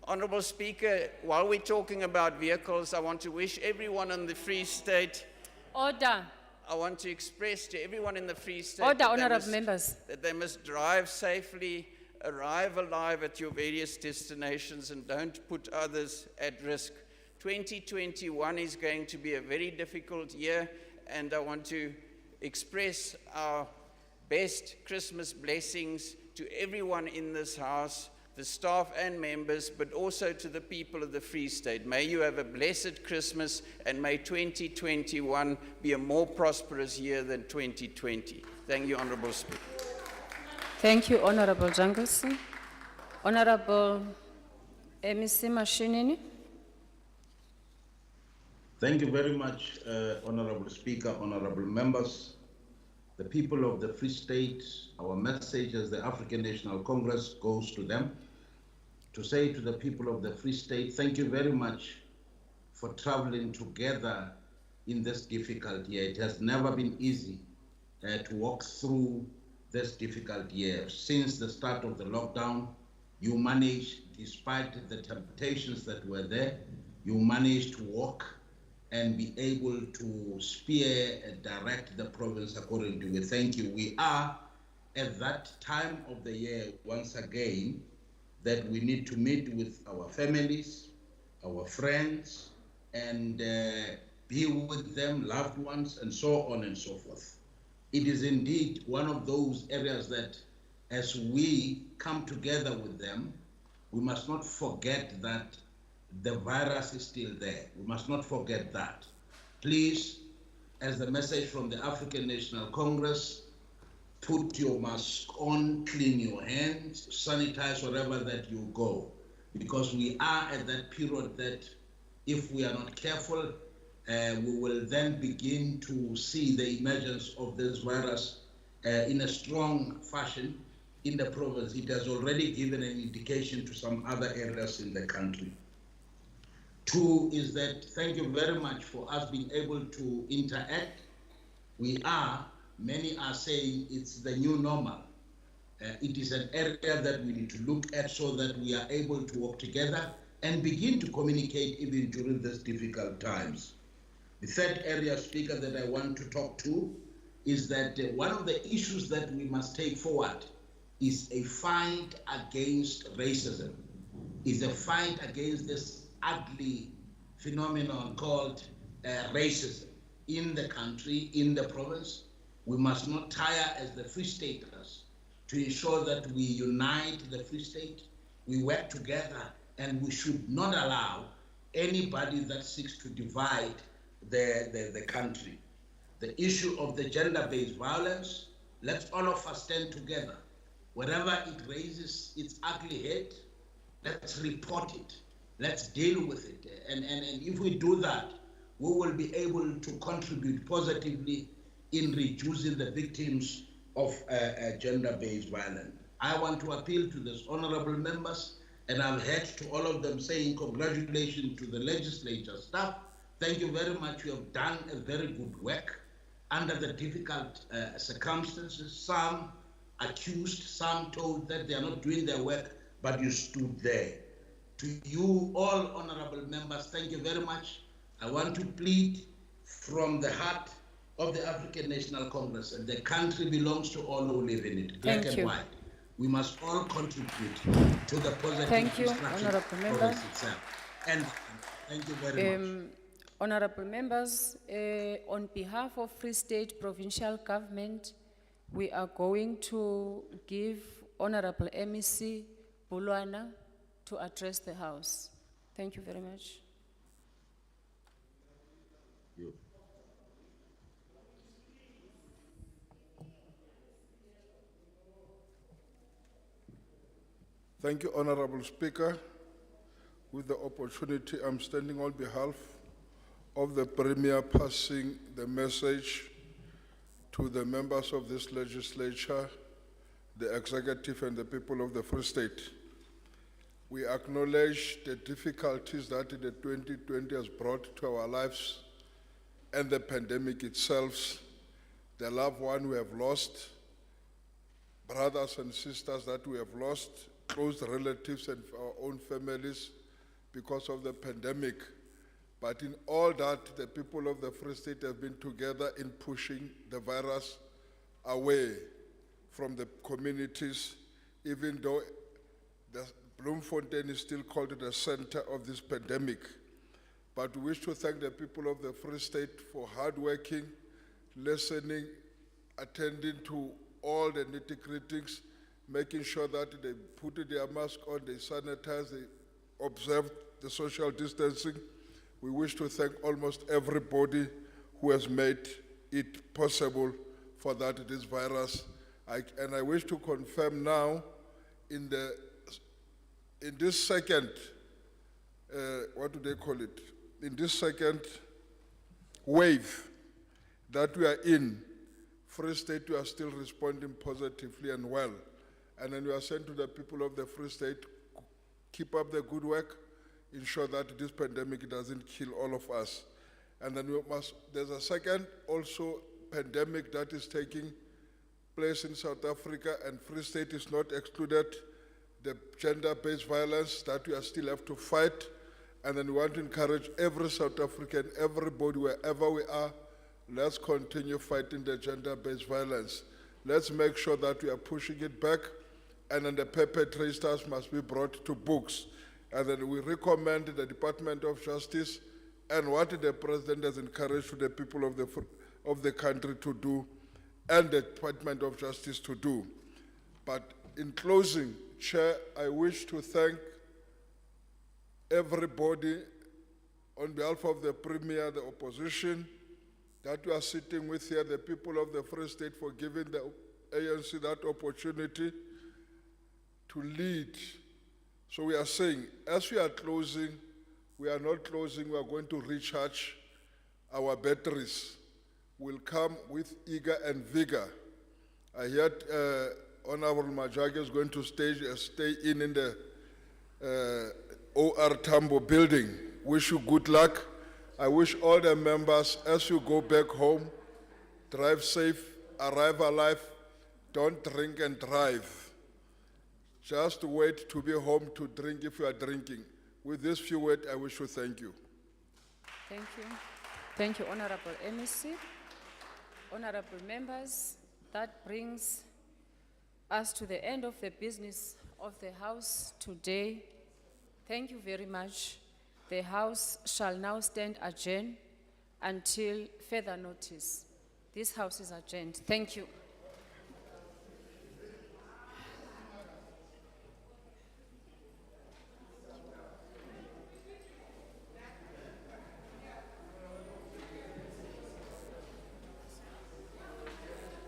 Honourable Speaker, while we're talking about vehicles, I want to wish everyone in the Free State. Order. I want to express to everyone in the Free State Order, that honourable members. that they must drive safely, arrive alive at your various destinations, and don't put others at risk. 2021 is going to be a very difficult year, and I want to express our best Christmas blessings to everyone in this house, the staff and members, but also to the people of the Free State. May you have a blessed Christmas, and may 2021 be a more prosperous year than 2020. Thank you, Honourable Speaker. Thank you, Honourable Jangelson. Honourable MEC Mashinini. Thank you very much, Honourable Speaker, honourable members. The people of the Free State, our message as the African National Congress goes to them to say to the people of the Free State, thank you very much for traveling together in this difficult year. It has never been easy to walk through this difficult year. Since the start of the lockdown, you managed, despite the temptations that were there, you managed to walk and be able to steer and direct the province according to you. Thank you. We are at that time of the year, once again, that we need to meet with our families, our friends, and be with them, loved ones, and so on and so forth. It is indeed one of those areas that as we come together with them, we must not forget that the virus is still there. We must not forget that. Please, as the message from the African National Congress, put your mask on, clean your hands, sanitize wherever that you go, because we are at that period that if we are not careful, we will then begin to see the emergence of this virus in a strong fashion in the province. It has already given an indication to some other areas in the country. Two is that thank you very much for us being able to interact. Many are saying it's the new normal. It is an area that we need to look at so that we are able to work together and begin to communicate even during these difficult times. The third area, Speaker, that I want to talk to is that one of the issues that we must take forward is a fight against racism, is a fight against this ugly phenomenon called racism in the country, in the province. We must not tire as the Free Staters to ensure that we unite the Free State, we work together, and we should not allow anybody that seeks to divide the country. The issue of the gender-based violence, let's all of us stand together. Wherever it raises its ugly head, let's report it. Let's deal with it. And if we do that, we will be able to contribute positively in reducing the victims of gender-based violence. I want to appeal to these honorable members, and I've heard to all of them saying congratulations to the legislature staff. Thank you very much. You have done a very good work under the difficult circumstances. Some accused, some told that they are not doing their work, but you stood there. To you, all honorable members, thank you very much. I want to plead from the heart of the African National Congress, and the country belongs to all who live in it, black and white. We must all contribute to the positive construction of progress itself. And thank you very much. Honourable members, on behalf of Free State Provincial Government, we are going to give Honourable MEC Bulwana to address the House. Thank you very much. Thank you, Honorable Speaker. With the opportunity, I'm standing on behalf of the Premier passing the message to the members of this legislature, the executive and the people of the Free State. We acknowledge the difficulties that the 2020 has brought to our lives and the pandemic itself, the loved one we have lost, brothers and sisters that we have lost, close relatives and our own families because of the pandemic. But in all that, the people of the Free State have been together in pushing the virus away from the communities, even though the Bloemfontein is still called the center of this pandemic. But we wish to thank the people of the Free State for hard working, listening, attending to all the nitty-gritties, making sure that they put their mask on, they sanitize, they observe the social distancing. We wish to thank almost everybody who has made it possible for that this virus. And I wish to confirm now in this second, what do they call it? In this second wave that we are in, Free State, we are still responding positively and well. And then we are saying to the people of the Free State, keep up the good work, ensure that this pandemic doesn't kill all of us. And then there's a second also pandemic that is taking place in South Africa, and Free State is not excluded, the gender-based violence that we still have to fight. And then we want to encourage every South African, everybody, wherever we are, let's continue fighting the gender-based violence. Let's make sure that we are pushing it back, and then the perpetrators must be brought to books. And then we recommend the Department of Justice and what the President has encouraged to the people of the country to do, and the Department of Justice to do. But in closing, Chair, I wish to thank everybody on behalf of the Premier, the opposition, that we are sitting with here, the people of the Free State, for giving the ANC that opportunity to lead. So we are saying, as we are closing, we are not closing, we are going to recharge our batteries. We'll come with eager and vigor. I heard Honorable Majagi is going to stay in the OR Tambo building. Wish you good luck. I wish all the members, as you go back home, drive safe, arrive alive, don't drink and drive. Just wait to be home to drink if you are drinking. With this few words, I wish to thank you. Thank you. Thank you, Honorable MEC. Honorable members, that brings us to the end of the business of the House today. Thank you very much. The House shall now stand adjourned until further notice. This House is adjourned. Thank you.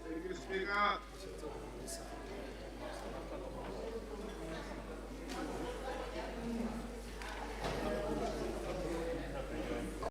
Thank you, Speaker.